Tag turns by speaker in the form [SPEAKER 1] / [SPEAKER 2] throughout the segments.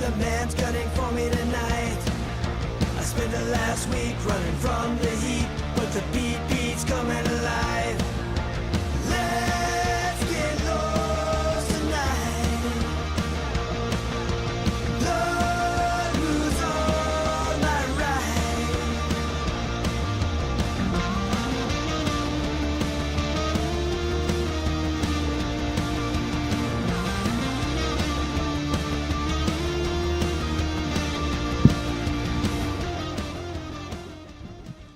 [SPEAKER 1] a man's gunning for me tonight. I spent the last week running from the heat, but the beat's coming alive. Let's get lost tonight. Lord, who's on my right?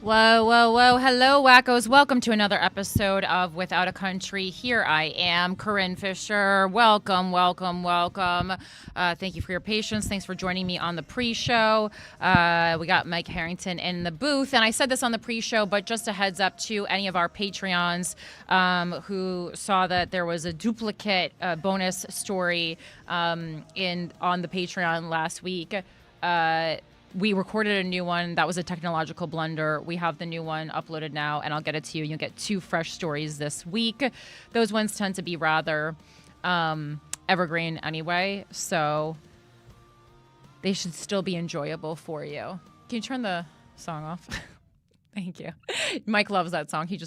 [SPEAKER 2] Whoa, whoa, whoa. Hello, wackos. Welcome to another episode of Without a Country. Here I am, Corinne Fisher. Welcome, welcome, welcome. Thank you for your patience. Thanks for joining me on the pre-show. We got Mike Harrington in the booth. And I said this on the pre-show, but just a heads up to any of our Patreons who saw that there was a duplicate bonus story on the Patreon last week. We recorded a new one. That was a technological blunder. We have the new one uploaded now, and I'll get it to you. You'll get 2 fresh stories this week. Those ones tend to be rather evergreen anyway, so they should still be enjoyable for you. Can you turn the song off? Thank you. Mike loves that song. He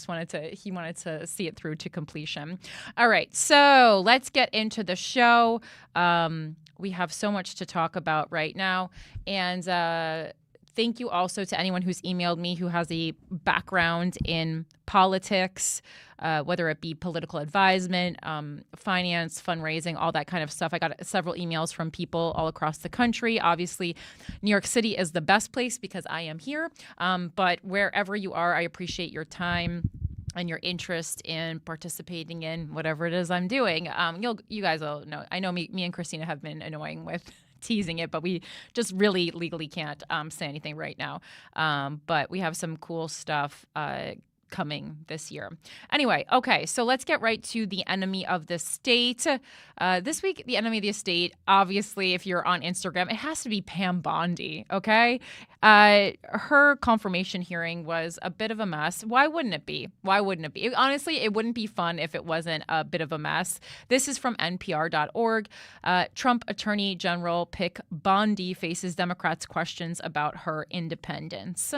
[SPEAKER 2] wanted to see it through to completion. All right, so let's get into the show. We have so much to talk about right now. And thank you also to anyone who's emailed me who has a background in politics, whether it be political advisement, finance, fundraising, all that kind of stuff. I got several emails from people all across the country. Obviously, New York City is the best place because I am here. But wherever you are, I appreciate your time and your interest in participating in whatever it is I'm doing. You guys will know. I know me and Christina have been annoying with teasing it, but we just really legally can't say anything right now. But we have some cool stuff coming this year. Anyway, okay, so let's get right to the enemy of the state. This week, the enemy of the state, obviously, if you're on Instagram, it has to be Pam Bondi, okay? Her confirmation hearing was a bit of a mess. Why wouldn't it be? Why wouldn't it be? Honestly, it wouldn't be fun if it wasn't a bit of a mess. This is from NPR.org. Trump Attorney General Pick Bondi faces Democrats' questions about her independence.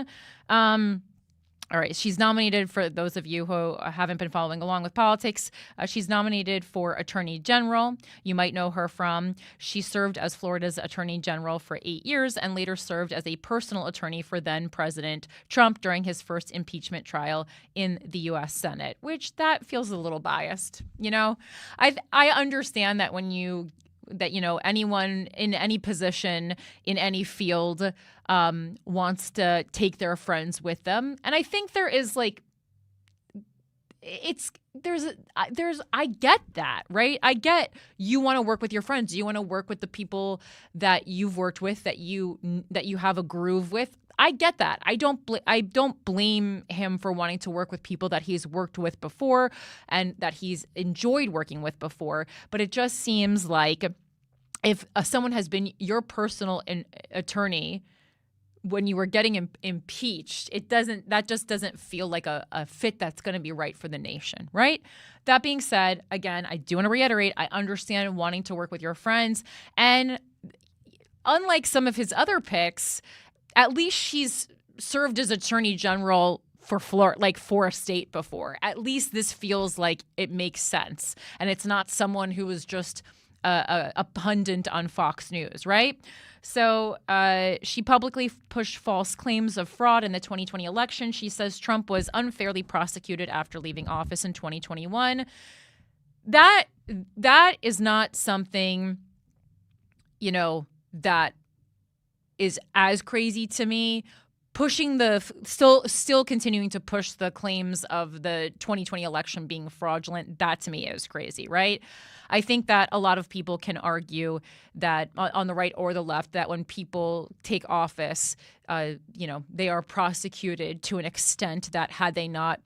[SPEAKER 2] All right, she's nominated, for those of you who haven't been following along with politics, she's nominated for Attorney General. You might know her from, she served as Florida's Attorney General for 8 years and later served as a personal attorney for then President Trump during his first impeachment trial in the U.S. Senate, which that feels a little biased. You know, I understand that anyone in any position in any field wants to take their friends with them. And I think there is I get that, right? I get you want to work with your friends. You want to work with the people that you've worked with, that you have a groove with. I get that. I don't blame him for wanting to work with people that he's worked with before and that he's enjoyed working with before. But it just seems like if someone has been your personal attorney when you were getting impeached, that just doesn't feel like a fit that's going to be right for the nation, right? That being said, again, I do want to reiterate, I understand wanting to work with your friends. And unlike some of his other picks, at least she's served as Attorney General for a state before. At least this feels like it makes sense. And it's not someone who was just a pundit on Fox News, right? So she publicly pushed false claims of fraud in the 2020 election. She says Trump was unfairly prosecuted after leaving office in 2021. That is not something, that is as crazy to me. Still continuing to push the claims of the 2020 election being fraudulent, that to me is crazy, right? I think that a lot of people can argue that on the right or the left, that when people take office, they are prosecuted to an extent that had they not,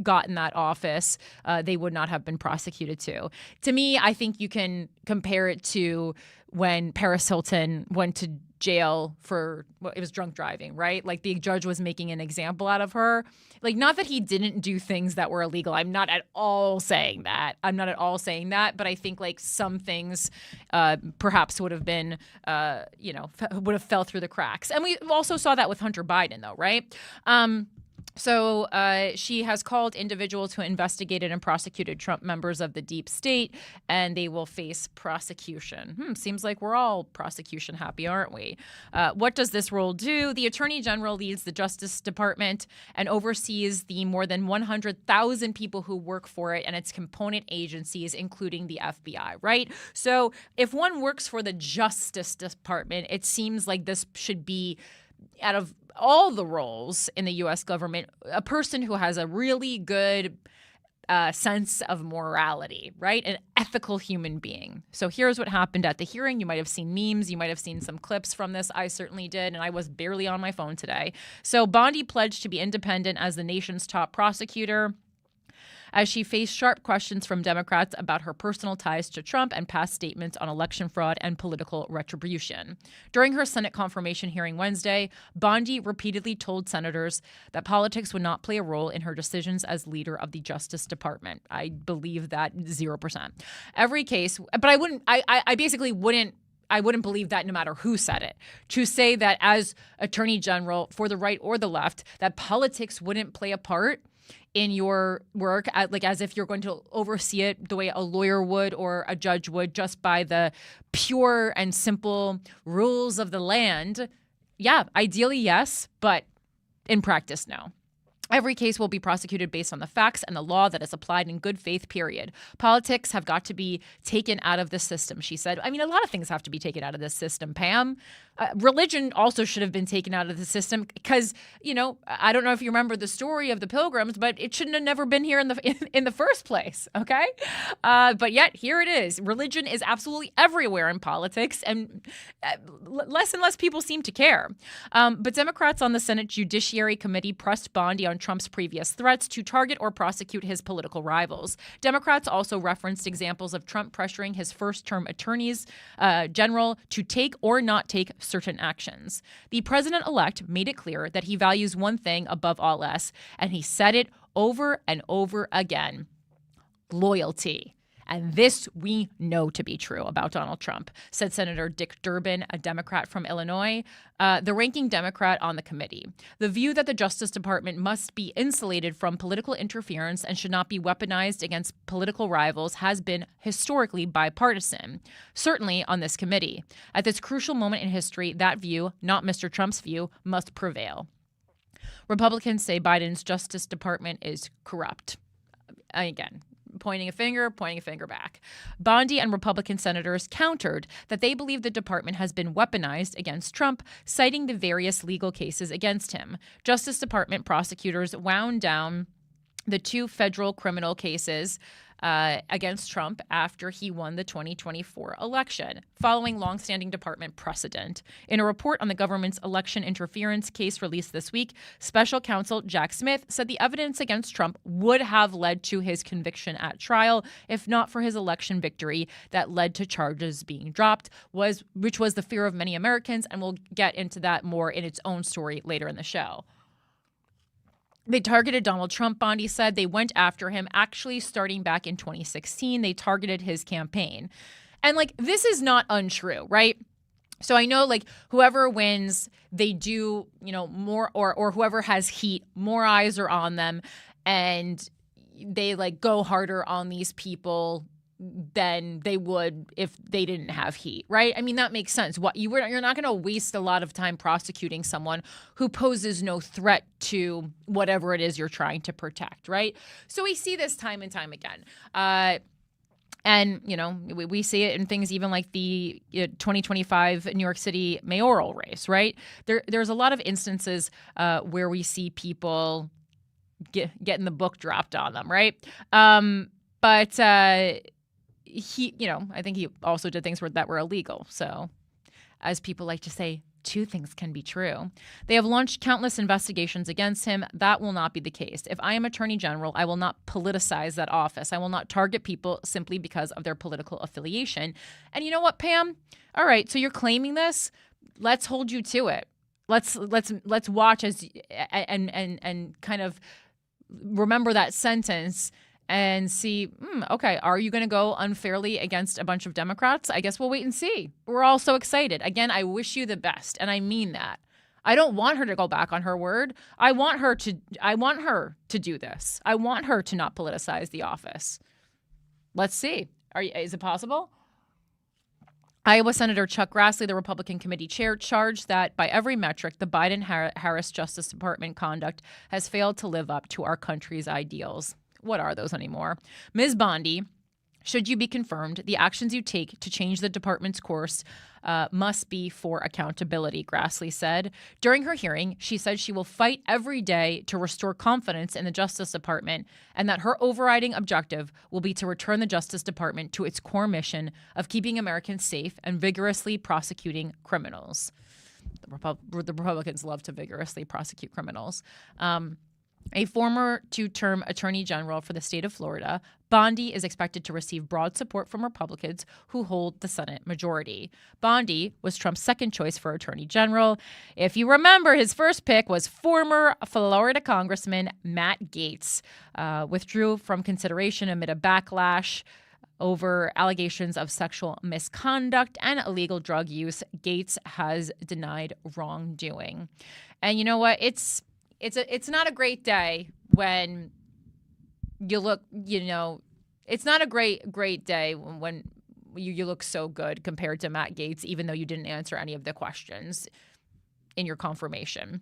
[SPEAKER 2] gotten that office, they would not have been prosecuted to. To me, I think you can compare it to when Paris Hilton went to jail for, well, it was drunk driving, right? Like the judge was making an example out of her. Like, not that he didn't do things that were illegal. I'm not at all saying that. But I think like some things perhaps would have been, would have fell through the cracks. And we also saw that with Hunter Biden, though, right? So she has called individuals who investigated and prosecuted Trump members of the deep state, and they will face prosecution. Seems like we're all prosecution happy, aren't we? What does this role do? The Attorney General leads the Justice Department and oversees the more than 100,000 people who work for it and its component agencies, including the FBI, right? So if one works for the Justice Department, it seems like this should be, out of all the roles in the U.S. government, a person who has a really good sense of morality, right? An ethical human being. So here's what happened at the hearing. You might have seen memes. You might have seen some clips from this. I certainly did, and I was barely on my phone today. So Bondi pledged to be independent as the nation's top prosecutor, as she faced sharp questions from Democrats about her personal ties to Trump and past statements on election fraud and political retribution. During her Senate confirmation hearing Wednesday, Bondi repeatedly told senators that politics would not play a role in her decisions as leader of the Justice Department. I believe that 0%. Every case, but I basically wouldn't believe that no matter who said it. To say that as Attorney General, for the right or the left, that politics wouldn't play a part in your work, as if you're going to oversee it the way a lawyer would or a judge would, just by the pure and simple rules of the land. Yeah, ideally, yes, but in practice, no. Every case will be prosecuted based on the facts and the law that is applied in good faith, period. Politics have got to be taken out of the system, she said. I mean, a lot of things have to be taken out of this system, Pam. Religion also should have been taken out of the system because, I don't know if you remember the story of the Pilgrims, but it shouldn't have never been here in the first place, okay? But yet, here it is. Religion is absolutely everywhere in politics, and less and less people seem to care. But Democrats on the Senate Judiciary Committee pressed Bondi on Trump's previous threats to target or prosecute his political rivals. Democrats also referenced examples of Trump pressuring his first-term attorneys general to take or not take certain actions. The president-elect made it clear that he values one thing above all else, and he said it over and over again: loyalty. And this we know to be true about Donald Trump, said Senator Dick Durbin, a Democrat from Illinois, the ranking Democrat on the committee. The view that the Justice Department must be insulated from political interference and should not be weaponized against political rivals has been historically bipartisan, certainly on this committee. At this crucial moment in history, that view, not Mr. Trump's view, must prevail. Republicans say Biden's Justice Department is corrupt. Again, pointing a finger back. Bondi and Republican senators countered that they believe the department has been weaponized against Trump, citing the various legal cases against him. Justice Department prosecutors wound down the two federal criminal cases against Trump after he won the 2024 election, following longstanding department precedent. In a report on the government's election interference case released this week, special counsel Jack Smith said the evidence against Trump would have led to his conviction at trial if not for his election victory that led to charges being dropped, which was the fear of many Americans, and we'll get into that more in its own story later in the show. They targeted Donald Trump, Bondi said. They went after him, actually starting back in 2016. They targeted his campaign. And, this is not untrue, right? So I know, whoever wins, they do, more, or whoever has heat, more eyes are on them, and they, go harder on these people than they would if they didn't have heat, right? I mean, that makes sense. You're not going to waste a lot of time prosecuting someone who poses no threat to whatever it is you're trying to protect, right? So we see this time and time again. And, we see it in things even like the 2025 New York City mayoral race, right? There's a lot of instances where we see people getting the book dropped on them, right? But he, I think he also did things that were illegal. So, as people like to say, two things can be true. They have launched countless investigations against him. That will not be the case. If I am Attorney General, I will not politicize that office. I will not target people simply because of their political affiliation. And you know what, Pam? All right, so you're claiming this, let's hold you to it. Let's watch as and kind of remember that sentence and see, okay, are you going to go unfairly against a bunch of Democrats? I guess we'll wait and see. We're all so excited. Again, I wish you the best, and I mean that. I don't want her to go back on her word. I want her to do this. I want her to not politicize the office. Let's see. Is it possible? Iowa Senator Chuck Grassley, the Republican committee chair, charged that by every metric, the Biden-Harris Justice Department conduct has failed to live up to our country's ideals. What are those anymore? Ms. Bondi, should you be confirmed, the actions you take to change the department's course must be for accountability, Grassley said. During her hearing, she said she will fight every day to restore confidence in the Justice Department and that her overriding objective will be to return the Justice Department to its core mission of keeping Americans safe and vigorously prosecuting criminals. The Republicans love to vigorously prosecute criminals. A former two-term attorney general for the state of Florida, Bondi is expected to receive broad support from Republicans who hold the Senate majority. Bondi was Trump's second choice for attorney general. If you remember, his first pick was former Florida Congressman Matt Gaetz, withdrew from consideration amid a backlash over allegations of sexual misconduct and illegal drug use. Gaetz has denied wrongdoing. And you know what? It's not a great day when you look, it's not a great day when you look so good compared to Matt Gaetz, even though you didn't answer any of the questions in your confirmation.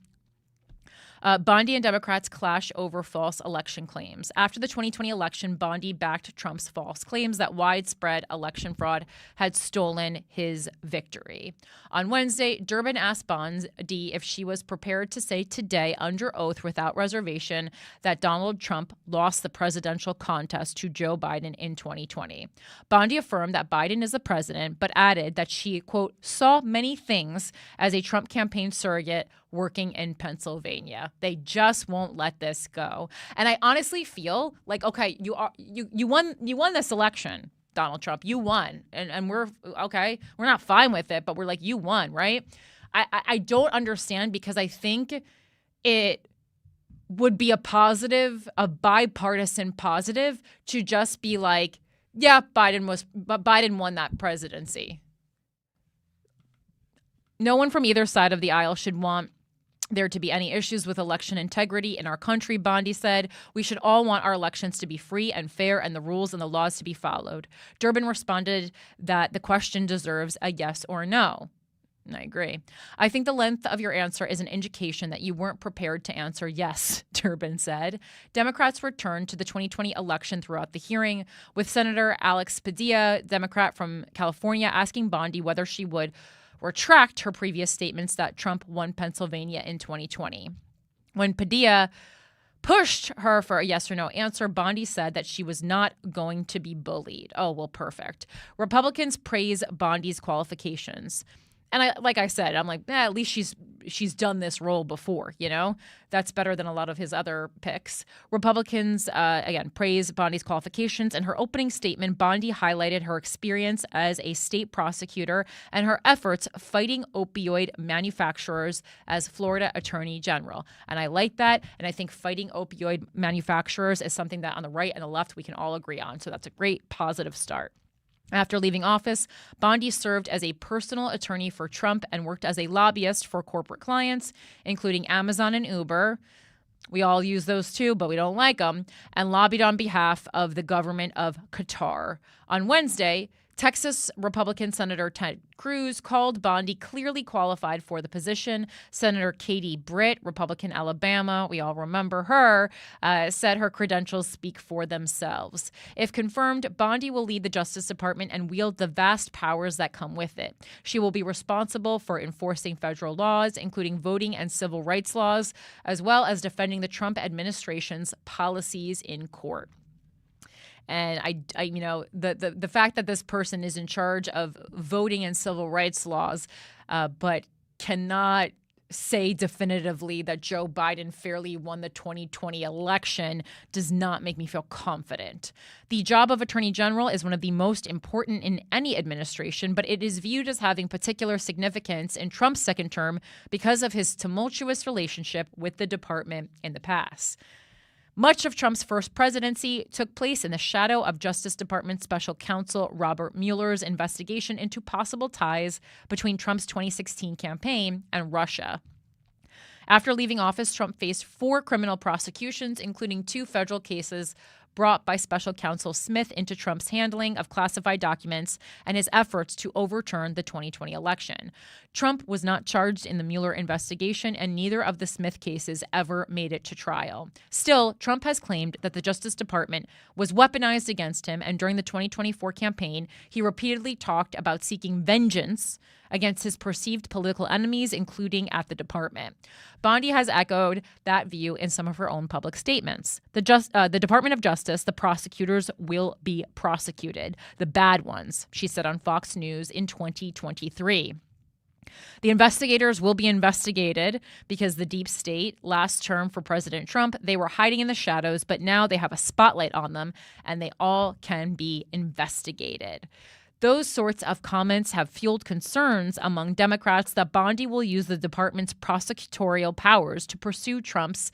[SPEAKER 2] Bondi and Democrats clash over false election claims. After the 2020 election, Bondi backed Trump's false claims that widespread election fraud had stolen his victory. On Wednesday, Durbin asked Bondi if she was prepared to say today under oath without reservation that Donald Trump lost the presidential contest to Joe Biden in 2020. Bondi affirmed that Biden is the president, but added that she, quote, saw many things as a Trump campaign surrogate working in Pennsylvania. They just won't let this go. And I honestly feel like, okay, you won this election, Donald Trump. You won. And we're okay. We're not fine with it, but we're like, you won, right? I don't understand, because I think it would be a bipartisan positive to just be like, yeah, Biden won that presidency. No one from either side of the aisle should want there to be any issues with election integrity in our country, Bondi said. We should all want our elections to be free and fair and the rules and the laws to be followed. Durbin responded that the question deserves a yes or no. And I agree. I think the length of your answer is an indication that you weren't prepared to answer yes, Durbin said. Democrats returned to the 2020 election throughout the hearing, with Senator Alex Padilla, Democrat from California, asking Bondi whether she would retract her previous statements that Trump won Pennsylvania in 2020. When Padilla pushed her for a yes or no answer, Bondi said that she was not going to be bullied. Oh, well, perfect. Republicans praise Bondi's qualifications. And like I said, I'm like, at least she's done this role before, That's better than a lot of his other picks. Republicans, again, praise Bondi's qualifications. In her opening statement, Bondi highlighted her experience as a state prosecutor and her efforts fighting opioid manufacturers as Florida Attorney General. And I like that. And I think fighting opioid manufacturers is something that on the right and the left we can all agree on. So that's a great positive start. After leaving office, Bondi served as a personal attorney for Trump and worked as a lobbyist for corporate clients, including Amazon and Uber. We all use those too, but we don't like them, and lobbied on behalf of the government of Qatar. On Wednesday, Texas Republican Senator Ted Cruz called Bondi clearly qualified for the position. Senator Katie Britt, Republican Alabama, we all remember her, said her credentials speak for themselves. If confirmed, Bondi will lead the Justice Department and wield the vast powers that come with it. She will be responsible for enforcing federal laws, including voting and civil rights laws, as well as defending the Trump administration's policies in court. And the fact that this person is in charge of voting and civil rights laws, but cannot say definitively that Joe Biden fairly won the 2020 election does not make me feel confident. The job of Attorney General is one of the most important in any administration, but it is viewed as having particular significance in Trump's second term because of his tumultuous relationship with the department in the past. Much of Trump's first presidency took place in the shadow of Justice Department Special Counsel Robert Mueller's investigation into possible ties between Trump's 2016 campaign and Russia. After leaving office, Trump faced 4 criminal prosecutions, including 2 federal cases brought by Special Counsel Smith into Trump's handling of classified documents and his efforts to overturn the 2020 election. Trump was not charged in the Mueller investigation, and neither of the Smith cases ever made it to trial. Still, Trump has claimed that the Justice Department was weaponized against him, and during the 2024 campaign, he repeatedly talked about seeking vengeance against his perceived political enemies, including at the department. Bondi has echoed that view in some of her own public statements. The Department of Justice, the prosecutors will be prosecuted, the bad ones, she said on Fox News in 2023. The investigators will be investigated because the deep state, last term for President Trump, they were hiding in the shadows, but now they have a spotlight on them and they all can be investigated. Those sorts of comments have fueled concerns among Democrats that Bondi will use the department's prosecutorial powers to pursue Trump's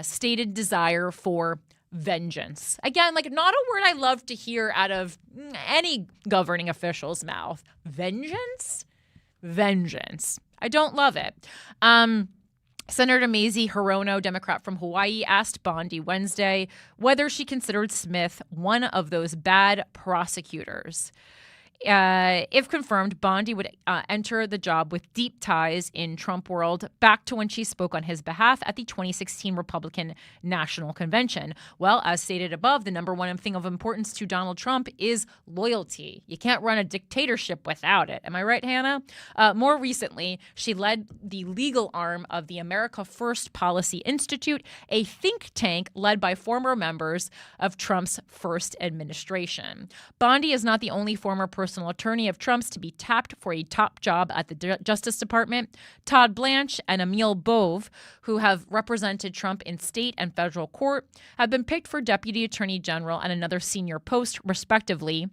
[SPEAKER 2] stated desire for vengeance. Again, like not a word I love to hear out of any governing official's mouth. Vengeance? Vengeance. I don't love it. Senator Mazie Hirono, Democrat from Hawaii, asked Bondi Wednesday whether she considered Smith one of those bad prosecutors. If confirmed, Bondi would enter the job with deep ties in Trump world back to when she spoke on his behalf at the 2016 Republican National Convention. Well, as stated above, the number one thing of importance to Donald Trump is loyalty. You can't run a dictatorship without it. Am I right, Hannah? More recently, she led the legal arm of the America First Policy Institute, a think tank led by former members of Trump's first administration. Bondi is not the only former personal attorney of Trump's to be tapped for a top job at the Justice Department. Todd Blanche and Emil Bove, who have represented Trump in state and federal court, have been picked for Deputy Attorney General and another senior post, respectively,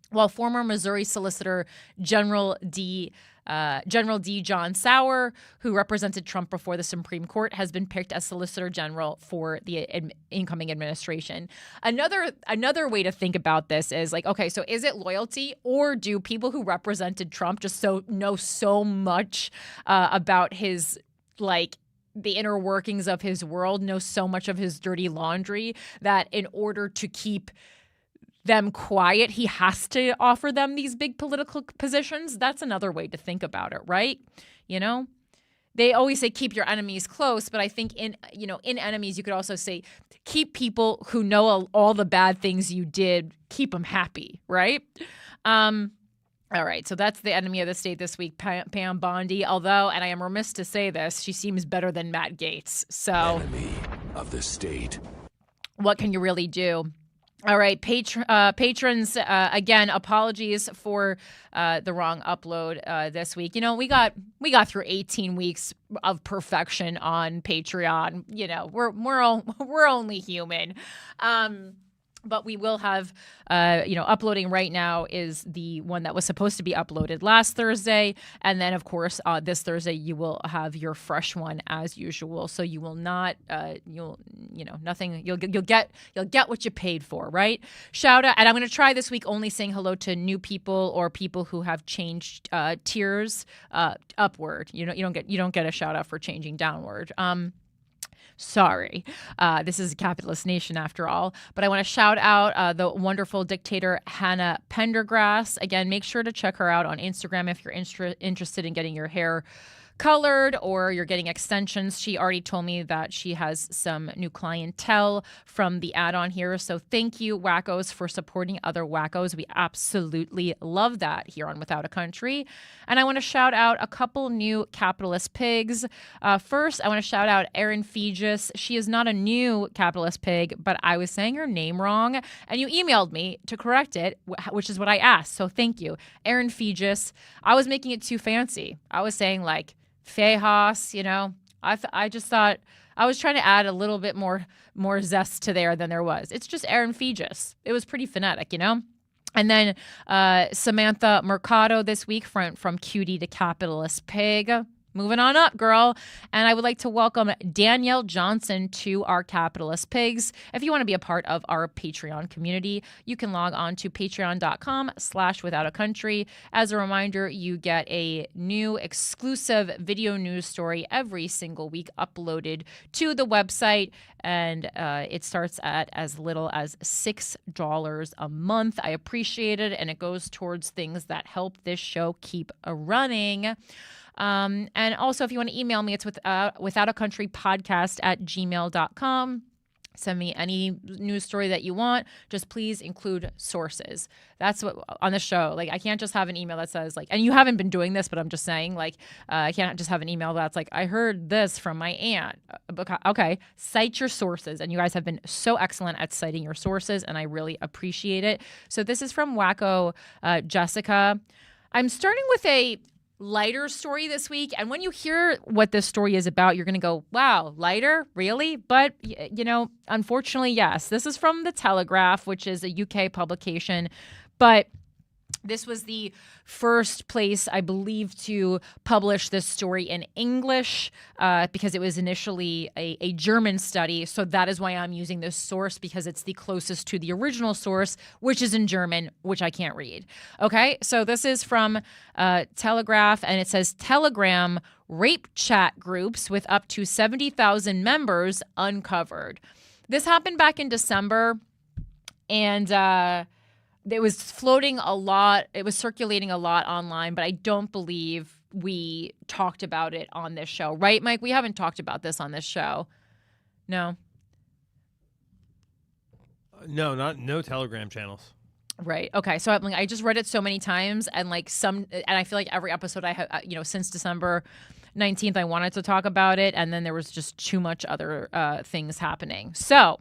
[SPEAKER 2] while former Missouri Solicitor General D. John Sauer, who represented Trump before the Supreme Court, has been picked as Solicitor General for the incoming administration. Another way to think about this is like, okay, so is it loyalty, or do people who represented Trump just know so much about his the inner workings of his world, know so much of his dirty laundry that in order to keep them quiet, he has to offer them these big political positions? That's another way to think about it, right? You know, they always say keep your enemies close, but I think in enemies you could also say keep people who know all the bad things you did, keep them happy, right? All right, so that's the enemy of the state this week, Pam Bondi. Although, and I am remiss to say this, she seems better than Matt Gaetz. So,
[SPEAKER 3] enemy of the state.
[SPEAKER 2] What can you really do? All right, patrons, again, apologies for the wrong upload this week. You know, we got through 18 weeks of perfection on Patreon. You know, we're only human. But we will have, uploading right now is the one that was supposed to be uploaded last Thursday. And then, of course, this Thursday, you will have your fresh one as usual. So you will not, nothing, you'll get what you paid for, right? Shout out. And I'm going to try this week only saying hello to new people or people who have changed tiers upward. You don't get a shout out for changing downward. Sorry. This is a capitalist nation after all. But I want to shout out the wonderful dictator Hannah Pendergrass. Again, make sure to check her out on Instagram if you're interested in getting your hair colored or you're getting extensions. She already told me that she has some new clientele from the add-on here. So thank you, WACOs, for supporting other WACOs. We absolutely love that here on Without a Country. And I want to shout out a couple new capitalist pigs. First, I want to shout out Erin Fegis. She is not a new capitalist pig, but I was saying her name wrong, and you emailed me to correct it, which is what I asked. So thank you, Erin Fegis. I was making it too fancy. I was saying like Fejas, I just thought I was trying to add a little bit more zest to there than there was. It's just Aaron Fejas. It was pretty phonetic, And then Samantha Mercado this week from Cutie to Capitalist Pig. Moving on up, girl. And I would like to welcome Danielle Johnson to our Capitalist Pigs. If you want to be a part of our Patreon community, you can log on to patreon.com/withoutacountry. As a reminder, you get a new exclusive video news story every single week uploaded to the website. And it starts at as little as $6 a month. I appreciate it. And it goes towards things that help this show keep running. And also, if you want to email me, it's withoutacountrypodcast@gmail.com. Send me any news story that you want. Just please include sources. That's what on the show. Like, I can't just have an email that says and you haven't been doing this, but I'm just saying I can't just have an email that's I heard this from my aunt. Okay, cite your sources. And you guys have been so excellent at citing your sources, and I really appreciate it. So this is from WACO Jessica. I'm starting with a lighter story this week. And when you hear what this story is about, you're going to go, wow, lighter? Really? But, unfortunately, yes. This is from The Telegraph, which is a UK publication. But this was the first place, I believe, to publish this story in English because it was initially a German study. So that is why I'm using this source, because it's the closest to the original source, which is in German, which I can't read. Okay, so this is from Telegraph, and it says Telegram rape chat groups with up to 70,000 members uncovered. This happened back in December, and it was floating a lot. It was circulating a lot online, but I don't believe we talked about it on this show. Right, Mike? We haven't talked about this on this show. No?
[SPEAKER 4] No Telegram channels.
[SPEAKER 2] Right. Okay. So I just read it so many times, and I feel like every episode I have, since December 19th, I wanted to talk about it, and then there was just too much other things happening. So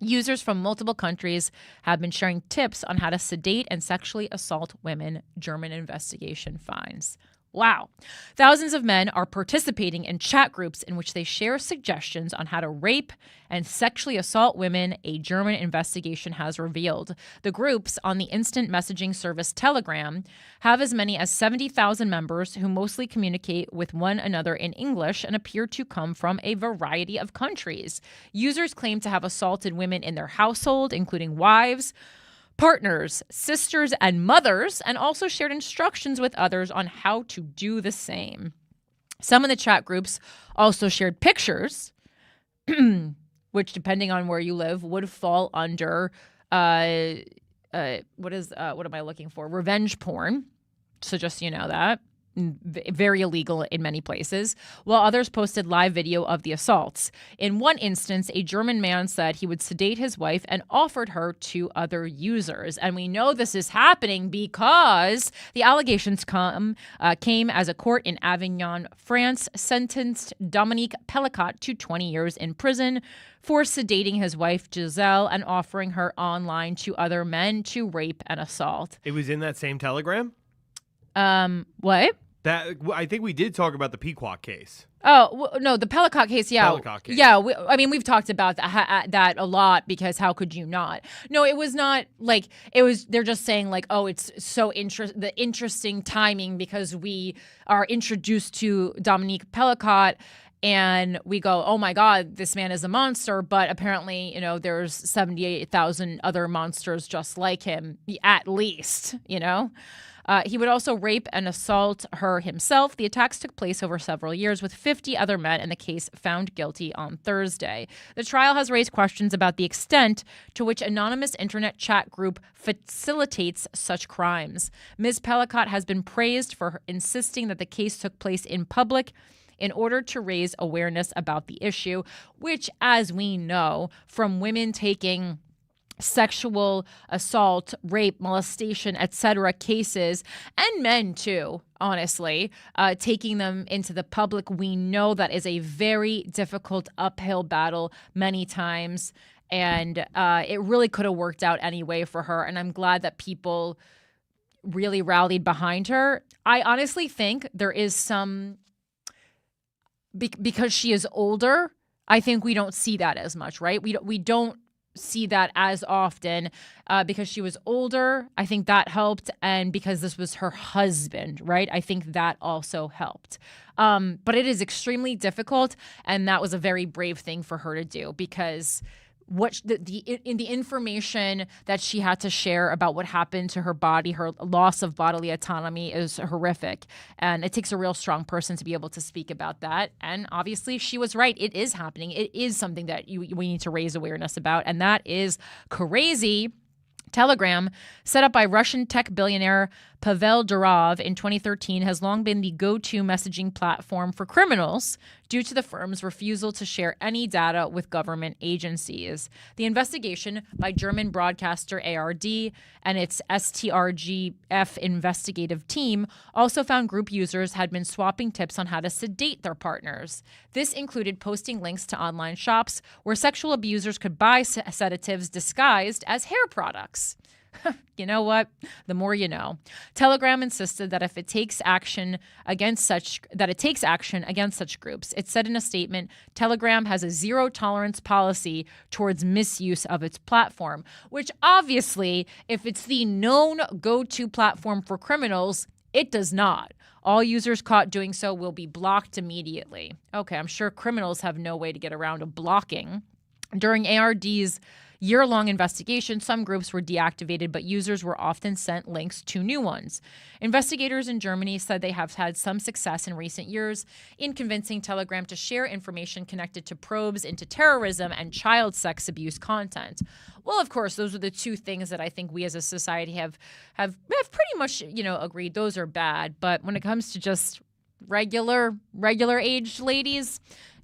[SPEAKER 2] users from multiple countries have been sharing tips on how to sedate and sexually assault women, German investigation finds. Wow. Thousands of men are participating in chat groups in which they share suggestions on how to rape and sexually assault women, a German investigation has revealed. The groups on the instant messaging service Telegram have as many as 70,000 members who mostly communicate with one another in English and appear to come from a variety of countries. Users claim to have assaulted women in their household, including wives, partners, sisters, and mothers, and also shared instructions with others on how to do the same. Some of the chat groups also shared pictures, which, depending on where you live, would fall under what am I looking for? Revenge porn. So just that. Very illegal in many places, while others posted live video of the assaults. In one instance, a German man said he would sedate his wife and offered her to other users. And we know this is happening because the allegations came as a court in Avignon, France, sentenced Dominique Pellicot to 20 years in prison for sedating his wife, Giselle, and offering her online to other men to rape and assault.
[SPEAKER 4] It was in that same Telegram?
[SPEAKER 2] What?
[SPEAKER 4] I think we did talk about the Pequot case.
[SPEAKER 2] Oh, no, the Pellicot case, yeah.
[SPEAKER 4] Pellicot case.
[SPEAKER 2] Yeah, we've talked about that a lot, because how could you not? No, it was not they're just saying it's so the interesting timing, because we are introduced to Dominique Pellicot and we go, oh my God, this man is a monster. But apparently, there's 78,000 other monsters just like him, at least, He would also rape and assault her himself. The attacks took place over several years, with 50 other men in the case found guilty on Thursday. The trial has raised questions about the extent to which anonymous internet chat group facilitates such crimes. Ms. Pellicot has been praised for insisting that the case took place in public in order to raise awareness about the issue, which, as we know from women taking sexual assault, rape, molestation, etc. cases, and men too, honestly, taking them into the public, we know that is a very difficult uphill battle many times, and it really could have worked out anyway for her, and I'm glad that people really rallied behind her. I honestly think there is some because she is older, I think we don't see that as much, right? We don't see that as often because she was older. I think that helped. And because this was her husband, right? I think that also helped. But it is extremely difficult. And that was a very brave thing for her to do because in the information that she had to share about what happened to her body, her loss of bodily autonomy is horrific. And it takes a real strong person to be able to speak about that. And obviously she was right. It is happening. It is something that we need to raise awareness about. And that is crazy. Telegram, set up by Russian tech billionaire Pavel Durov in 2013, has long been the go-to messaging platform for criminals due to the firm's refusal to share any data with government agencies. The investigation by German broadcaster ARD and its STRGF investigative team also found group users had been swapping tips on how to sedate their partners. This included posting links to online shops where sexual abusers could buy sedatives disguised as hair products. You know what? The more you know. Telegram insisted that it takes action against such groups. It said in a statement, Telegram has a zero tolerance policy towards misuse of its platform, which obviously, if it's the known go-to platform for criminals, it does not. All users caught doing so will be blocked immediately. Okay, I'm sure criminals have no way to get around a blocking. During ARD's year-long investigation, some groups were deactivated, but users were often sent links to new ones. Investigators in Germany said they have had some success in recent years in convincing Telegram to share information connected to probes into terrorism and child sex abuse content. Well, of course, those are the two things that I think we as a society have pretty much, agreed those are bad. But when it comes to just regular aged ladies,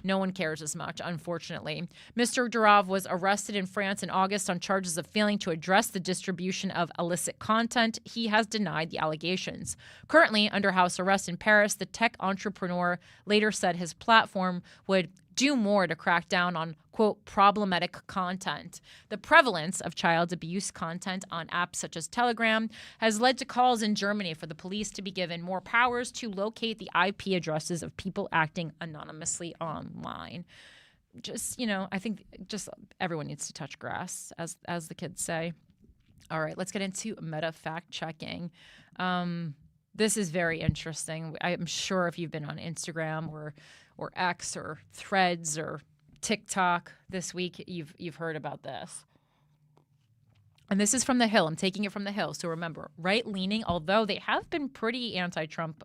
[SPEAKER 2] no one cares as much, unfortunately. Mr. Durov was arrested in France in August on charges of failing to address the distribution of illicit content. He has denied the allegations. Currently under house arrest in Paris, the tech entrepreneur later said his platform would do more to crack down on, quote, problematic content. The prevalence of child abuse content on apps such as Telegram has led to calls in Germany for the police to be given more powers to locate the IP addresses of people acting anonymously online. I think just everyone needs to touch grass, as the kids say. All right, let's get into meta fact checking. This is very interesting. I'm sure if you've been on Instagram or X or Threads or TikTok this week, you've heard about this. And this is from The Hill. I'm taking it from The Hill. So remember, right-leaning, although they have been pretty anti-Trump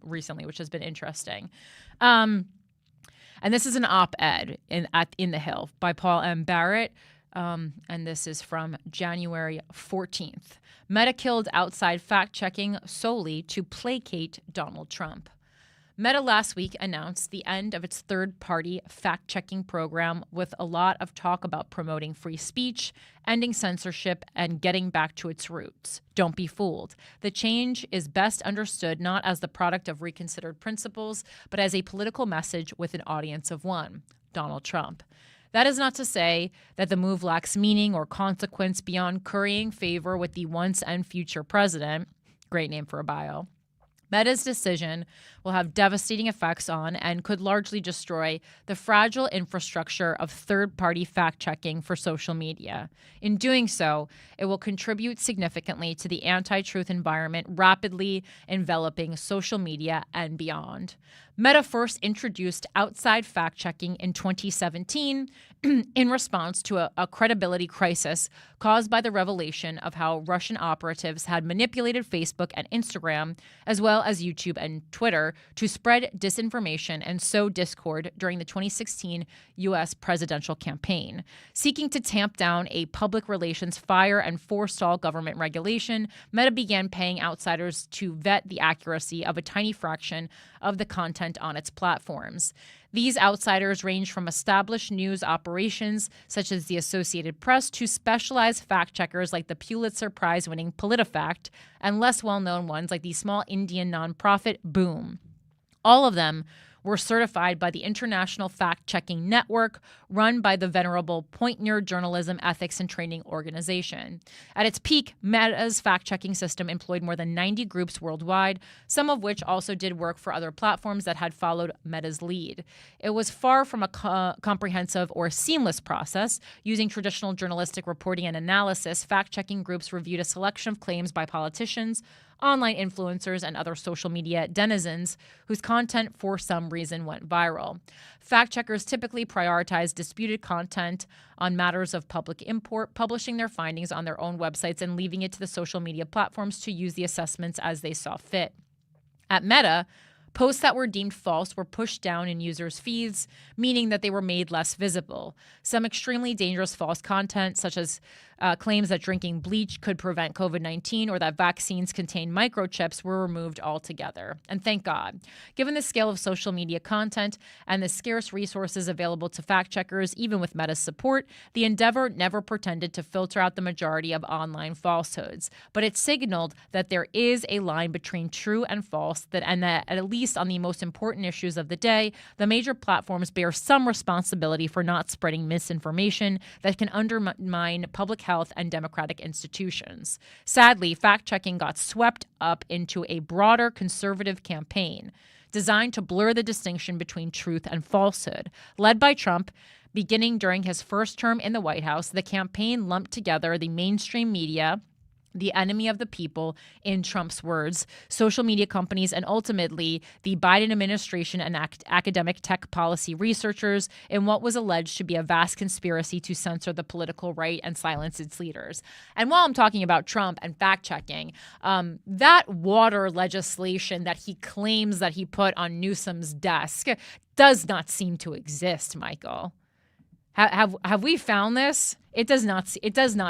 [SPEAKER 2] recently, which has been interesting. And this is an op-ed in The Hill by Paul M. Barrett. And this is from January 14th. Meta killed outside fact-checking solely to placate Donald Trump. Meta last week announced the end of its third-party fact-checking program with a lot of talk about promoting free speech, ending censorship, and getting back to its roots. Don't be fooled. The change is best understood not as the product of reconsidered principles, but as a political message with an audience of one, Donald Trump. That is not to say that the move lacks meaning or consequence beyond currying favor with the once and future president. Great name for a bio. Meta's decision will have devastating effects on and could largely destroy the fragile infrastructure of third-party fact-checking for social media. In doing so, it will contribute significantly to the anti-truth environment rapidly enveloping social media and beyond. Meta first introduced outside fact-checking in 2017 in response to a credibility crisis caused by the revelation of how Russian operatives had manipulated Facebook and Instagram, as well as YouTube and Twitter, to spread disinformation and sow discord during the 2016 U.S. presidential campaign. Seeking to tamp down a public relations fire and forestall government regulation, Meta began paying outsiders to vet the accuracy of a tiny fraction of the content on its platforms. These outsiders range from established news operations, such as the Associated Press, to specialized fact-checkers like the Pulitzer Prize-winning PolitiFact, and less well-known ones like the small Indian nonprofit Boom. All of them were certified by the International Fact-Checking Network, run by the venerable Poynter Journalism Ethics and Training Organization. At its peak, Meta's fact-checking system employed more than 90 groups worldwide, some of which also did work for other platforms that had followed Meta's lead. It was far from a comprehensive or seamless process. Using traditional journalistic reporting and analysis, fact-checking groups reviewed a selection of claims by politicians, online influencers, and other social media denizens whose content for some reason went viral. Fact-checkers typically prioritize disputed content on matters of public import, publishing their findings on their own websites and leaving it to the social media platforms to use the assessments as they saw fit. At Meta, posts that were deemed false were pushed down in users' feeds, meaning that they were made less visible. Some extremely dangerous false content, such as claims that drinking bleach could prevent COVID-19 or that vaccines contain microchips, were removed altogether. And thank God. Given the scale of social media content and the scarce resources available to fact-checkers, even with Meta's support, the endeavor never pretended to filter out the majority of online falsehoods. But it signaled that there is a line between true and false, and that at least on the most important issues of the day, the major platforms bear some responsibility for not spreading misinformation that can undermine public health and democratic institutions. Sadly, fact-checking got swept up into a broader conservative campaign designed to blur the distinction between truth and falsehood. Led by Trump, beginning during his first term in the White House, the campaign lumped together the mainstream media, the enemy of the people, in Trump's words, social media companies, and ultimately the Biden administration and academic tech policy researchers in what was alleged to be a vast conspiracy to censor the political right and silence its leaders. And while I'm talking about Trump and fact-checking, that water legislation that he claims that he put on Newsom's desk does not seem to exist, Michael. Have we found this? It does not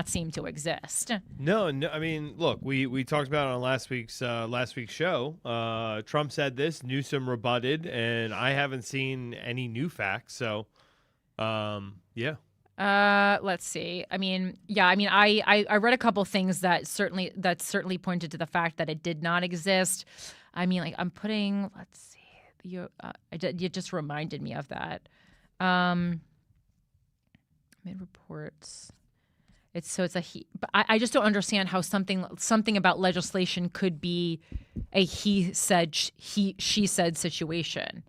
[SPEAKER 2] seem to exist.
[SPEAKER 4] No. I mean, look, we talked about it on last week's show. Trump said this, Newsom rebutted, and I haven't seen any new facts. So, yeah.
[SPEAKER 2] Let's see. I read a couple things that certainly pointed to the fact that it did not exist. I mean, like, I'm putting. Let's see. You just reminded me of that. Mid reports. It's a he, but I just don't understand how something about legislation could be a she said situation.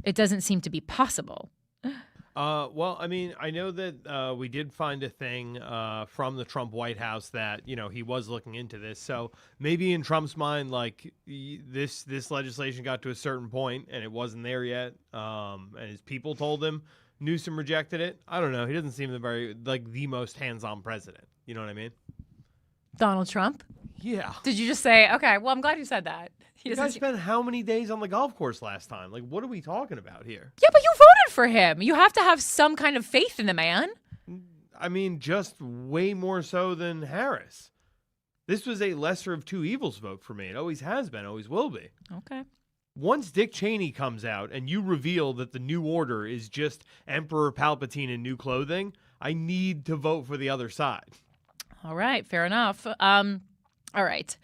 [SPEAKER 2] It doesn't seem to be possible.
[SPEAKER 4] Well, I mean, I know that we did find a thing from the Trump White House that, he was looking into this. So maybe in Trump's mind, like this legislation got to a certain point and it wasn't there yet. And his people told him. Newsom rejected it. I don't know. He doesn't seem the most hands-on president. You know what I mean?
[SPEAKER 2] Donald Trump?
[SPEAKER 4] Yeah.
[SPEAKER 2] Did you just say, okay, well, I'm glad you said that.
[SPEAKER 4] You guys spent how many days on the golf course last time? Like, what are we talking about here?
[SPEAKER 2] Yeah, but you voted for him. You have to have some kind of faith in the man.
[SPEAKER 4] I mean, just way more so than Harris. This was a lesser of two evils vote for me. It always has been, always will be.
[SPEAKER 2] Okay.
[SPEAKER 4] Once Dick Cheney comes out and you reveal that the new order is just Emperor Palpatine in new clothing, I need to vote for the other side.
[SPEAKER 2] All right, fair enough. All right.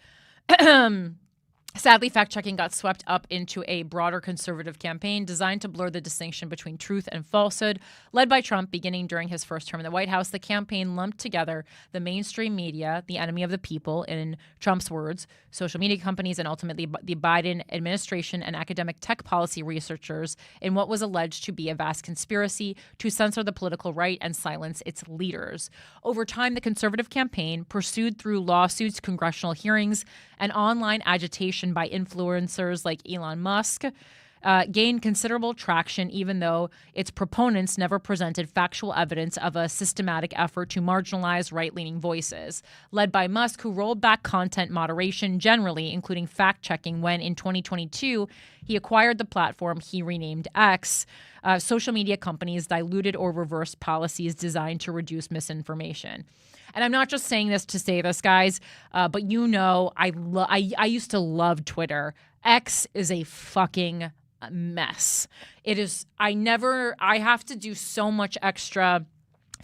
[SPEAKER 2] Sadly, fact-checking got swept up into a broader conservative campaign designed to blur the distinction between truth and falsehood. Led by Trump, beginning during his first term in the White House, the campaign lumped together the mainstream media, the enemy of the people, in Trump's words, social media companies, and ultimately the Biden administration and academic tech policy researchers in what was alleged to be a vast conspiracy to censor the political right and silence its leaders. Over time, the conservative campaign, pursued through lawsuits, congressional hearings, and online agitation by influencers like Elon Musk, gained considerable traction, even though its proponents never presented factual evidence of a systematic effort to marginalize right-leaning voices. Led by Musk, who rolled back content moderation generally, including fact-checking, when in 2022 he acquired the platform he renamed X, social media companies diluted or reversed policies designed to reduce misinformation. And I'm not just saying this to say this, guys, but I used to love Twitter. X is a fucking mess. It is. I have to do so much extra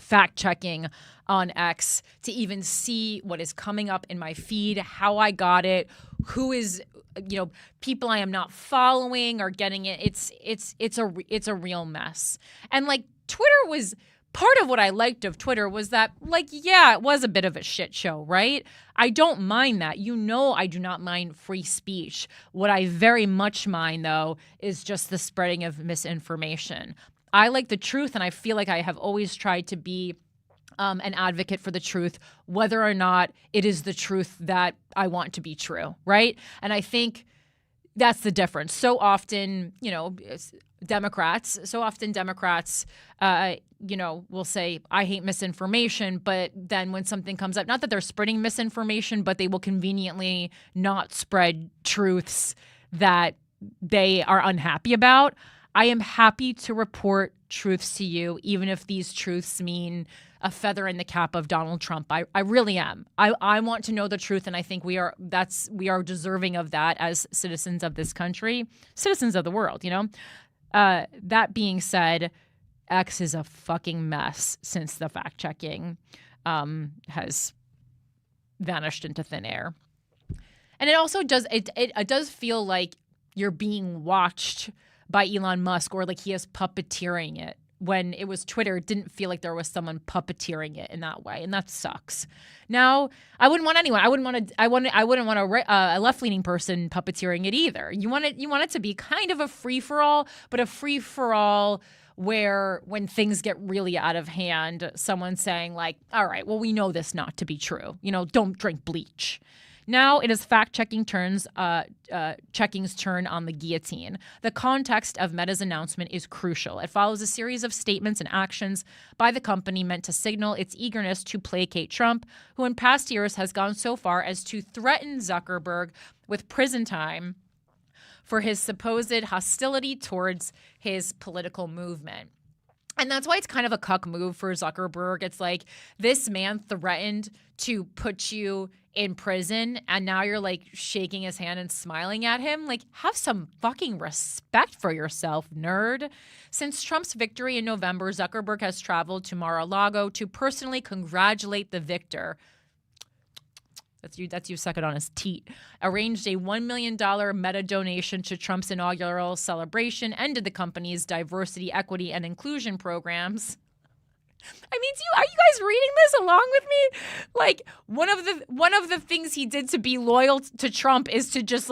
[SPEAKER 2] fact checking on X to even see what is coming up in my feed, how I got it, who is, people I am not following are getting it. It's a real mess. And like Twitter was part of what I liked of Twitter was that, like, yeah, it was a bit of a shit show, right? I don't mind that. I do not mind free speech. What I very much mind, though, is just the spreading of misinformation. I like the truth, and I feel like I have always tried to be an advocate for the truth, whether or not it is the truth that I want to be true, right? And I think that's the difference. So often, Democrats will say, I hate misinformation, but then when something comes up, not that they're spreading misinformation, but they will conveniently not spread truths that they are unhappy about. I am happy to report truths to you, even if these truths mean a feather in the cap of Donald Trump. I really am. I want to know the truth, and I think we are deserving of that as citizens of this country, citizens of the world, That being said, X is a fucking mess since the fact-checking has vanished into thin air. And it also does it does feel like you're being watched by Elon Musk, or like he is puppeteering it. When it was Twitter, it didn't feel like there was someone puppeteering it in that way, and that sucks. Now, I wouldn't want anyone. I wouldn't want a left-leaning person puppeteering it either. You want it to be kind of a free-for-all, but a free-for-all where when things get really out of hand, someone's saying like, all right, well, we know this not to be true. Don't drink bleach. Now it is fact-checking's turn on the guillotine. The context of Meta's announcement is crucial. It follows a series of statements and actions by the company meant to signal its eagerness to placate Trump, who in past years has gone so far as to threaten Zuckerberg with prison time for his supposed hostility towards his political movement. And that's why it's kind of a cuck move for Zuckerberg. It's like, this man threatened to put you in prison, and now you're like shaking his hand and smiling at him. Like, have some fucking respect for yourself, nerd. Since Trump's victory in November, Zuckerberg has traveled to Mar-a-Lago to personally congratulate the victor. That's you sucking on his teat. Arranged a $1 million Meta donation to Trump's inaugural celebration, ended the company's diversity, equity, and inclusion programs. I mean, are you guys reading this along with me? Like, one of the things he did to be loyal to Trump is to just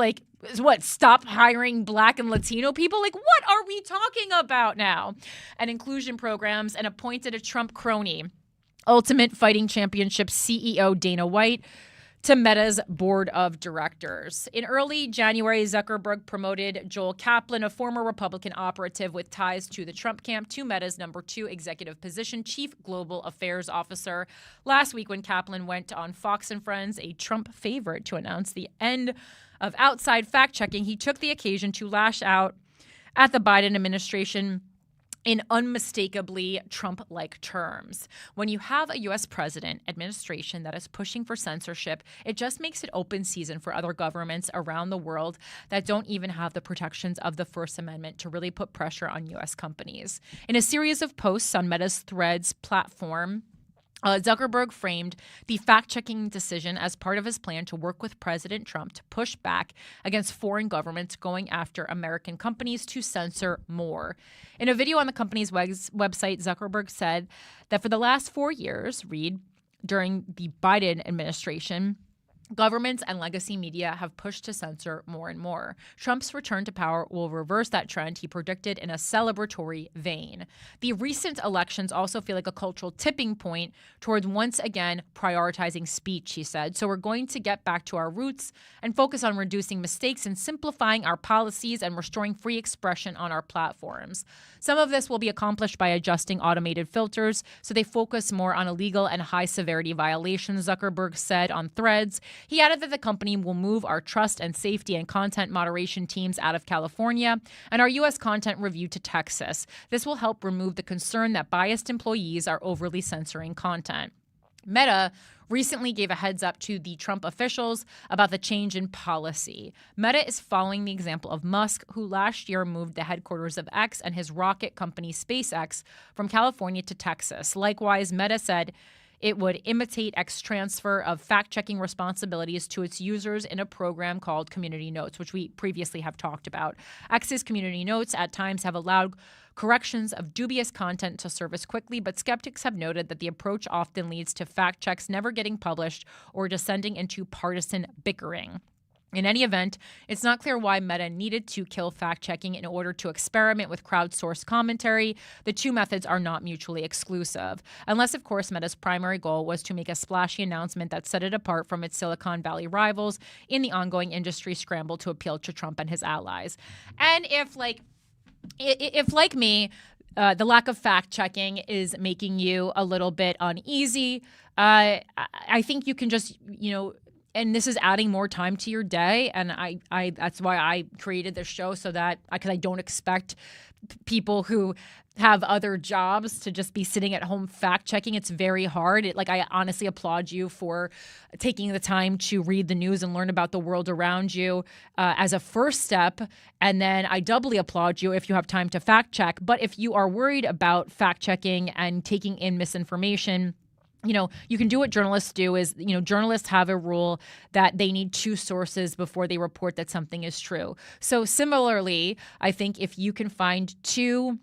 [SPEAKER 2] stop hiring Black and Latino people? Like, what are we talking about now? And inclusion programs, and appointed a Trump crony, Ultimate Fighting Championship CEO Dana White, to Meta's board of directors. In early January, Zuckerberg promoted Joel Kaplan, a former Republican operative with ties to the Trump camp, to Meta's number 2 executive position, Chief Global Affairs Officer. Last week, when Kaplan went on Fox and Friends, a Trump favorite, to announce the end of outside fact-checking, he took the occasion to lash out at the Biden administration in unmistakably Trump-like terms. When you have a U.S. president administration that is pushing for censorship, it just makes it open season for other governments around the world that don't even have the protections of the First Amendment to really put pressure on U.S. companies. In a series of posts on Meta's Threads platform, Zuckerberg framed the fact-checking decision as part of his plan to work with President Trump to push back against foreign governments going after American companies to censor more. In a video on the company's website, Zuckerberg said that for the last 4 years, during the Biden administration, governments and legacy media have pushed to censor more and more. Trump's return to power will reverse that trend, he predicted in a celebratory vein. The recent elections also feel like a cultural tipping point towards once again prioritizing speech, he said. So we're going to get back to our roots and focus on reducing mistakes and simplifying our policies and restoring free expression on our platforms. Some of this will be accomplished by adjusting automated filters so they focus more on illegal and high-severity violations, Zuckerberg said on Threads. He added that the company will move our trust and safety and content moderation teams out of California and our U.S. content review to Texas. This will help remove the concern that biased employees are overly censoring content. Meta recently gave a heads up to the Trump officials about the change in policy. Meta is following the example of Musk, who last year moved the headquarters of X and his rocket company SpaceX from California to Texas. Likewise, Meta said it would imitate X's transfer of fact-checking responsibilities to its users in a program called Community Notes, which we previously have talked about. X's Community Notes at times have allowed corrections of dubious content to surface quickly, but skeptics have noted that the approach often leads to fact checks never getting published or descending into partisan bickering. In any event, it's not clear why Meta needed to kill fact-checking in order to experiment with crowdsourced commentary. The two methods are not mutually exclusive. Unless, of course, Meta's primary goal was to make a splashy announcement that set it apart from its Silicon Valley rivals in the ongoing industry scramble to appeal to Trump and his allies. And if like me, the lack of fact-checking is making you a little bit uneasy, I think you can just, and this is adding more time to your day. And I that's why I created this show, so that because I don't expect people who have other jobs to just be sitting at home fact checking. It's very hard. I honestly applaud you for taking the time to read the news and learn about the world around you as a first step. And then I doubly applaud you if you have time to fact check. But if you are worried about fact checking and taking in misinformation, you can do what journalists do is, journalists have a rule that they need two sources before they report that something is true. So similarly, I think if you can find two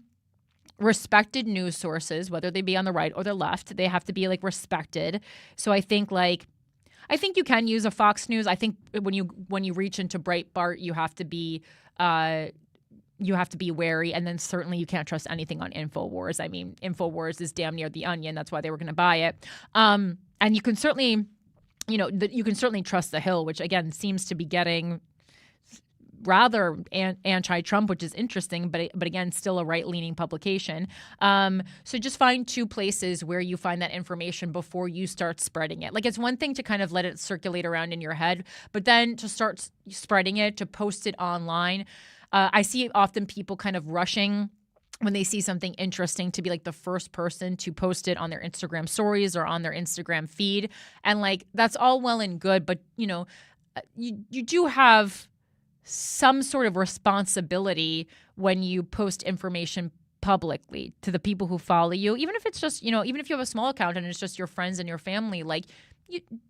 [SPEAKER 2] respected news sources, whether they be on the right or the left, they have to be respected. So I think you can use a Fox News. I think when you reach into Breitbart, you have to be wary, and then certainly you can't trust anything on InfoWars. I mean, InfoWars is damn near The Onion. That's why they were going to buy it. And you can certainly, trust The Hill, which again seems to be getting rather anti-Trump, which is interesting, but again, still a right-leaning publication. So just find two places where you find that information before you start spreading it. It's one thing to kind of let it circulate around in your head, but then to start spreading it, to post it online. I see often people kind of rushing when they see something interesting to be the first person to post it on their Instagram stories or on their Instagram feed. And that's all well and good, but you do have some sort of responsibility when you post information publicly to the people who follow you, even if it's just, even if you have a small account and it's just your friends and your family,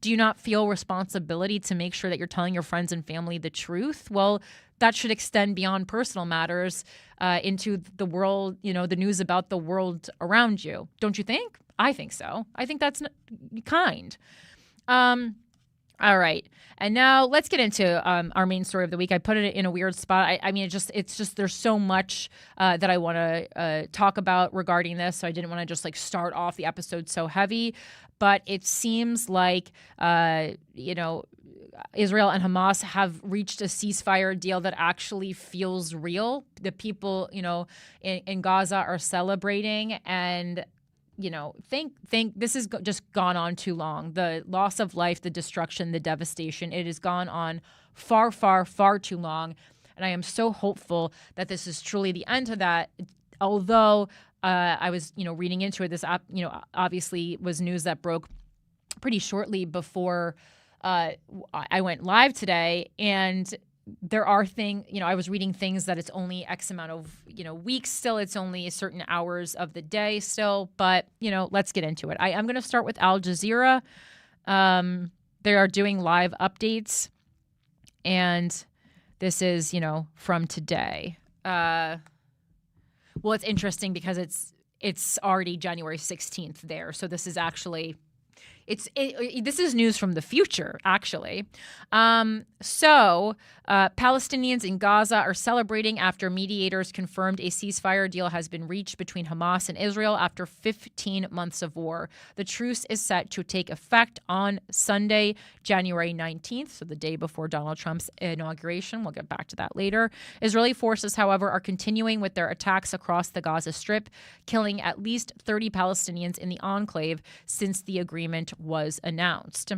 [SPEAKER 2] do you not feel responsibility to make sure that you're telling your friends and family the truth? Well, that should extend beyond personal matters into the world, the news about the world around you. Don't you think? I think so. I think that's kind. All right. And now let's get into our main story of the week. I put it in a weird spot. I mean, it's just there's so much that I want to talk about regarding this. So I didn't want to just start off the episode so heavy. But it seems like, Israel and Hamas have reached a ceasefire deal that actually feels real. The people, in Gaza are celebrating, and think this has just gone on too long. The loss of life, the destruction, the devastation, it has gone on far, far, far too long. And I am so hopeful that this is truly the end to that. Although I was, reading into it, this, obviously was news that broke pretty shortly before I went live today. And there are things, I was reading things that it's only X amount of, weeks still. It's only certain hours of the day still. But, let's get into it. I'm going to start with Al Jazeera. They are doing live updates. And this is, from today. Well, it's interesting because it's already January 16th there. So this is actually... This is news from the future, actually. Palestinians in Gaza are celebrating after mediators confirmed a ceasefire deal has been reached between Hamas and Israel after 15 months of war. The truce is set to take effect on Sunday, January 19th, so the day before Donald Trump's inauguration. We'll get back to that later. Israeli forces, however, are continuing with their attacks across the Gaza Strip, killing at least 30 Palestinians in the enclave since the agreement was announced.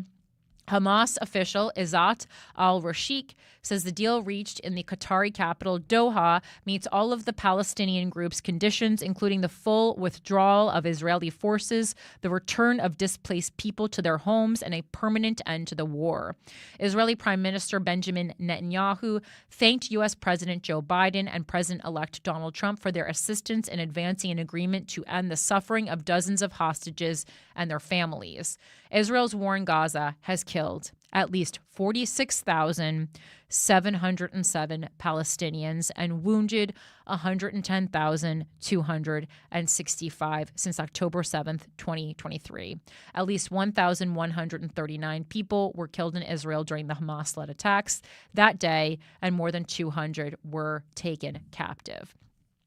[SPEAKER 2] Hamas official Izzat al-Rashik says the deal reached in the Qatari capital Doha meets all of the Palestinian group's conditions, including the full withdrawal of Israeli forces, the return of displaced people to their homes, and a permanent end to the war. Israeli Prime Minister Benjamin Netanyahu thanked U.S. President Joe Biden and President-elect Donald Trump for their assistance in advancing an agreement to end the suffering of dozens of hostages and their families. Israel's war in Gaza has killed at least 46,707 Palestinians and wounded 110,265 since October 7th, 2023. At least 1,139 people were killed in Israel during the Hamas-led attacks that day, and more than 200 were taken captive.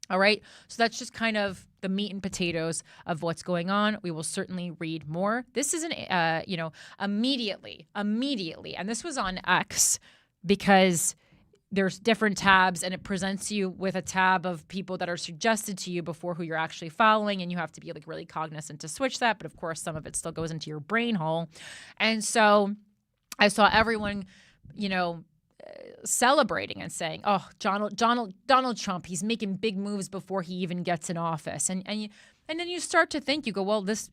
[SPEAKER 2] All right, so that's just kind of the meat and potatoes of what's going on. We will certainly read more. This is immediately, and this was on X because there's different tabs and it presents you with a tab of people that are suggested to you before who you're actually following, and you have to be like really cognizant to switch that. But of course, some of it still goes into your brain hole. And so I saw everyone, celebrating and saying, "Oh, Donald Trump, he's making big moves before he even gets in office." And then you start to think, you go, "Well, this,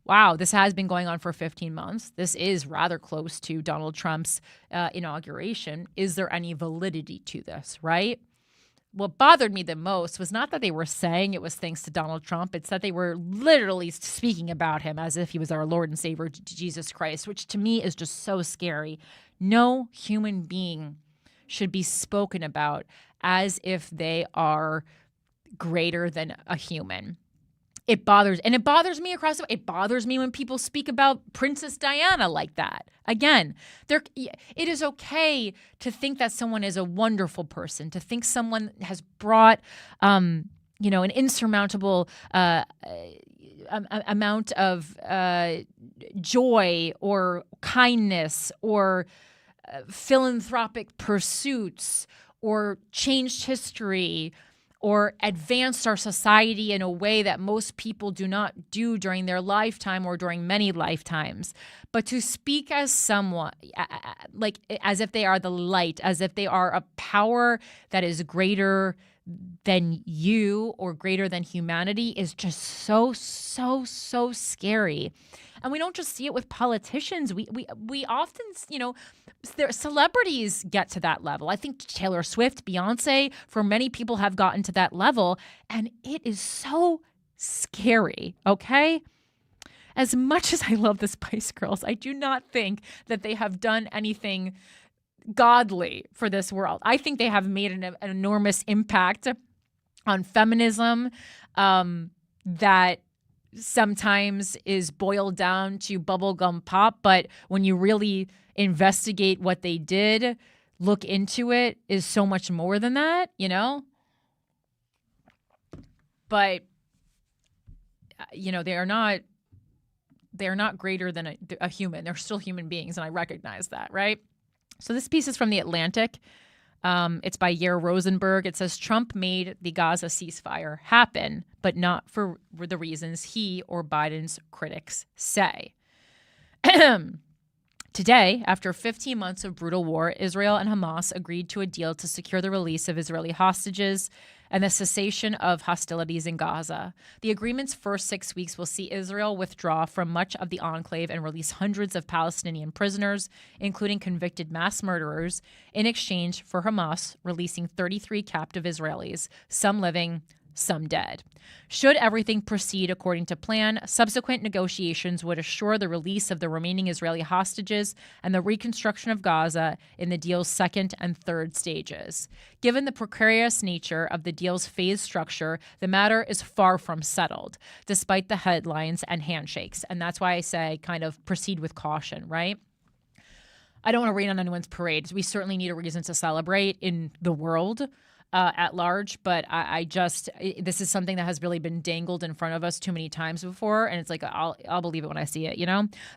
[SPEAKER 2] wow, this has been going on for 15 months. This is rather close to Donald Trump's inauguration. Is there any validity to this, right?" What bothered me the most was not that they were saying it was thanks to Donald Trump. It's that they were literally speaking about him as if he was our Lord and Savior, Jesus Christ, which to me is just so scary. No human being should be spoken about as if they are greater than a human. It bothers me across the way. It bothers me when people speak about Princess Diana like that. Again, it is okay to think that someone is a wonderful person, to think someone has brought, an insurmountable amount of joy or kindness or philanthropic pursuits or changed history or advanced our society in a way that most people do not do during their lifetime or during many lifetimes. But to speak as someone, like as if they are the light, as if they are a power that is greater than you or greater than humanity is just so scary. And we don't just see it with politicians. We often, celebrities get to that level. I think Taylor Swift, Beyonce, for many people have gotten to that level. And it is so scary, okay? As much as I love the Spice Girls, I do not think that they have done anything godly for this world. I think they have made an enormous impact on feminism that sometimes is boiled down to bubblegum pop, but when you really investigate what they did, look into it, is so much more than that, But they are not greater than a human. They're still human beings, and I recognize that, right? So this piece is from The Atlantic. It's by Yair Rosenberg. It says, Trump made the Gaza ceasefire happen, but not for the reasons he or Biden's critics say. Today, after 15 months of brutal war, Israel and Hamas agreed to a deal to secure the release of Israeli hostages and the cessation of hostilities in Gaza. The agreement's first 6 weeks will see Israel withdraw from much of the enclave and release hundreds of Palestinian prisoners, including convicted mass murderers, in exchange for Hamas releasing 33 captive Israelis, some living, some dead. Should everything proceed according to plan, subsequent negotiations would assure the release of the remaining Israeli hostages and the reconstruction of Gaza in the deal's second and third stages. Given the precarious nature of the deal's phase structure, the matter is far from settled, despite the headlines and handshakes. And that's why I say kind of proceed with caution, right? I don't want to rain on anyone's parade. We certainly need a reason to celebrate in the world at large, but this is something that has really been dangled in front of us too many times before, and it's like I'll believe it when I see it.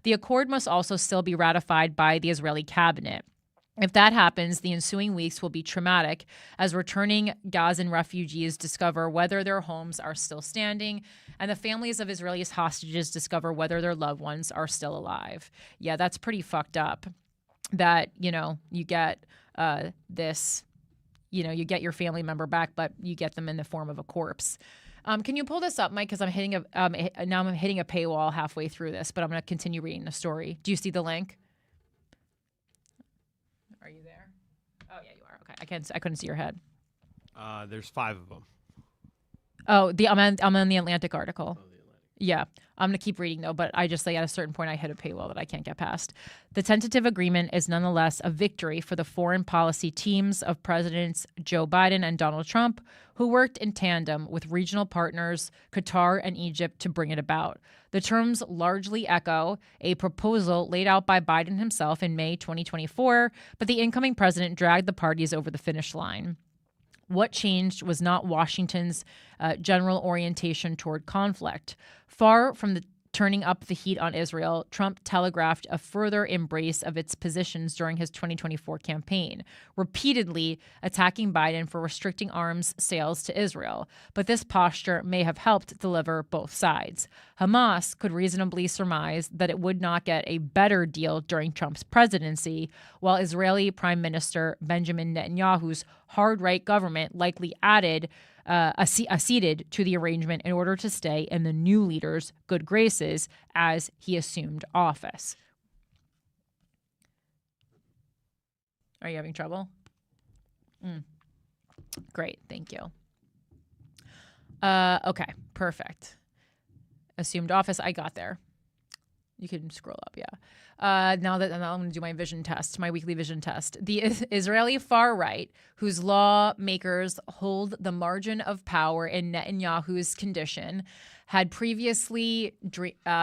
[SPEAKER 2] The accord must also still be ratified by the Israeli cabinet. If that happens, the ensuing weeks will be traumatic as returning Gazan refugees discover whether their homes are still standing and the families of Israeli hostages discover whether their loved ones are still alive. Yeah, that's pretty fucked up that, you get this, you get your family member back, but you get them in the form of a corpse. Can you pull this up, Mike? Because I'm hitting now I'm hitting a paywall halfway through this, but I'm going to continue reading the story. Do you see the link? Are you there? Oh yeah, you are. Okay, I couldn't see your head.
[SPEAKER 4] There's 5 of them.
[SPEAKER 2] Oh, I'm on the Atlantic article. Yeah, I'm going to keep reading, though, but I just at a certain point I hit a paywall that I can't get past. The tentative agreement is nonetheless a victory for the foreign policy teams of Presidents Joe Biden and Donald Trump, who worked in tandem with regional partners Qatar and Egypt to bring it about. The terms largely echo a proposal laid out by Biden himself in May 2024, but the incoming president dragged the parties over the finish line. What changed was not Washington's general orientation toward conflict. Far from the turning up the heat on Israel, Trump telegraphed a further embrace of its positions during his 2024 campaign, repeatedly attacking Biden for restricting arms sales to Israel. But this posture may have helped deliver both sides. Hamas could reasonably surmise that it would not get a better deal during Trump's presidency, while Israeli Prime Minister Benjamin Netanyahu's hard-right government likely acceded to the arrangement in order to stay in the new leader's good graces as he assumed office. Are you having trouble? Great, thank you. Okay, perfect. Assumed office, I got there. You can scroll up, yeah. Now I'm going to do my vision test, my weekly vision test. The Israeli far right, whose lawmakers hold the margin of power in Netanyahu's condition, had previously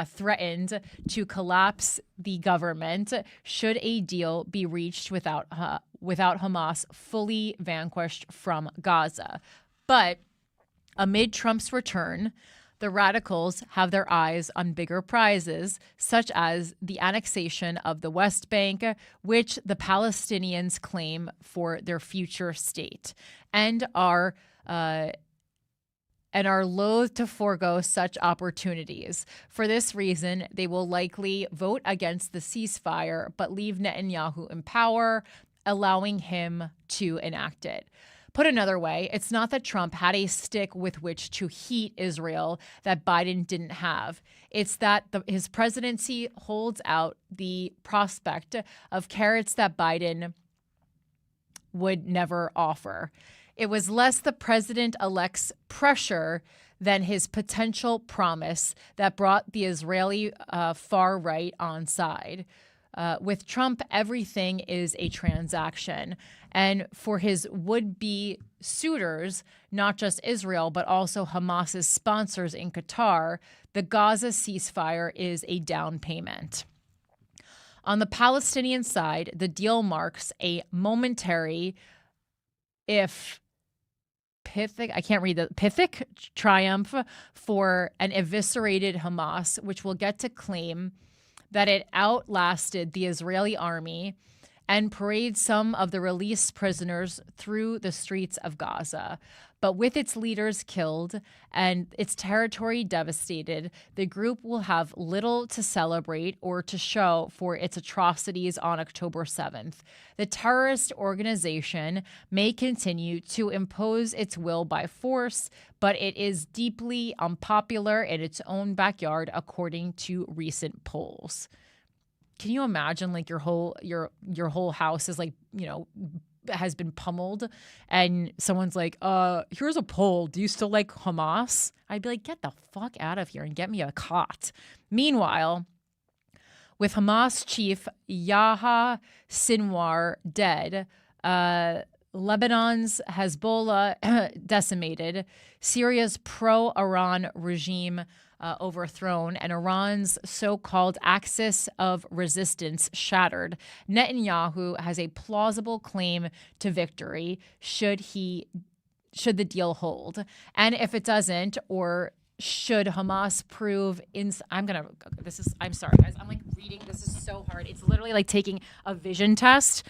[SPEAKER 2] threatened to collapse the government should a deal be reached without Hamas fully vanquished from Gaza. But amid Trump's return, the radicals have their eyes on bigger prizes, such as the annexation of the West Bank, which the Palestinians claim for their future state, and are loath to forego such opportunities. For this reason, they will likely vote against the ceasefire, but leave Netanyahu in power, allowing him to enact it. Put another way, it's not that Trump had a stick with which to heat Israel that Biden didn't have. It's that his presidency holds out the prospect of carrots that Biden would never offer. It was less the president-elect's pressure than his potential promise that brought the Israeli far right on side. With Trump, everything is a transaction. And for his would-be suitors, not just Israel, but also Hamas's sponsors in Qatar, the Gaza ceasefire is a down payment. On the Palestinian side, the deal marks a momentary, if Pithic triumph for an eviscerated Hamas, which will get to claim that it outlasted the Israeli army and parade some of the released prisoners through the streets of Gaza. But with its leaders killed and its territory devastated, the group will have little to celebrate or to show for its atrocities on October 7th. The terrorist organization may continue to impose its will by force, but it is deeply unpopular in its own backyard, according to recent polls. Can you imagine, like, your whole house is like, has been pummeled, and someone's like, here's a poll. Do you still like Hamas? I'd be like, get the fuck out of here and get me a cot. Meanwhile, with Hamas chief Yahya Sinwar dead, Lebanon's Hezbollah decimated, Syria's pro-Iran regime overthrown, and Iran's so-called axis of resistance shattered, Netanyahu has a plausible claim to victory should the deal hold. And if it doesn't, or should Hamas prove I'm sorry guys, I'm like reading, this is so hard. It's literally like taking a vision test.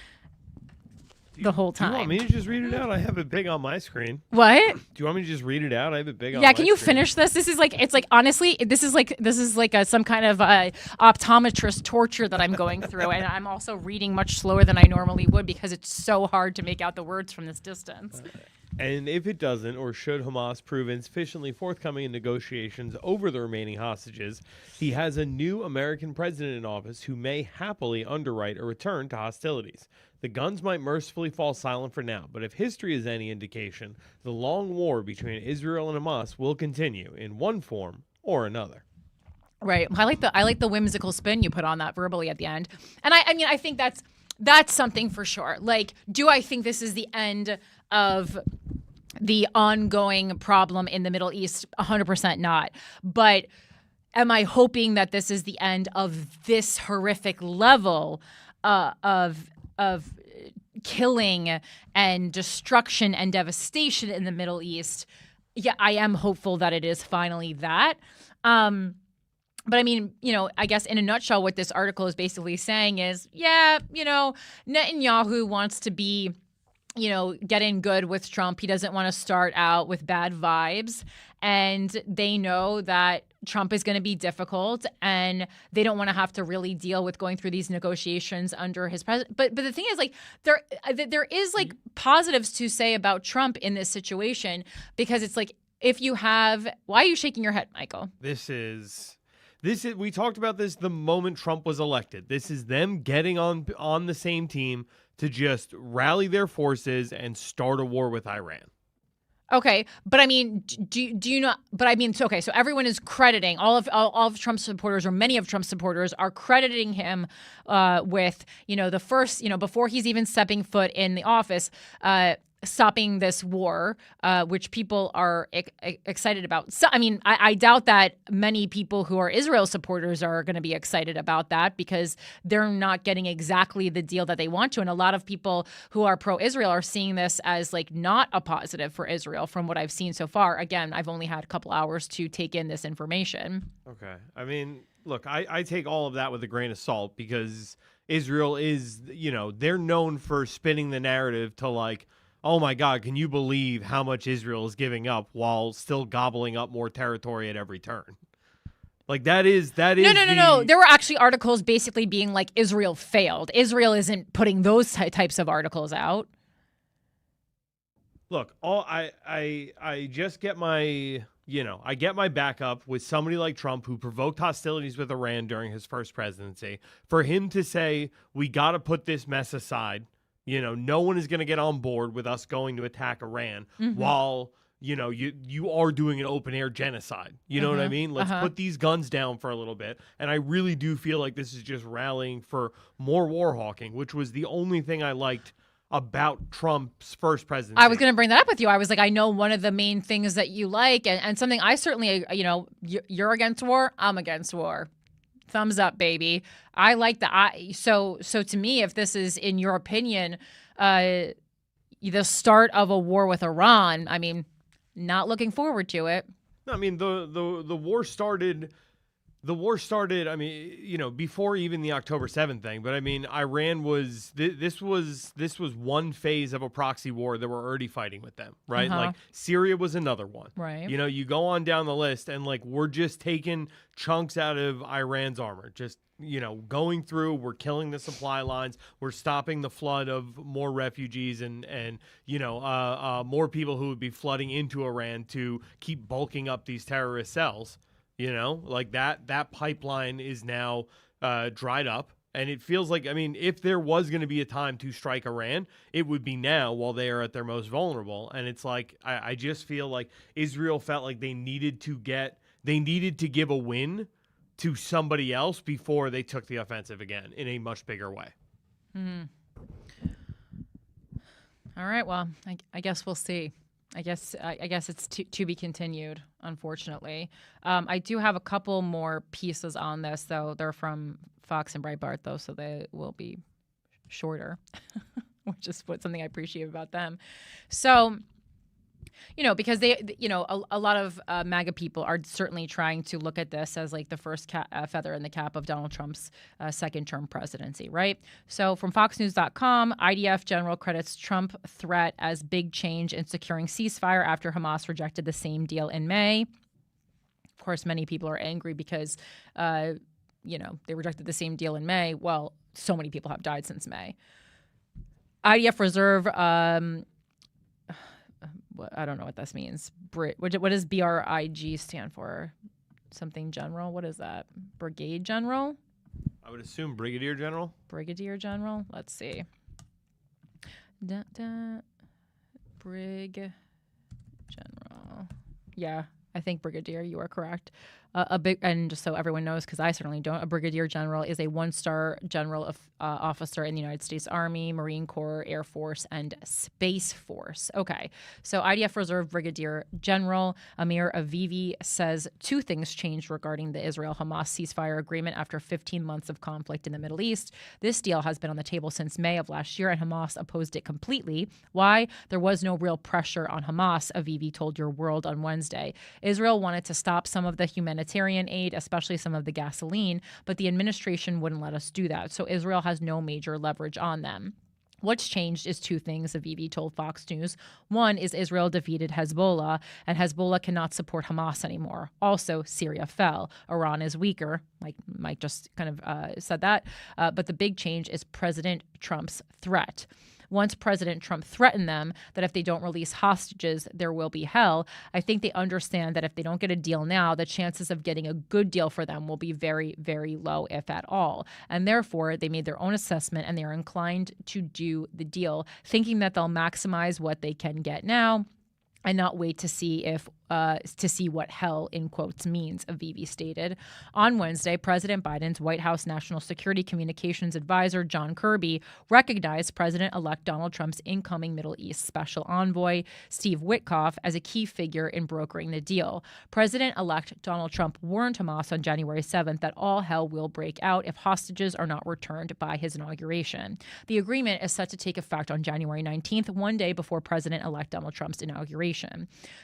[SPEAKER 2] the whole
[SPEAKER 4] Do you
[SPEAKER 2] time.
[SPEAKER 4] want me to just read it out? I have it big on my screen.
[SPEAKER 2] What?
[SPEAKER 4] Do you want me to just read it out? I have it big on
[SPEAKER 2] Yeah,
[SPEAKER 4] my
[SPEAKER 2] can you
[SPEAKER 4] screen.
[SPEAKER 2] finish this? This is like, it's like, honestly, this is like some kind of optometrist torture that I'm going through. And I'm also reading much slower than I normally would because it's so hard to make out the words from this distance.
[SPEAKER 4] And if it doesn't, or should Hamas prove insufficiently forthcoming in negotiations over the remaining hostages, he has a new American president in office who may happily underwrite a return to hostilities. The guns might mercifully fall silent for now, but if history is any indication, the long war between Israel and Hamas will continue in one form or another.
[SPEAKER 2] Right. I like the whimsical spin you put on that verbally at the end. And I mean, I think that's something for sure. Like, do I think this is the end of the ongoing problem in the Middle East? 100% not. But am I hoping that this is the end of this horrific level of killing and destruction and devastation in the Middle East? Yeah, I am hopeful that it is finally that. But I mean, I guess in a nutshell, what this article is basically saying is, Netanyahu wants to be, getting good with Trump. He doesn't want to start out with bad vibes. And they know that Trump is going to be difficult and they don't want to have to really deal with going through these negotiations under his president. But the thing is, like, there is like positives to say about Trump in this situation, because it's like, if you have, why are you shaking your head, Michael?
[SPEAKER 4] This is we talked about this the moment Trump was elected. This is them getting on the same team to just rally their forces and start a war with Iran.
[SPEAKER 2] Okay, but I mean, do you know? But I mean, so everyone is crediting all of Trump's supporters, or many of Trump's supporters are crediting him with the first, before he's even stepping foot in the office, stopping this war, which people are excited about. So, I mean, I doubt that many people who are Israel supporters are going to be excited about that, because they're not getting exactly the deal that they want to. And a lot of people who are pro-Israel are seeing this as like not a positive for Israel from what I've seen so far. Again, I've only had a couple hours to take in this information.
[SPEAKER 4] Okay. I mean, look, I take all of that with a grain of salt, because Israel is, they're known for spinning the narrative to like, oh my God, can you believe how much Israel is giving up while still gobbling up more territory at every turn? Like that is
[SPEAKER 2] No. There were actually articles basically being like, Israel failed. Israel isn't putting those types of articles out.
[SPEAKER 4] Look, I just get my, I get my backup with somebody like Trump, who provoked hostilities with Iran during his first presidency. For him to say, we got to put this mess aside. No one is going to get on board with us going to attack Iran while, you are doing an open air genocide. You know what I mean? Let's put these guns down for a little bit. And I really do feel like this is just rallying for more war hawking, which was the only thing I liked about Trump's first presidency.
[SPEAKER 2] I was going to bring that up with you. I was like, I know one of the main things that you like, and something I certainly, you're against war, I'm against war. Thumbs up, baby. I like that. So to me, if this is, in your opinion, the start of a war with Iran, I mean, not looking forward to it.
[SPEAKER 4] No, I mean, the war started. The war started, I mean, before even the October 7th thing. But I mean, Iran was this was one phase of a proxy war that we're already fighting with them, right? Like Syria was another one,
[SPEAKER 2] right?
[SPEAKER 4] You go on down the list, and like we're just taking chunks out of Iran's armor, just going through. We're killing the supply lines. We're stopping the flood of more refugees and more people who would be flooding into Iran to keep bulking up these terrorist cells. Like that pipeline is now dried up. And it feels like, I mean, if there was going to be a time to strike Iran, it would be now, while they are at their most vulnerable. And it's like, I just feel like Israel felt like they needed to give a win to somebody else before they took the offensive again in a much bigger way.
[SPEAKER 2] All right. Well, I guess we'll see. I guess it's to be continued, unfortunately. I do have a couple more pieces on this, though. They're from Fox and Breitbart, though, so they will be shorter, which is something I appreciate about them. So Because a lot of MAGA people are certainly trying to look at this as like the first feather in the cap of Donald Trump's second-term presidency, right? So from FoxNews.com, IDF general credits Trump threat as big change in securing ceasefire after Hamas rejected the same deal in May. Of course, many people are angry because, they rejected the same deal in May. Well, so many people have died since May. IDF reserve... I don't know what this means. What does BRIG stand for? Something general? What is that? Brigade general?
[SPEAKER 4] I would assume brigadier general.
[SPEAKER 2] Brigadier general? Let's see. Brig general. Yeah, I think brigadier. You are correct. And just so everyone knows, because I certainly don't, a brigadier general is a one-star general officer in the United States Army, Marine Corps, Air Force, and Space Force. Okay, so IDF Reserve Brigadier General Amir Avivi says two things changed regarding the Israel-Hamas ceasefire agreement after 15 months of conflict in the Middle East. This deal has been on the table since May of last year, and Hamas opposed it completely. Why? There was no real pressure on Hamas, Avivi told Your World on Wednesday. Israel wanted to stop some of the humanitarian aid, especially some of the gasoline, but the administration wouldn't let us do that. So Israel has no major leverage on them. What's changed is two things, Avivi told Fox News. One is Israel defeated Hezbollah, and Hezbollah cannot support Hamas anymore. Also, Syria fell. Iran is weaker. Mike just kind of said that. But the big change is President Trump's threat. Once President Trump threatened them that if they don't release hostages, there will be hell, I think they understand that if they don't get a deal now, the chances of getting a good deal for them will be very, very low, if at all. And therefore, they made their own assessment and they are inclined to do the deal, thinking that they'll maximize what they can get now and not wait to see what hell, in quotes, means, Avivi stated. On Wednesday, President Biden's White House National Security Communications Advisor, John Kirby, recognized President-elect Donald Trump's incoming Middle East Special Envoy, Steve Witkoff, as a key figure in brokering the deal. President-elect Donald Trump warned Hamas on January 7th that all hell will break out if hostages are not returned by his inauguration. The agreement is set to take effect on January 19th, one day before President-elect Donald Trump's inauguration.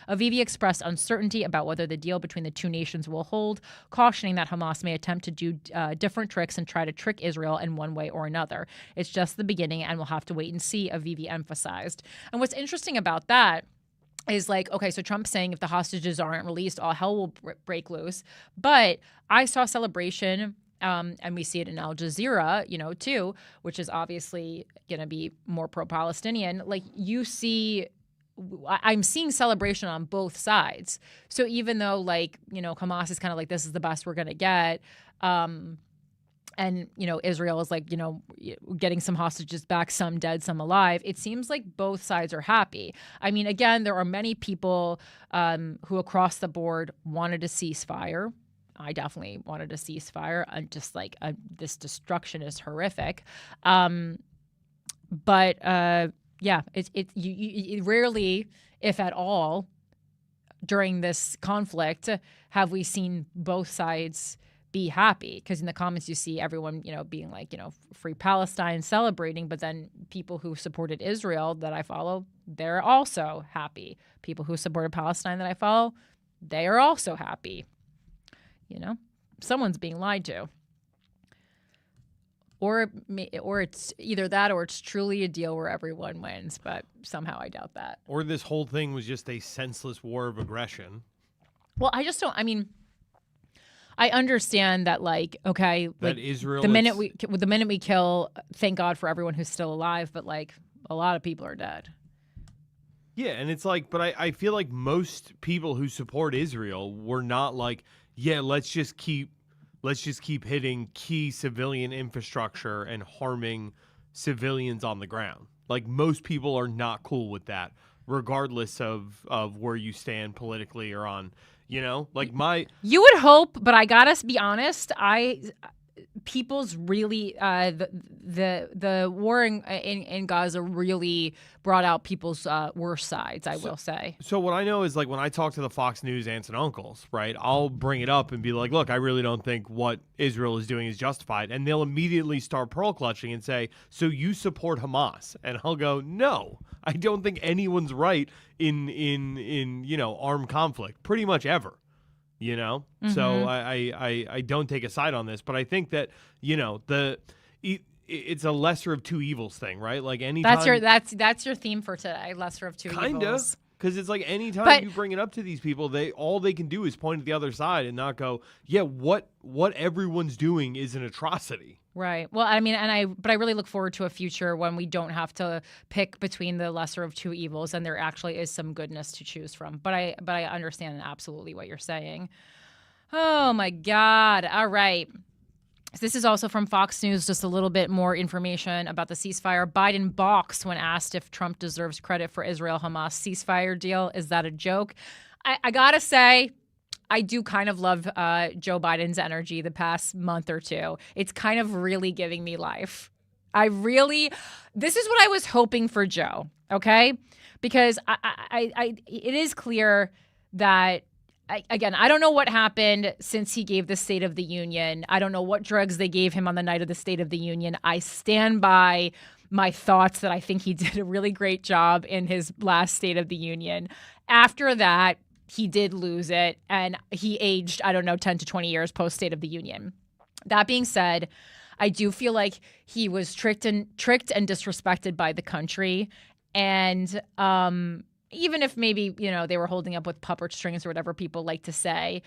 [SPEAKER 2] Avivi expressed uncertainty about whether the deal between the two nations will hold, cautioning that Hamas may attempt to do different tricks and try to trick Israel in one way or another. It's just the beginning, and we'll have to wait and see, Avivi emphasized. And what's interesting about that is okay, so Trump's saying if the hostages aren't released, all hell will break loose. But I saw celebration, and we see it in Al Jazeera, too, which is obviously going to be more pro-Palestinian. I'm seeing celebration on both sides. So even though Hamas is kind of this is the best we're going to get, and Israel is getting some hostages back, some dead, some alive, it seems like both sides are happy. I mean, again, there are many people who across the board wanted a ceasefire. I definitely wanted a ceasefire. And just this destruction is horrific. Yeah, it rarely, if at all, during this conflict, have we seen both sides be happy. Because in the comments you see everyone, being free Palestine, celebrating, but then people who supported Israel that I follow, they're also happy. People who supported Palestine that I follow, they are also happy. Someone's being lied to. Or it's either that or it's truly a deal where everyone wins, but somehow I doubt that.
[SPEAKER 4] Or this whole thing was just a senseless war of aggression.
[SPEAKER 2] Well, I just don't. I mean, I understand that,
[SPEAKER 4] that Israel.
[SPEAKER 2] The minute we kill, thank God for everyone who's still alive, but a lot of people are dead.
[SPEAKER 4] Yeah, and it's but I feel like most people who support Israel were not let's just keep hitting key civilian infrastructure and harming civilians on the ground. Most people are not cool with that, regardless of where you stand politically or on, You would
[SPEAKER 2] hope, but I gotta be honest, people's really the war in Gaza really brought out people's worst sides, I will say.
[SPEAKER 4] So what I know is, like, when I talk to the Fox News aunts and uncles, right, I'll bring it up and be like, look, I really don't think what Israel is doing is justified. And they'll immediately start pearl clutching and say, so you support Hamas? And I'll go, no, I don't think anyone's right in armed conflict pretty much ever. So I don't take a side on this, but I think that it's a lesser of two evils thing, right? Like anytime
[SPEAKER 2] that's your theme for today, lesser of two
[SPEAKER 4] kinda,
[SPEAKER 2] evils.
[SPEAKER 4] Because it's like anytime you bring it up to these people, all they can do is point at the other side and not go, yeah, what everyone's doing is an atrocity.
[SPEAKER 2] Right. Well, I mean, but I really look forward to a future when we don't have to pick between the lesser of two evils, and there actually is some goodness to choose from. But I understand absolutely what you're saying. Oh my God. All right. This is also from Fox News, just a little bit more information about the ceasefire. Biden balks when asked if Trump deserves credit for Israel-Hamas ceasefire deal. Is that a joke? I gotta say, I do kind of love Joe Biden's energy the past month or two. It's kind of really giving me life. This is what I was hoping for Joe, okay? Because it is clear that, again, I don't know what happened since he gave the State of the Union. I don't know what drugs they gave him on the night of the State of the Union. I stand by my thoughts that I think he did a really great job in his last State of the Union. After that, he did lose it, and he aged, 10 to 20 years post State of the Union. That being said, I do feel like he was tricked and disrespected by the country. And even if maybe, they were holding up with puppet strings or whatever people like to say,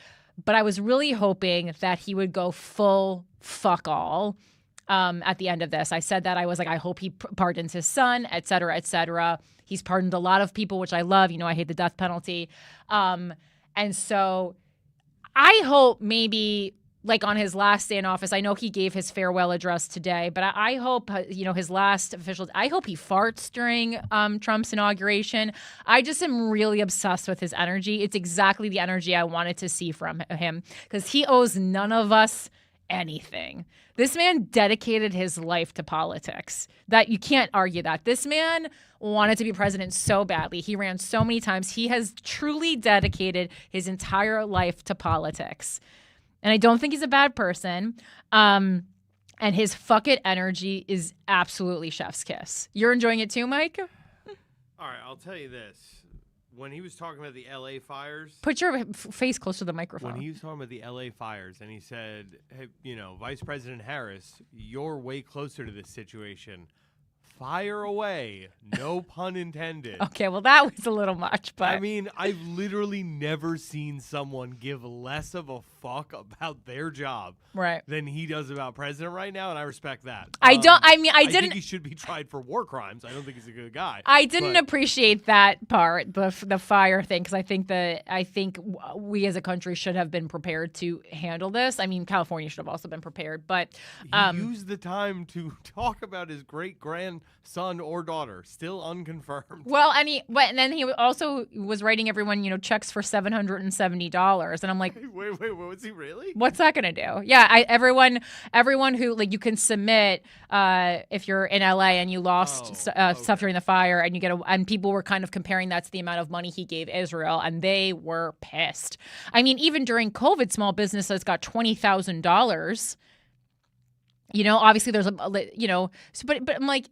[SPEAKER 2] but I was really hoping that he would go full fuck all at the end of this. I said that. I was like, I hope he pardons his son, et cetera, et cetera. He's pardoned a lot of people, which I love. I hate the death penalty. And so I hope maybe, like, on his last day in office, I know he gave his farewell address today, but I hope, his last official, I hope he farts during Trump's inauguration. I just am really obsessed with his energy. It's exactly the energy I wanted to see from him, because he owes none of us anything. This man dedicated his life to politics. That you can't argue that. This man wanted to be president so badly. He ran so many times. He has truly dedicated his entire life to politics. And I don't think he's a bad person. And his fuck it energy is absolutely chef's kiss. You're enjoying it too, Mike?
[SPEAKER 4] All right, I'll tell you this. When he was talking about the LA fires,
[SPEAKER 2] put your face close to the microphone.
[SPEAKER 4] When he was talking about the LA fires, and he said, hey, Vice President Harris, you're way closer to this situation. Fire away. No pun intended.
[SPEAKER 2] Okay, well, that was a little much, but...
[SPEAKER 4] I mean, I've literally never seen someone give less of a fuck about their job than he does about president right now, and I respect that. I think he should be tried for war crimes. I don't think he's a good guy.
[SPEAKER 2] I didn't appreciate that part, the fire thing, because I think we as a country should have been prepared to handle this. I mean, California should have also been prepared, but...
[SPEAKER 4] He used the time to talk about his great-grandson or daughter, still unconfirmed.
[SPEAKER 2] Well, and then he also was writing everyone, checks for $770, and I'm like,
[SPEAKER 4] wait, was he really?
[SPEAKER 2] What's that gonna do? Yeah, everyone who, like, you can submit if you're in LA and you lost stuff during the fire, and you get and people were kind of comparing that to the amount of money he gave Israel, and they were pissed. I mean, even during COVID, small businesses got $20,000. Obviously there's but I'm like,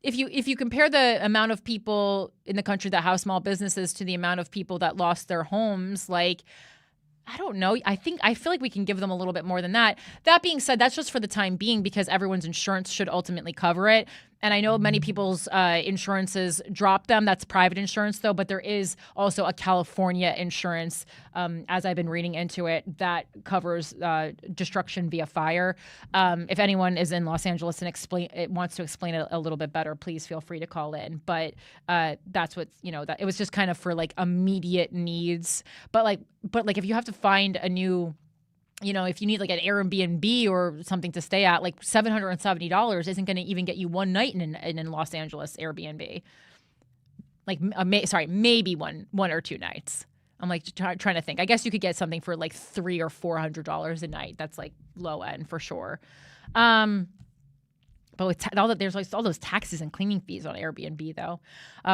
[SPEAKER 2] if you compare the amount of people in the country that have small businesses to the amount of people that lost their homes, like, I don't know. I feel like we can give them a little bit more than that. That being said, that's just for the time being, because everyone's insurance should ultimately cover it. And I know many people's insurances drop them. That's private insurance, though. But there is also a California insurance, as I've been reading into it, that covers destruction via fire. If anyone is in Los Angeles and wants to explain it a little bit better, please feel free to call in. But that's what, that it was just kind of for, like, immediate needs. But if you have to find a new, if you need, like, an Airbnb or something to stay at, like, $770 isn't going to even get you one night in Los Angeles Airbnb. Like, maybe one or two nights. I'm like trying to think. I guess you could get something for like $300 or $400 a night. That's like low end for sure. There's like all those taxes and cleaning fees on Airbnb, though.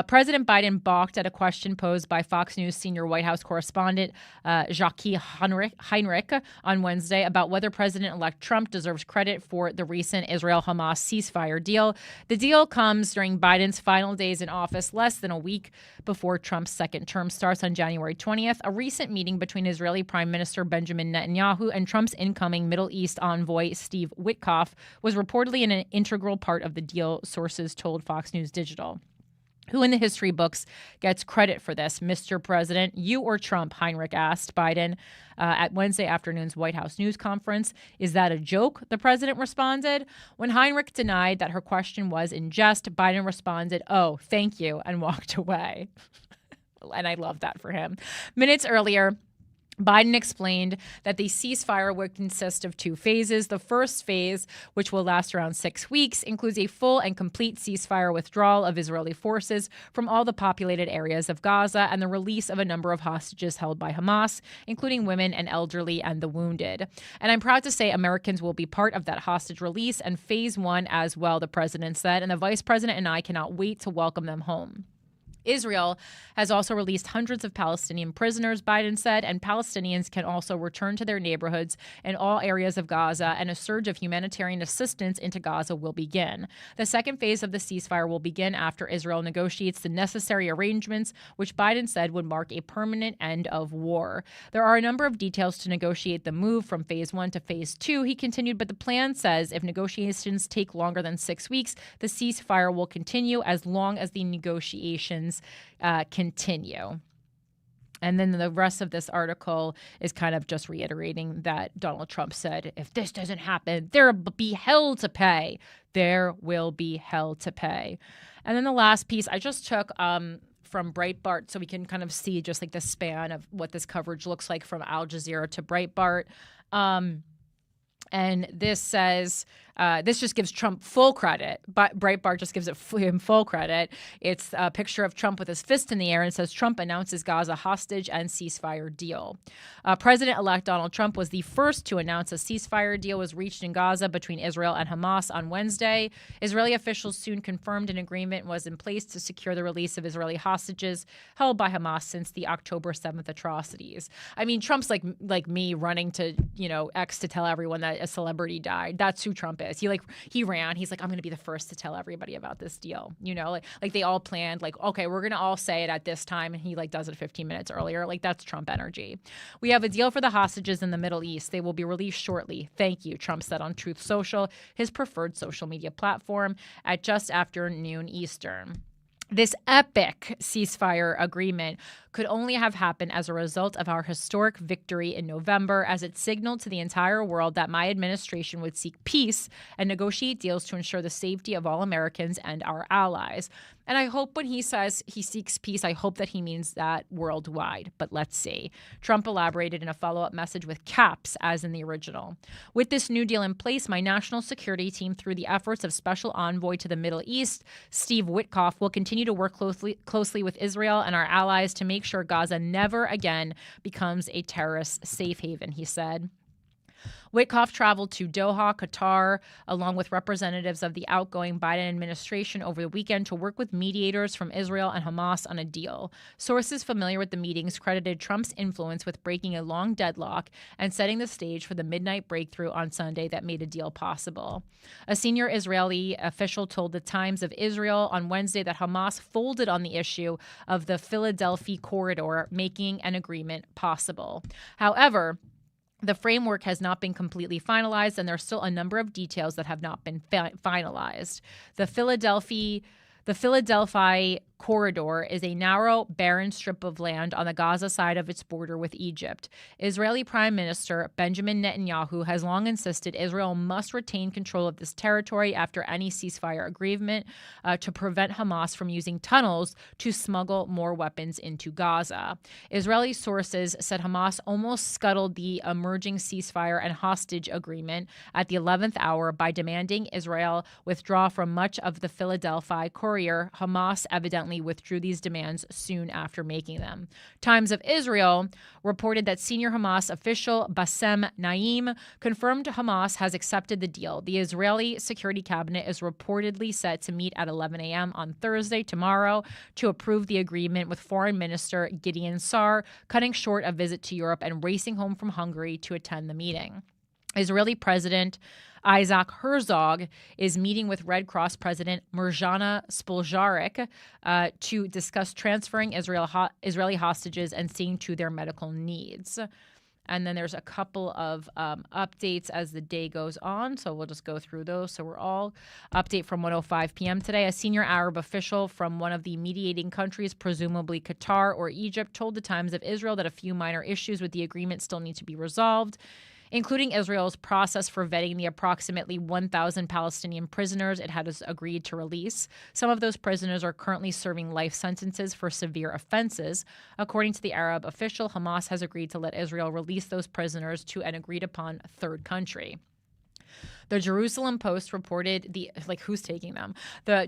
[SPEAKER 2] President Biden balked at a question posed by Fox News senior White House correspondent Jacques Heinrich on Wednesday about whether President-elect Trump deserves credit for the recent Israel-Hamas ceasefire deal. The deal comes during Biden's final days in office, less than a week before Trump's second term starts on January 20th. A recent meeting between Israeli Prime Minister Benjamin Netanyahu and Trump's incoming Middle East envoy Steve Witkoff was reportedly an integral part of the deal, sources told Fox News Digital. Who in the history books gets credit for this, Mr. President? You or Trump? Heinrich asked Biden at Wednesday afternoon's White House news conference. Is that a joke? The president responded. When Heinrich denied that her question was in jest, Biden responded, "Oh, thank you," and walked away. And I love that for him. Minutes earlier, Biden explained that the ceasefire would consist of two phases. The first phase, which will last around 6 weeks, includes a full and complete ceasefire withdrawal of Israeli forces from all the populated areas of Gaza and the release of a number of hostages held by Hamas, including women and elderly and the wounded. And I'm proud to say Americans will be part of that hostage release and phase one as well, the president said, and the vice president and I cannot wait to welcome them home. Israel has also released hundreds of Palestinian prisoners, Biden said, and Palestinians can also return to their neighborhoods in all areas of Gaza, and a surge of humanitarian assistance into Gaza will begin. The second phase of the ceasefire will begin after Israel negotiates the necessary arrangements, which Biden said would mark a permanent end of war. There are a number of details to negotiate the move from phase one to phase two, he continued, but the plan says if negotiations take longer than 6 weeks, the ceasefire will continue as long as the negotiations continue. And then the rest of this article is kind of just reiterating that Donald Trump said, if this doesn't happen, there will be hell to pay. There will be hell to pay. And then the last piece I just took from Breitbart so we can kind of see just like the span of what this coverage looks like from Al Jazeera to Breitbart. And this says, this just gives Trump full credit, but Breitbart just gives him full credit. It's a picture of Trump with his fist in the air and says Trump announces Gaza hostage and ceasefire deal. President-elect Donald Trump was the first to announce a ceasefire deal was reached in Gaza between Israel and Hamas on Wednesday. Israeli officials soon confirmed an agreement was in place to secure the release of Israeli hostages held by Hamas since the October 7th atrocities. I mean, Trump's like me running to, X to tell everyone that a celebrity died. That's who Trump is. He ran. He's like, I'm going to be the first to tell everybody about this deal. Like they all planned, like, okay, we're going to all say it at this time. And he does it 15 minutes earlier. Like that's Trump energy. We have a deal for the hostages in the Middle East. They will be released shortly. Thank you, Trump said on Truth Social, his preferred social media platform, at just after noon Eastern. This epic ceasefire agreement could only have happened as a result of our historic victory in November, as it signaled to the entire world that my administration would seek peace and negotiate deals to ensure the safety of all Americans and our allies. And I hope when he says he seeks peace, I hope that he means that worldwide. But let's see. Trump elaborated in a follow-up message with caps, as in the original. With this new deal in place, my national security team, through the efforts of Special Envoy to the Middle East, Steve Witkoff, will continue to work closely with Israel and our allies to make sure Gaza never again becomes a terrorist safe haven, he said. Witkoff traveled to Doha, Qatar, along with representatives of the outgoing Biden administration over the weekend to work with mediators from Israel and Hamas on a deal. Sources familiar with the meetings credited Trump's influence with breaking a long deadlock and setting the stage for the midnight breakthrough on Sunday that made a deal possible. A senior Israeli official told the Times of Israel on Wednesday that Hamas folded on the issue of the Philadelphia corridor, making an agreement possible. However, the framework has not been completely finalized, and there are still a number of details that have not been finalized. The Philadelphia corridor is a narrow, barren strip of land on the Gaza side of its border with Egypt. Israeli Prime Minister Benjamin Netanyahu has long insisted Israel must retain control of this territory after any ceasefire agreement to prevent Hamas from using tunnels to smuggle more weapons into Gaza. Israeli sources said Hamas almost scuttled the emerging ceasefire and hostage agreement at the 11th hour by demanding Israel withdraw from much of the Philadelphia corridor. Hamas evidently subsequently withdrew these demands soon after making them. Times of Israel reported that senior Hamas official Bassem Naim confirmed Hamas has accepted the deal. The Israeli Security Cabinet is reportedly set to meet at 11 a.m. on Thursday, tomorrow, to approve the agreement, with Foreign Minister Gideon Sa'ar cutting short a visit to Europe and racing home from Hungary to attend the meeting. Israeli President Isaac Herzog is meeting with Red Cross President Mirjana Spoljarek to discuss transferring Israeli hostages and seeing to their medical needs. And then there's a couple of updates as the day goes on, so we'll just go through those. So we're all update from 1:05 p.m. today. A senior Arab official from one of the mediating countries, presumably Qatar or Egypt, told the Times of Israel that a few minor issues with the agreement still need to be resolved, including Israel's process for vetting the approximately 1,000 Palestinian prisoners it has agreed to release. Some of those prisoners are currently serving life sentences for severe offenses. According to the Arab official, Hamas has agreed to let Israel release those prisoners to an agreed-upon third country. The Jerusalem Post reported who's taking them? The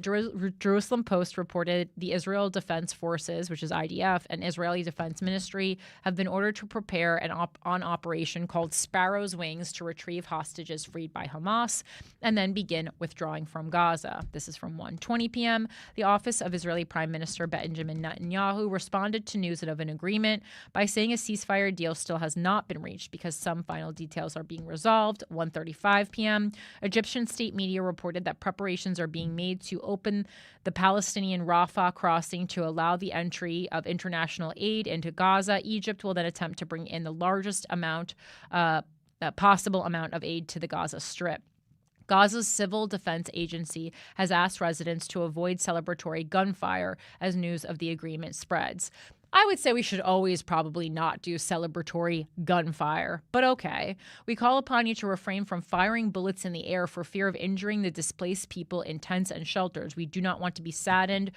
[SPEAKER 2] Jerusalem Post reported the Israel Defense Forces, which is IDF, and Israeli Defense Ministry have been ordered to prepare an operation called Sparrow's Wings to retrieve hostages freed by Hamas and then begin withdrawing from Gaza. This is from 1:20 p.m. The office of Israeli Prime Minister Benjamin Netanyahu responded to news of an agreement by saying a ceasefire deal still has not been reached because some final details are being resolved. 1:35 p.m. Egyptian state media reported that preparations are being made to open the Palestinian Rafah crossing to allow the entry of international aid into Gaza. Egypt will then attempt to bring in the largest possible amount of aid to the Gaza Strip. Gaza's Civil Defense Agency has asked residents to avoid celebratory gunfire as news of the agreement spreads. I would say we should always probably not do celebratory gunfire, but okay. We call upon you to refrain from firing bullets in the air for fear of injuring the displaced people in tents and shelters. We do not want to be saddened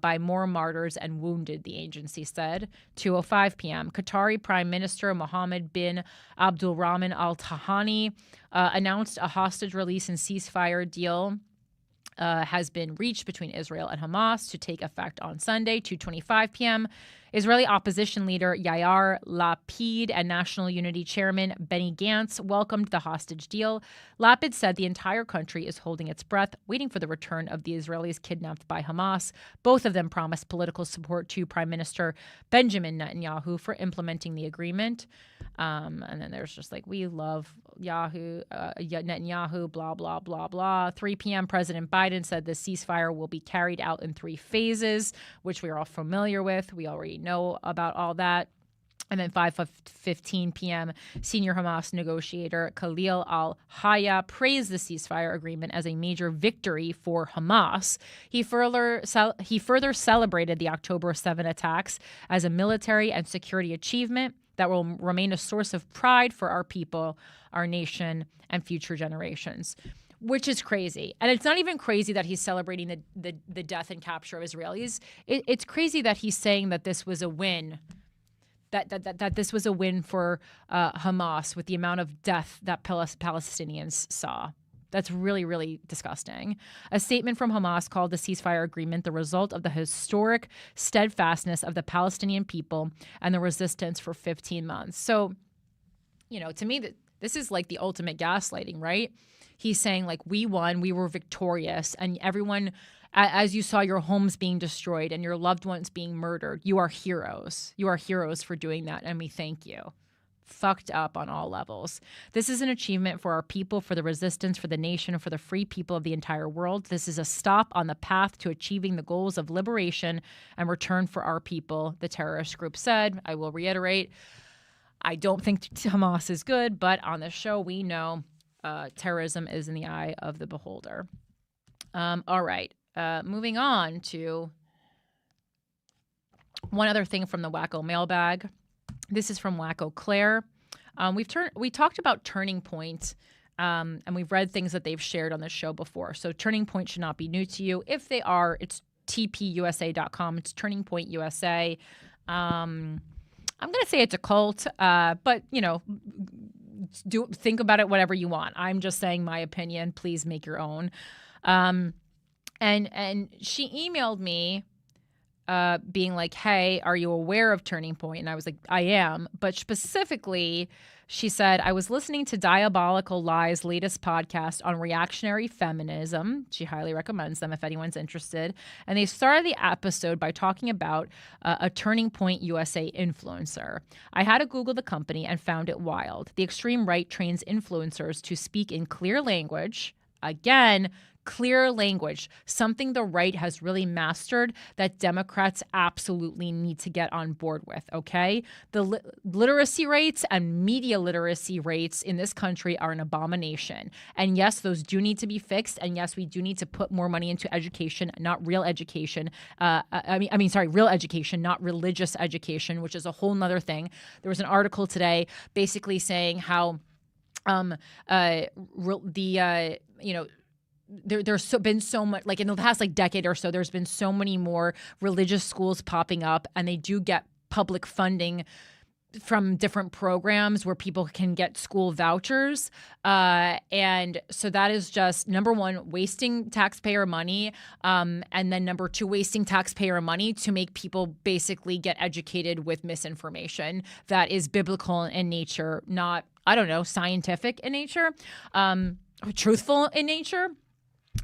[SPEAKER 2] by more martyrs and wounded, the agency said. 2:05 p.m. Qatari Prime Minister Mohammed bin Abdulrahman Al Thani announced a hostage release and ceasefire deal has been reached between Israel and Hamas to take effect on Sunday, 2:25 p.m. Israeli opposition leader Yair Lapid and National Unity Chairman Benny Gantz welcomed the hostage deal. Lapid said the entire country is holding its breath, waiting for the return of the Israelis kidnapped by Hamas. Both of them promised political support to Prime Minister Benjamin Netanyahu for implementing the agreement. And then there's just we love Netanyahu, blah, blah, blah, blah. 3 p.m. President Biden said the ceasefire will be carried out in 3 phases, which we are all familiar with. We already know about all that. And then 5:15 p.m., senior Hamas negotiator Khalil al-Hayya praised the ceasefire agreement as a major victory for Hamas. He further celebrated the October 7 attacks as a military and security achievement that will remain a source of pride for our people, our nation, and future generations. Which is crazy. And it's not even crazy that he's celebrating the death and capture of Israelis. It's crazy that he's saying that this was a win, that this was a win for Hamas with the amount of death that Palestinians saw. That's really, really disgusting. A statement from Hamas called the ceasefire agreement the result of the historic steadfastness of the Palestinian people and the resistance for 15 months. So, to me, this is like the ultimate gaslighting, right? He's saying, we won, we were victorious, and everyone, as you saw your homes being destroyed and your loved ones being murdered, you are heroes. You are heroes for doing that, and we thank you. Fucked up on all levels. This is an achievement for our people, for the resistance, for the nation, and for the free people of the entire world. This is a stop on the path to achieving the goals of liberation and return for our people, the terrorist group said. I will reiterate, I don't think Hamas is good, but on this show we know terrorism is in the eye of the beholder. All right. Moving on to one other thing from the WACO mailbag. This is from WACO Claire. We talked about Turning Point, and we've read things that they've shared on this show before. So Turning Point should not be new to you. If they are, it's tpusa.com. It's Turning Point USA. I'm going to say it's a cult, but think about it whatever you want. I'm just saying my opinion. Please make your own. And she emailed me being like, hey, are you aware of Turning Point? And I was like, I am. But specifically, she said, I was listening to Diabolical Lie's latest podcast on reactionary feminism. She highly recommends them if anyone's interested. And they started the episode by talking about a Turning Point USA influencer. I had to Google the company and found it wild. The extreme right trains influencers to speak in clear language. Again, clear language, something the right has really mastered that Democrats absolutely need to get on board with, okay? The literacy rates and media literacy rates in this country are an abomination. And yes, those do need to be fixed. And yes, we do need to put more money into education, not real education. Real education, not religious education, which is a whole nother thing. There was an article today basically saying how there's been so much, like in the past decade or so, there's been so many more religious schools popping up, and they do get public funding from different programs where people can get school vouchers. And so that is just, number one, wasting taxpayer money. And then number two, wasting taxpayer money to make people basically get educated with misinformation that is biblical in nature, not, scientific in nature, truthful in nature.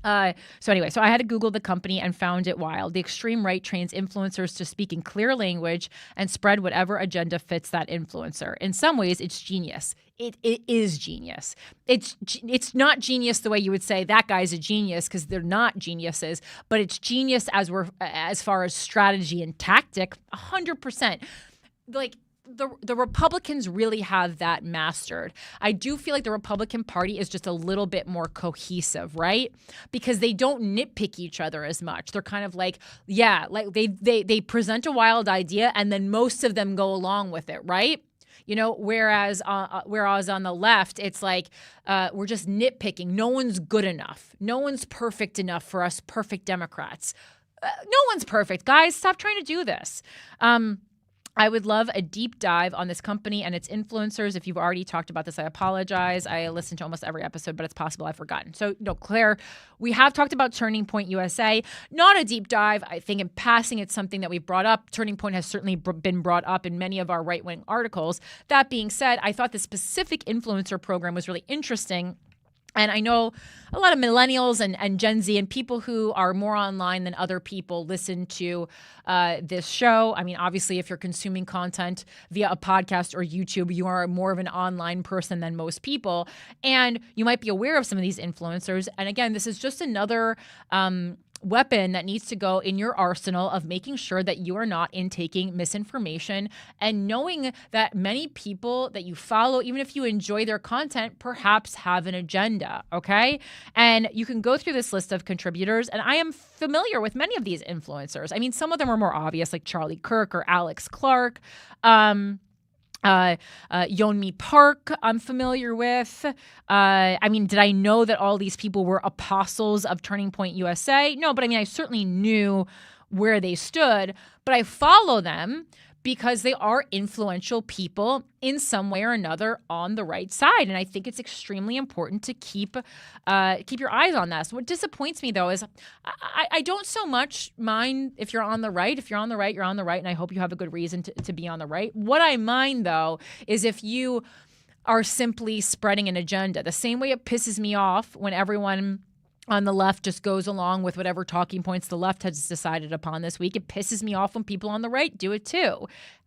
[SPEAKER 2] So I had to Google the company and found it wild. The extreme right trains influencers to speak in clear language and spread whatever agenda fits that influencer. In some ways, it's genius. It is genius. It's not genius the way you would say that guy's a genius, because they're not geniuses, but it's genius as far as strategy and tactic, 100%. The Republicans really have that mastered. I do feel like the Republican Party is just a little bit more cohesive, right? Because they don't nitpick each other as much. They're kind of they present a wild idea and then most of them go along with it, right? Whereas on the left, it's like we're just nitpicking. No one's good enough. No one's perfect enough for us perfect Democrats. No one's perfect. Guys, stop trying to do this. I would love a deep dive on this company and its influencers. If you've already talked about this, I apologize. I listened to almost every episode, but it's possible I've forgotten. So, no, Claire, we have talked about Turning Point USA. Not a deep dive. I think in passing, it's something that we've brought up. Turning Point has certainly been brought up in many of our right-wing articles. That being said, I thought the specific influencer program was really interesting. And I know a lot of millennials and Gen Z and people who are more online than other people listen to this show. I mean, obviously, if you're consuming content via a podcast or YouTube, you are more of an online person than most people. And you might be aware of some of these influencers. And again, this is just another weapon that needs to go in your arsenal of making sure that you are not intaking misinformation and knowing that many people that you follow, even if you enjoy their content, perhaps have an agenda, okay? And you can go through this list of contributors, and I am familiar with many of these influencers. I mean, some of them are more obvious, like Charlie Kirk or Alex Clark. Yeonmi Park, I'm familiar with. Did I know that all these people were apostles of Turning Point USA? No, but I certainly knew where they stood, but I follow them because they are influential people in some way or another on the right side. And I think it's extremely important to keep your eyes on that. So what disappoints me, though, is I don't so much mind if you're on the right. If you're on the right, you're on the right, and I hope you have a good reason to be on the right. What I mind, though, is if you are simply spreading an agenda. The same way it pisses me off when everyone on the left just goes along with whatever talking points the left has decided upon this week. It pisses me off when people on the right do it too.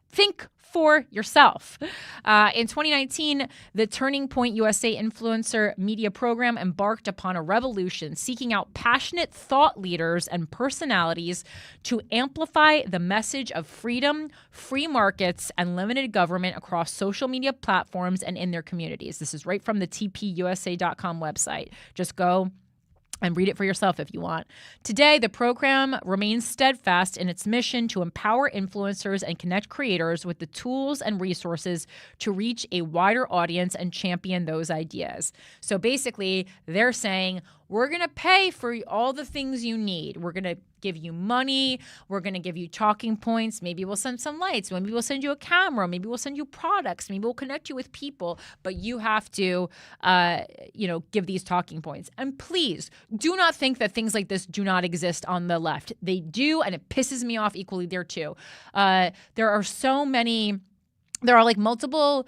[SPEAKER 2] Think for yourself. In 2019, the Turning Point USA influencer media program embarked upon a revolution seeking out passionate thought leaders and personalities to amplify the message of freedom, free markets, and limited government across social media platforms and in their communities. This is right from the tpusa.com website. Just go and read it for yourself if you want. Today, the program remains steadfast in its mission to empower influencers and connect creators with the tools and resources to reach a wider audience and champion those ideas. So basically, they're saying, we're going to pay for all the things you need. We're going to give you money. We're going to give you talking points. Maybe we'll send some lights. Maybe we'll send you a camera. Maybe we'll send you products. Maybe we'll connect you with people. But you have to, give these talking points. And please do not think that things like this do not exist on the left. They do, and it pisses me off equally there too. There are so many. There are like multiple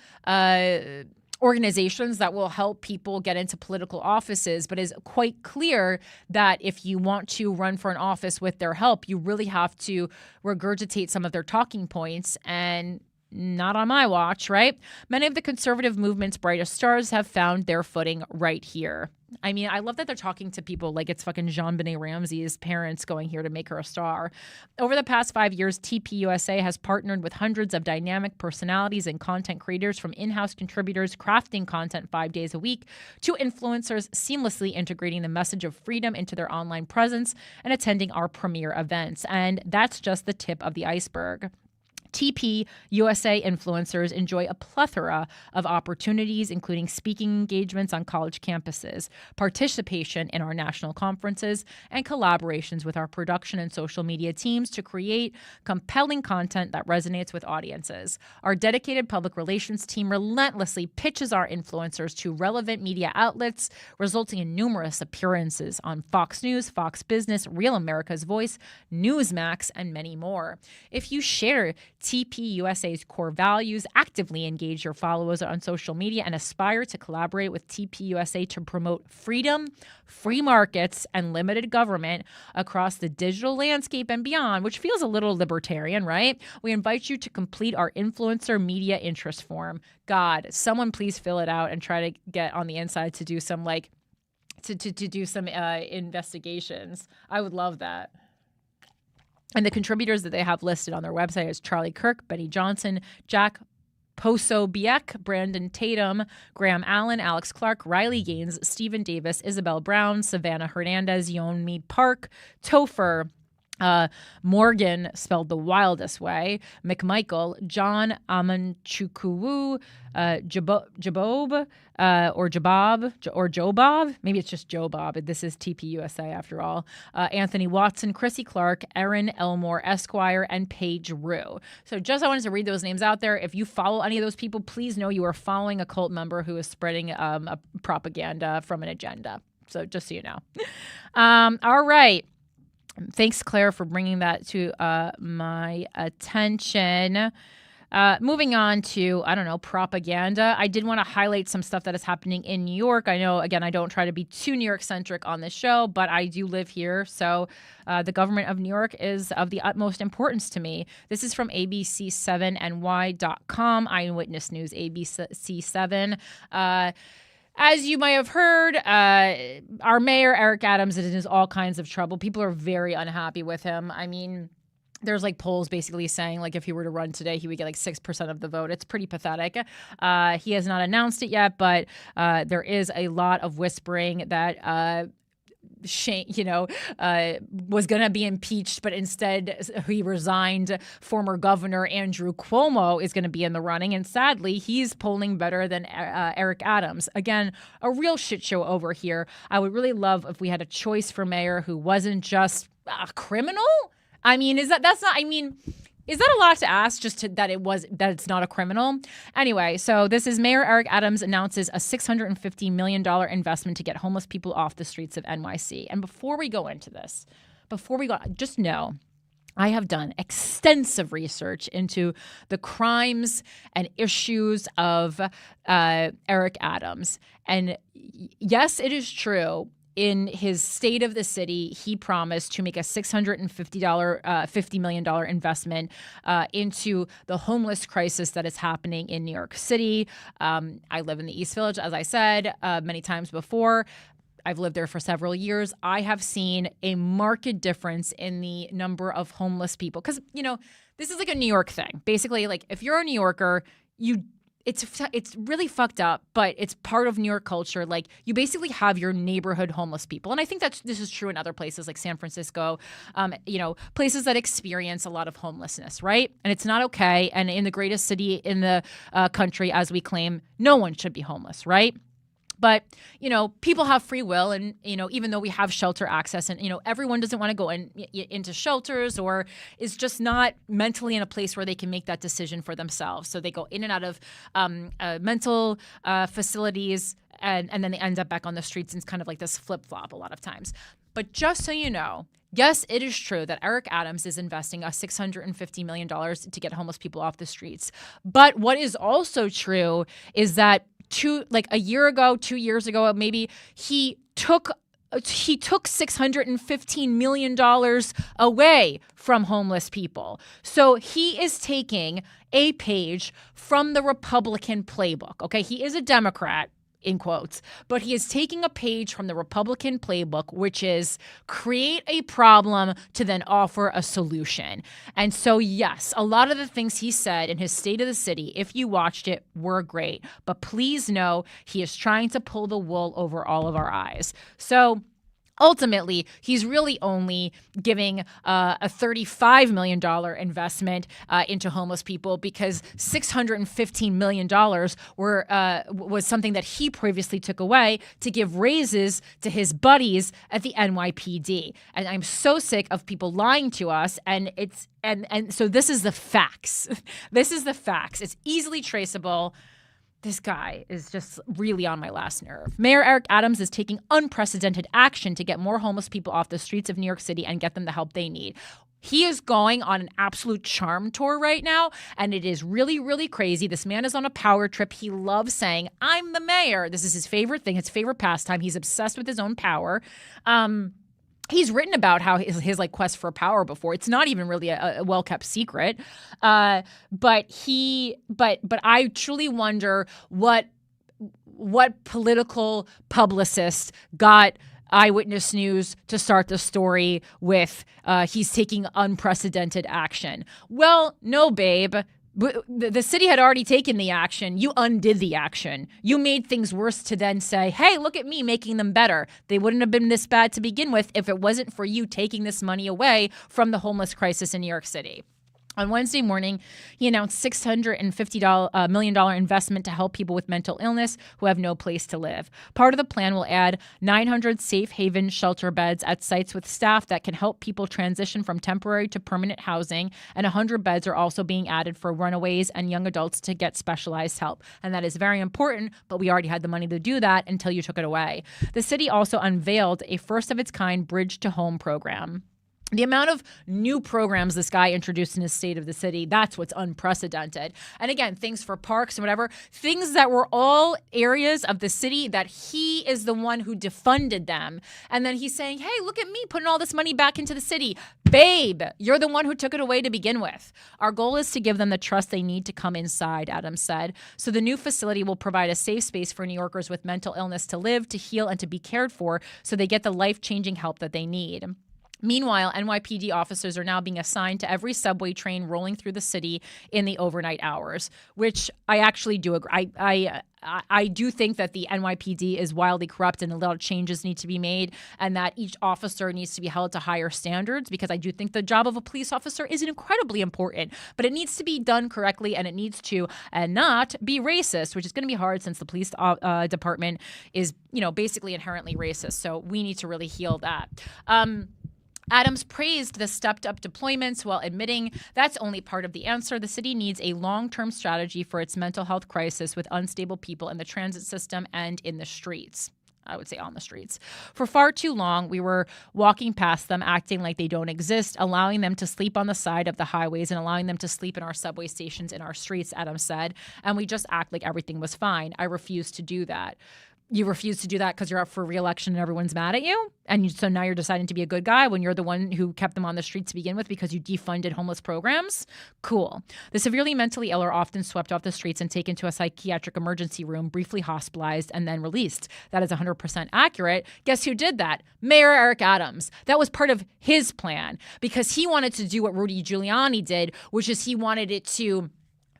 [SPEAKER 2] organizations that will help people get into political offices, but it's quite clear that if you want to run for an office with their help, you really have to regurgitate some of their talking points, and not on my watch, right? Many of the conservative movement's brightest stars have found their footing right here. I mean, I love that they're talking to people like it's fucking Jean-Benet Ramsey's parents going here to make her a star. Over the past 5 years, TPUSA has partnered with hundreds of dynamic personalities and content creators, from in-house contributors crafting content 5 days a week to influencers seamlessly integrating the message of freedom into their online presence and attending our premier events. And that's just the tip of the iceberg. TP USA influencers enjoy a plethora of opportunities, including speaking engagements on college campuses, participation in our national conferences, and collaborations with our production and social media teams to create compelling content that resonates with audiences. Our dedicated public relations team relentlessly pitches our influencers to relevant media outlets, resulting in numerous appearances on Fox News, Fox Business, Real America's Voice, Newsmax, and many more. If you share TPUSA's core values, actively engage your followers on social media, and aspire to collaborate with TPUSA to promote freedom, free markets, and limited government across the digital landscape and beyond, which feels a little libertarian, right? We invite you to complete our influencer media interest form. God, someone please fill it out and try to get on the inside to do some to do some investigations. I would love that. And the contributors that they have listed on their website is Charlie Kirk, Benny Johnson, Jack Posobiec, Brandon Tatum, Graham Allen, Alex Clark, Riley Gaines, Stephen Davis, Isabel Brown, Savannah Hernandez, Yeonmi Park, Topher, Morgan, spelled the wildest way, McMichael, John Amanchukuwu, Jabob, or Jobob. Maybe it's just Jobob. This is TPUSA after all. Anthony Watson, Chrissy Clark, Erin Elmore Esquire, and Paige Rue. So I wanted to read those names out there. If you follow any of those people, please know you are following a cult member who is spreading a propaganda from an agenda. So just so you know. All right. Thanks, Claire, for bringing that to my attention. Moving on to, propaganda. I did want to highlight some stuff that is happening in New York. I know, again, I don't try to be too New York-centric on this show, but I do live here. So the government of New York is of the utmost importance to me. This is from ABC7ny.com, Eyewitness News, ABC7. As you might have heard, our mayor, Eric Adams, is in all kinds of trouble. People are very unhappy with him. I mean, there's like polls basically saying like if he were to run today, he would get like 6% of the vote. It's pretty pathetic. He has not announced it yet, but there is a lot of whispering that was going to be impeached, but instead he resigned. Former Governor Andrew Cuomo is going to be in the running, and sadly, he's polling better than Eric Adams. Again, a real shit show over here. I would really love if we had a choice for mayor who wasn't just a criminal. I mean, is that a lot to ask that it's not a criminal? Anyway, so this is Mayor Eric Adams announces a $650 million investment to get homeless people off the streets of NYC. And before we go into this, just know I have done extensive research into the crimes and issues of Eric Adams. And yes, it is true. In his State of the City, he promised to make a $50 million investment into the homeless crisis that is happening in New York City. I live in the East Village, as I said many times before. I've lived there for several years. I have seen a marked difference in the number of homeless people. Because, this is like a New York thing. Basically, like if you're a New Yorker, it's really fucked up, but it's part of New York culture. Like you basically have your neighborhood homeless people. And I think this is true in other places like San Francisco, places that experience a lot of homelessness, right? And it's not okay. And in the greatest city in the country, as we claim, no one should be homeless, right? But, people have free will. And, even though we have shelter access and, everyone doesn't want to go into shelters or is just not mentally in a place where they can make that decision for themselves. So they go in and out of mental facilities and then they end up back on the streets. And it's kind of like this flip-flop a lot of times. But just so you know, yes, it is true that Eric Adams is investing $650 million to get homeless people off the streets. But what is also true is that a year ago, 2 years ago, maybe he took $615 million away from homeless people. So he is taking a page from the Republican playbook. Okay, he is a Democrat, in quotes, but he is taking a page from the Republican playbook, which is create a problem to then offer a solution. And so, yes, a lot of the things he said in his State of the City, if you watched it, were great. But please know he is trying to pull the wool over all of our eyes. So ultimately, he's really only giving a $35 million investment into homeless people because $615 million was something that he previously took away to give raises to his buddies at the NYPD. And I'm so sick of people lying to us. And so this is the facts. This is the facts. It's easily traceable. This guy is just really on my last nerve. Mayor Eric Adams is taking unprecedented action to get more homeless people off the streets of New York City and get them the help they need. He is going on an absolute charm tour right now, and it is really, really crazy. This man is on a power trip. He loves saying, I'm the mayor. This is his favorite thing, his favorite pastime. He's obsessed with his own power. He's written about how his quest for power before. It's not even really a well-kept secret. But I truly wonder what political publicist got Eyewitness News to start the story with he's taking unprecedented action. Well, no, babe. The city had already taken the action. You undid the action. You made things worse to then say, hey, look at me making them better. They wouldn't have been this bad to begin with if it wasn't for you taking this money away from the homeless crisis in New York City. On Wednesday morning, he announced $650 million investment to help people with mental illness who have no place to live. Part of the plan will add 900 safe haven shelter beds at sites with staff that can help people transition from temporary to permanent housing, and 100 beds are also being added for runaways and young adults to get specialized help. And that is very important, but we already had the money to do that until you took it away. The city also unveiled a first-of-its-kind Bridge to Home program. The amount of new programs this guy introduced in his State of the City, that's what's unprecedented. And again, things for parks and whatever, things that were all areas of the city that he is the one who defunded them. And then he's saying, hey, look at me putting all this money back into the city. Babe, you're the one who took it away to begin with. Our goal is to give them the trust they need to come inside, Adams said. So the new facility will provide a safe space for New Yorkers with mental illness to live, to heal, and to be cared for so they get the life-changing help that they need. Meanwhile, NYPD officers are now being assigned to every subway train rolling through the city in the overnight hours, which I actually do agree. I do think that the NYPD is wildly corrupt and a lot of changes need to be made, and that each officer needs to be held to higher standards, because I do think the job of a police officer is incredibly important, but it needs to be done correctly, and it needs to not be racist, which is going to be hard since the police department is, basically inherently racist. So we need to really heal that. Adams praised the stepped-up deployments while admitting that's only part of the answer. The city needs a long-term strategy for its mental health crisis with unstable people in the transit system and in the streets. I would say on the streets. For far too long, we were walking past them, acting like they don't exist, allowing them to sleep on the side of the highways and allowing them to sleep in our subway stations, in our streets, Adams said, and we just act like everything was fine. I refuse to do that. You refuse to do that because you're up for re-election and everyone's mad at you? And so now you're deciding to be a good guy when you're the one who kept them on the street to begin with because you defunded homeless programs? Cool. The severely mentally ill are often swept off the streets and taken to a psychiatric emergency room, briefly hospitalized, and then released. That is 100% accurate. Guess who did that? Mayor Eric Adams. That was part of his plan because he wanted to do what Rudy Giuliani did, which is he wanted it to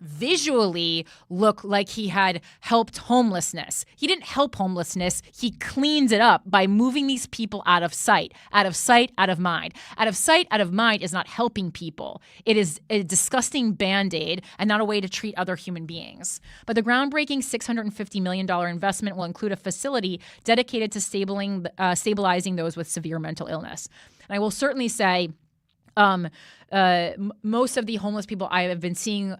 [SPEAKER 2] visually look like he had helped homelessness. He didn't help homelessness. He cleans it up by moving these people out of sight, out of sight, out of mind. Out of sight, out of mind is not helping people. It is a disgusting Band-Aid and not a way to treat other human beings. But the groundbreaking $650 million investment will include a facility dedicated to stabilizing those with severe mental illness. And I will certainly say, most of the homeless people I have been seeing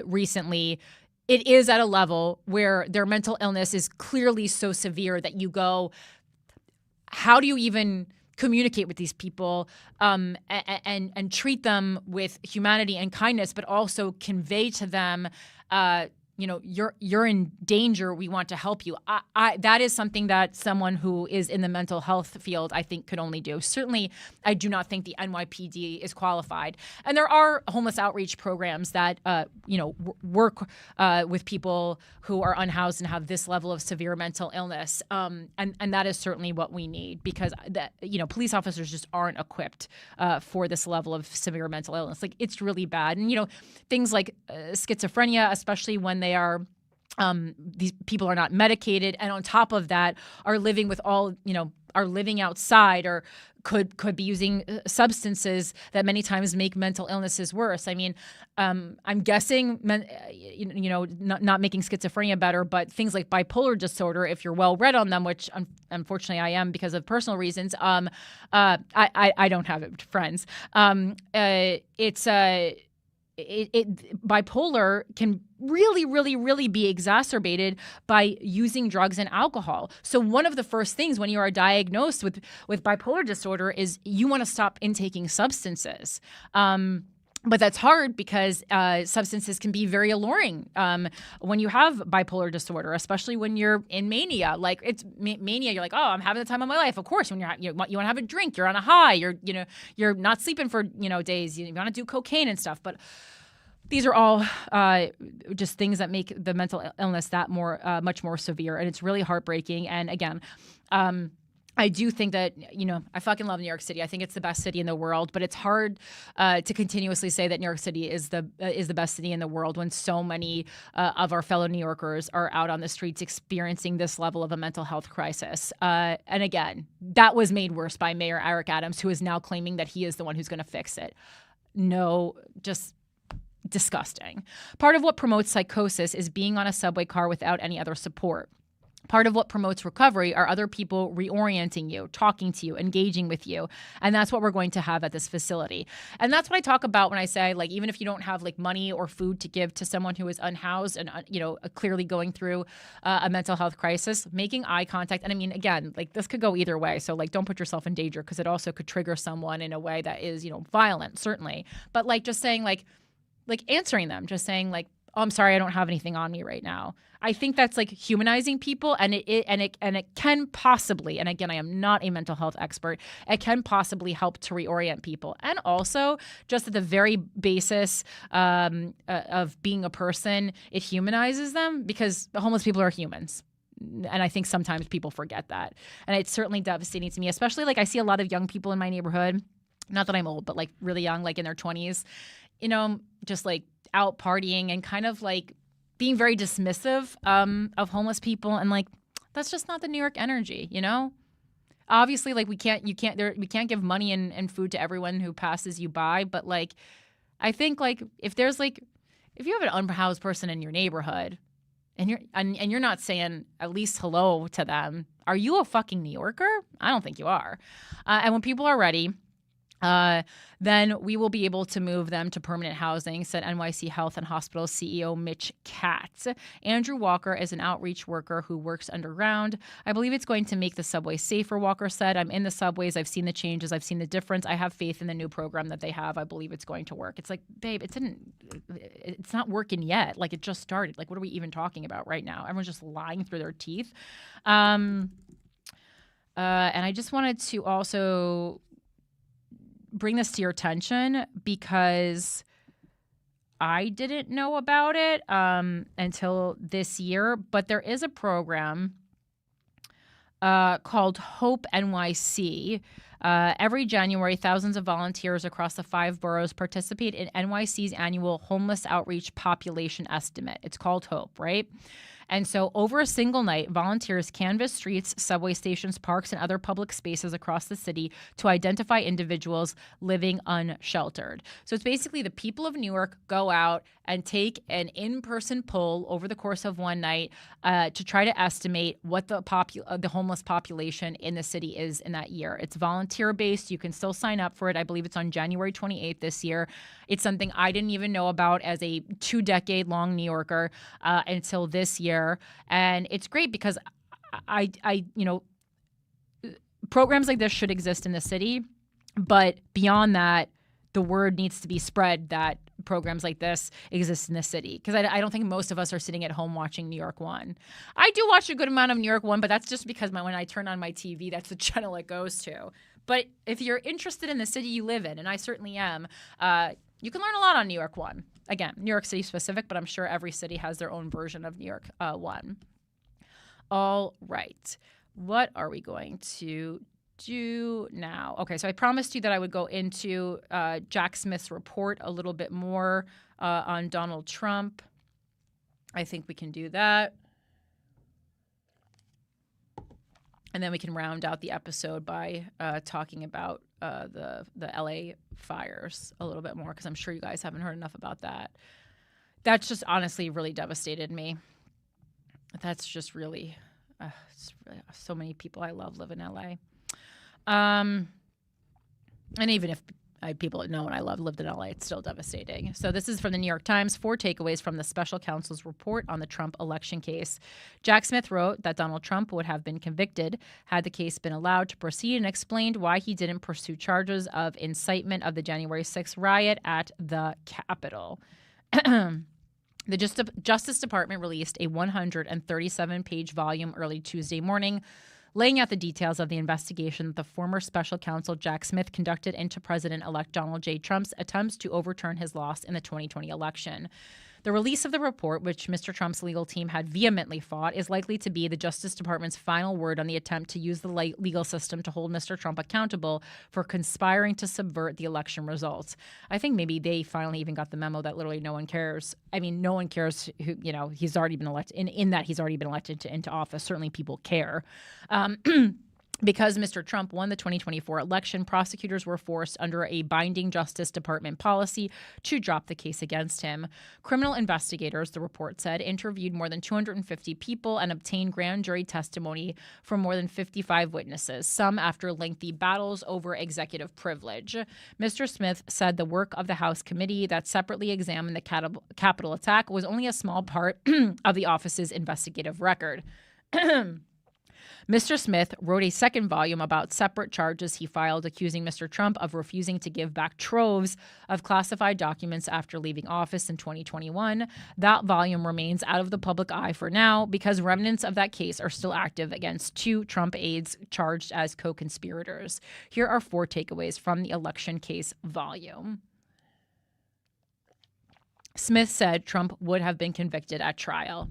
[SPEAKER 2] recently, it is at a level where their mental illness is clearly so severe that you go, how do you even communicate with these people and treat them with humanity and kindness, but also convey to them, you're in danger. We want to help you. That is something that someone who is in the mental health field, I think, could only do. Certainly, I do not think the NYPD is qualified. And there are homeless outreach programs that, work with people who are unhoused and have this level of severe mental illness. And that is certainly what we need, because police officers just aren't equipped for this level of severe mental illness. Like, it's really bad. And, things like schizophrenia, especially when they are these people are not medicated, and on top of that are living with are living outside, or could be using substances that many times make mental illnesses worse. I mean, I'm guessing, not making schizophrenia better, but things like bipolar disorder, if you're well read on them, which unfortunately I am because of personal reasons. I don't have it, friends. Bipolar can really, really, really be exacerbated by using drugs and alcohol. So one of the first things when you are diagnosed with bipolar disorder is you want to stop intaking substances. But that's hard because substances can be very alluring when you have bipolar disorder, especially when you're in mania. Like, it's mania, you're like, oh, I'm having the time of my life. Of course, when you want to have a drink, you're on a high. You're not sleeping for days. You want to do cocaine and stuff, but these are all just things that make the mental illness that much more severe, and it's really heartbreaking. And again, I do think that, I fucking love New York City. I think it's the best city in the world, but it's hard to continuously say that New York City is the best city in the world when so many of our fellow New Yorkers are out on the streets experiencing this level of a mental health crisis. And again, that was made worse by Mayor Eric Adams, who is now claiming that he is the one who's going to fix it. No, just disgusting. Part of what promotes psychosis is being on a subway car without any other support. Part of what promotes recovery are other people reorienting you, talking to you, engaging with you. And that's what we're going to have at this facility. And that's what I talk about when I say, like, even if you don't have like money or food to give to someone who is unhoused and, clearly going through a mental health crisis, making eye contact. And I mean, again, like, this could go either way. So like, don't put yourself in danger, because it also could trigger someone in a way that is, violent, certainly. But like, just saying like answering them, just saying like, oh, I'm sorry, I don't have anything on me right now. I think that's like humanizing people, and it can possibly, and again, I am not a mental health expert, it can possibly help to reorient people. And also, just at the very basis of being a person, it humanizes them, because the homeless people are humans. And I think sometimes people forget that. And it's certainly devastating to me, especially like I see a lot of young people in my neighborhood, not that I'm old, but like really young, like in their 20s, just like out partying and kind of like being very dismissive of homeless people. And like, that's just not the New York energy, Obviously, like, we can't give money and food to everyone who passes you by. But like, I think like if you have an unhoused person in your neighborhood and you're not saying at least hello to them, are you a fucking New Yorker? I don't think you are. And when people are ready, then we will be able to move them to permanent housing, said NYC Health and Hospitals CEO Mitch Katz. Andrew Walker is an outreach worker who works underground. I believe it's going to make the subway safer, Walker said. I'm in the subways. I've seen the changes. I've seen the difference. I have faith in the new program that they have. I believe it's going to work. It's like, babe, it's not working yet. Like, it just started. Like, what are we even talking about right now? Everyone's just lying through their teeth. And I just wanted to also bring this to your attention, because I didn't know about it until this year, but there is a program called Hope NYC. Every January, thousands of volunteers across the 5 boroughs participate in NYC's annual homeless outreach population estimate. It's called Hope, right? And so over a single night, volunteers canvass streets, subway stations, parks, and other public spaces across the city to identify individuals living unsheltered. So it's basically the people of New York go out and take an in-person poll over the course of one night to try to estimate what the homeless population in the city is in that year. It's volunteer-based. You can still sign up for it. I believe it's on January 28th this year. It's something I didn't even know about as a 2-decade-long New Yorker until this year. And it's great because programs like this should exist in the city. But beyond that, the word needs to be spread that programs like this exist in the city. Because I don't think most of us are sitting at home watching New York One. I do watch a good amount of New York One, but that's just because when I turn on my TV, that's the channel it goes to. But if you're interested in the city you live in, and I certainly am, you can learn a lot on New York One. Again, New York City specific, but I'm sure every city has their own version of New York One. All right. What are we going to do now? Okay, so I promised you that I would go into Jack Smith's report a little bit more on Donald Trump. I think we can do that. And then we can round out the episode by talking about the LA fires a little bit more, because I'm sure you guys haven't heard enough about that. That's just honestly really devastated me. That's just really, so many people I love live in LA. And even if people that know and I love lived in LA, it's still devastating. So this is from the New York Times, 4 takeaways from the special counsel's report on the Trump election case. Jack Smith wrote that Donald Trump would have been convicted had the case been allowed to proceed, and explained why he didn't pursue charges of incitement of the January 6th riot at the Capitol. The Justice Department released a 137-page volume early Tuesday morning, laying out the details of the investigation that the former special counsel Jack Smith conducted into President-elect Donald J. Trump's attempts to overturn his loss in the 2020 election. The release of the report, which Mr. Trump's legal team had vehemently fought, is likely to be the Justice Department's final word on the attempt to use the legal system to hold Mr. Trump accountable for conspiring to subvert the election results. I think maybe they finally even got the memo that literally no one cares. I mean, no one cares who, he's already been elected. In that he's already been elected into office, certainly people care. Because Mr. Trump won the 2024 election, prosecutors were forced under a binding Justice Department policy to drop the case against him. Criminal investigators, the report said, interviewed more than 250 people and obtained grand jury testimony from more than 55 witnesses, some after lengthy battles over executive privilege. Mr. Smith said the work of the House committee that separately examined the Capitol attack was only a small part of the office's investigative record. Mr. Smith wrote a second volume about separate charges he filed accusing Mr. Trump of refusing to give back troves of classified documents after leaving office in 2021. That volume remains out of the public eye for now because remnants of that case are still active against 2 Trump aides charged as co-conspirators. Here are 4 takeaways from the election case volume. Smith said Trump would have been convicted at trial.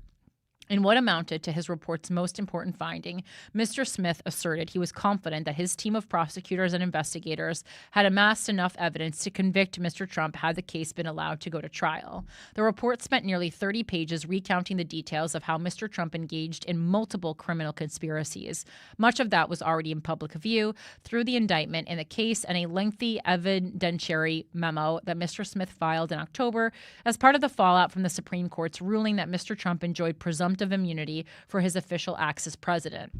[SPEAKER 2] In what amounted to his report's most important finding, Mr. Smith asserted he was confident that his team of prosecutors and investigators had amassed enough evidence to convict Mr. Trump had the case been allowed to go to trial. The report spent nearly 30 pages recounting the details of how Mr. Trump engaged in multiple criminal conspiracies. Much of that was already in public view through the indictment in the case and a lengthy evidentiary memo that Mr. Smith filed in October as part of the fallout from the Supreme Court's ruling that Mr. Trump enjoyed presumptive immunity for his official acts as president.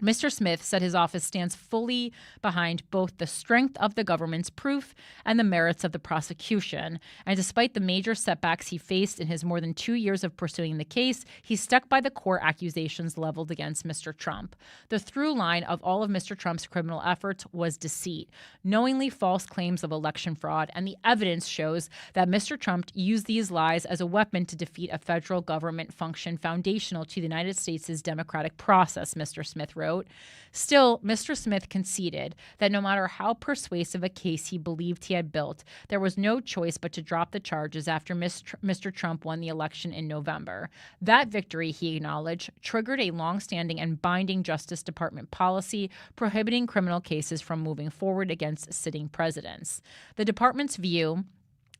[SPEAKER 2] Mr. Smith said his office stands fully behind both the strength of the government's proof and the merits of the prosecution. And despite the major setbacks he faced in his more than 2 years of pursuing the case, he stuck by the core accusations leveled against Mr. Trump. The through line of all of Mr. Trump's criminal efforts was deceit, knowingly false claims of election fraud, and the evidence shows that Mr. Trump used these lies as a weapon to defeat a federal government function foundational to the United States' democratic process, Mr. Smith wrote. wrote. Still, Mr. Smith conceded that no matter how persuasive a case he believed he had built, there was no choice but to drop the charges after Mr. Trump won the election in November. That victory, he acknowledged, triggered a longstanding and binding Justice Department policy prohibiting criminal cases from moving forward against sitting presidents. The department's view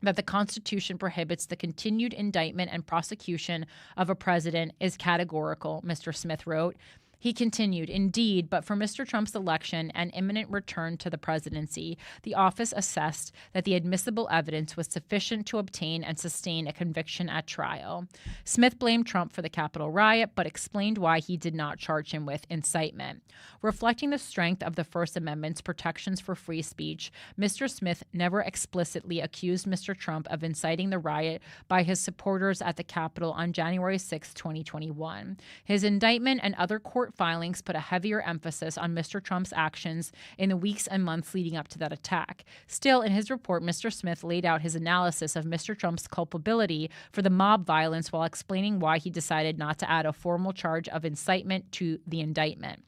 [SPEAKER 2] that the Constitution prohibits the continued indictment and prosecution of a president is categorical, Mr. Smith wrote. He continued, indeed, but for Mr. Trump's election and imminent return to the presidency, the office assessed that the admissible evidence was sufficient to obtain and sustain a conviction at trial. Smith blamed Trump for the Capitol riot, but explained why he did not charge him with incitement. Reflecting the strength of the First Amendment's protections for free speech, Mr. Smith never explicitly accused Mr. Trump of inciting the riot by his supporters at the Capitol on January 6, 2021. His indictment and other court filings put a heavier emphasis on Mr. Trump's actions in the weeks and months leading up to that attack. Still, in his report, Mr. Smith laid out his analysis of Mr. Trump's culpability for the mob violence while explaining why he decided not to add a formal charge of incitement to the indictment.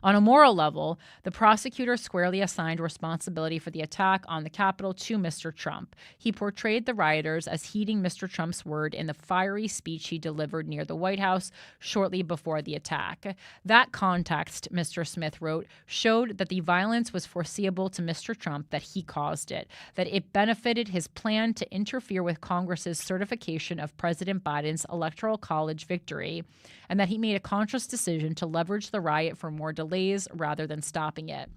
[SPEAKER 2] On a moral level, the prosecutor squarely assigned responsibility for the attack on the Capitol to Mr. Trump. He portrayed the rioters as heeding Mr. Trump's word in the fiery speech he delivered near the White House shortly before the attack. That context, Mr. Smith wrote, showed that the violence was foreseeable to Mr. Trump, that he caused it, that it benefited his plan to interfere with Congress's certification of President Biden's Electoral College victory, and that he made a conscious decision to leverage the riot for more delays rather than stopping it.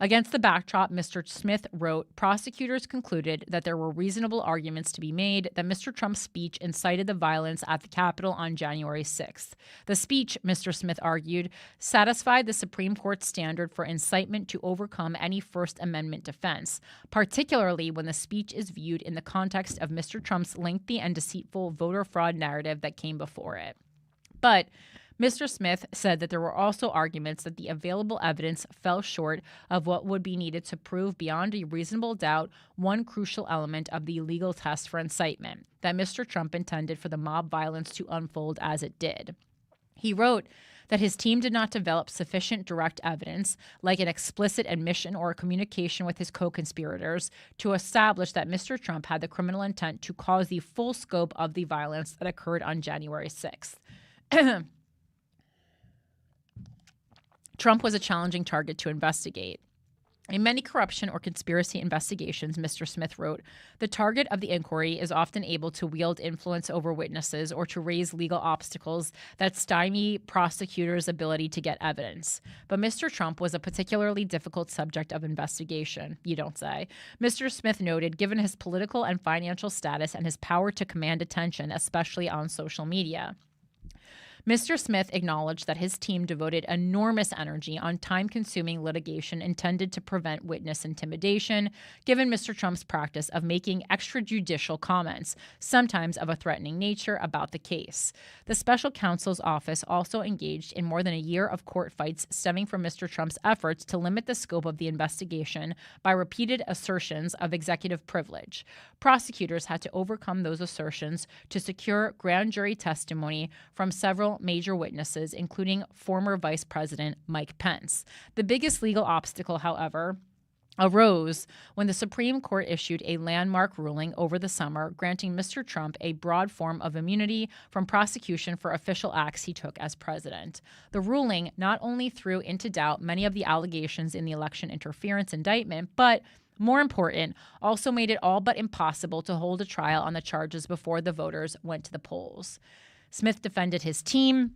[SPEAKER 2] Against the backdrop, Mr. Smith wrote, prosecutors concluded that there were reasonable arguments to be made that Mr. Trump's speech incited the violence at the Capitol on January 6th. The speech, Mr. Smith argued, satisfied the Supreme Court's standard for incitement to overcome any First Amendment defense, particularly when the speech is viewed in the context of Mr. Trump's lengthy and deceitful voter fraud narrative that came before it. But Mr. Smith said that there were also arguments that the available evidence fell short of what would be needed to prove beyond a reasonable doubt one crucial element of the legal test for incitement, that Mr. Trump intended for the mob violence to unfold as it did. He wrote that his team did not develop sufficient direct evidence, like an explicit admission or a communication with his co-conspirators, to establish that Mr. Trump had the criminal intent to cause the full scope of the violence that occurred on January 6th. Trump was a challenging target to investigate. In many corruption or conspiracy investigations, Mr. Smith wrote, the target of the inquiry is often able to wield influence over witnesses or to raise legal obstacles that stymie prosecutors' ability to get evidence. But Mr. Trump was a particularly difficult subject of investigation, you don't say. Mr. Smith noted, given his political and financial status and his power to command attention, especially on social media. Mr. Smith acknowledged that his team devoted enormous energy on time-consuming litigation intended to prevent witness intimidation, given Mr. Trump's practice of making extrajudicial comments, sometimes of a threatening nature, about the case. The special counsel's office also engaged in more than a year of court fights stemming from Mr. Trump's efforts to limit the scope of the investigation by repeated assertions of executive privilege. Prosecutors had to overcome those assertions to secure grand jury testimony from several major witnesses, including former Vice President Mike Pence. The biggest legal obstacle, however, arose when the Supreme Court issued a landmark ruling over the summer granting Mr. Trump a broad form of immunity from prosecution for official acts he took as president. The ruling not only threw into doubt many of the allegations in the election interference indictment, but more important, also made it all but impossible to hold a trial on the charges before the voters went to the polls. Smith defended his team.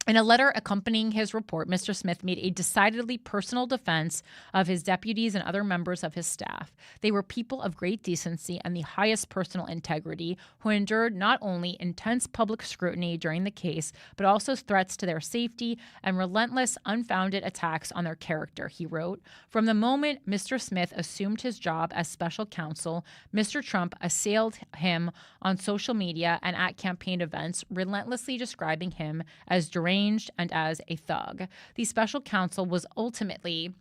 [SPEAKER 2] In a letter accompanying his report, Mr. Smith made a decidedly personal defense of his deputies and other members of his staff. They were people of great decency and the highest personal integrity who endured not only intense public scrutiny during the case, but also threats to their safety and relentless, unfounded attacks on their character, he wrote. From the moment Mr. Smith assumed his job as special counsel, Mr. Trump assailed him on social media and at campaign events, relentlessly describing him as deranged and as a thug. The special counsel was ultimately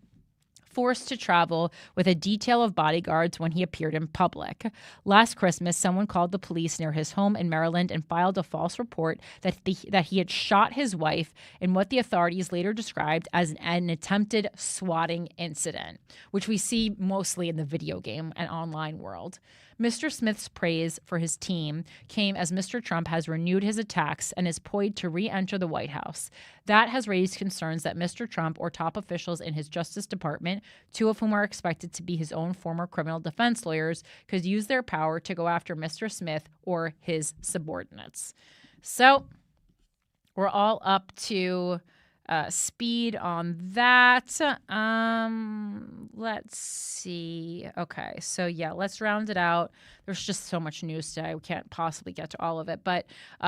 [SPEAKER 2] forced to travel with a detail of bodyguards when he appeared in public. Last Christmas, someone called the police near his home in Maryland and filed a false report that he had shot his wife in what the authorities later described as an attempted swatting incident, which we see mostly in the video game and online world. Mr. Smith's praise for his team came as Mr. Trump has renewed his attacks and is poised to re-enter the White House. That has raised concerns that Mr. Trump or top officials in his Justice Department, two of whom are expected to be his own former criminal defense lawyers, could use their power to go after Mr. Smith or his subordinates. So we're all up to speed on that. Let's see. Okay, so yeah, let's round it out. There's just so much news today. We can't possibly get to all of it, but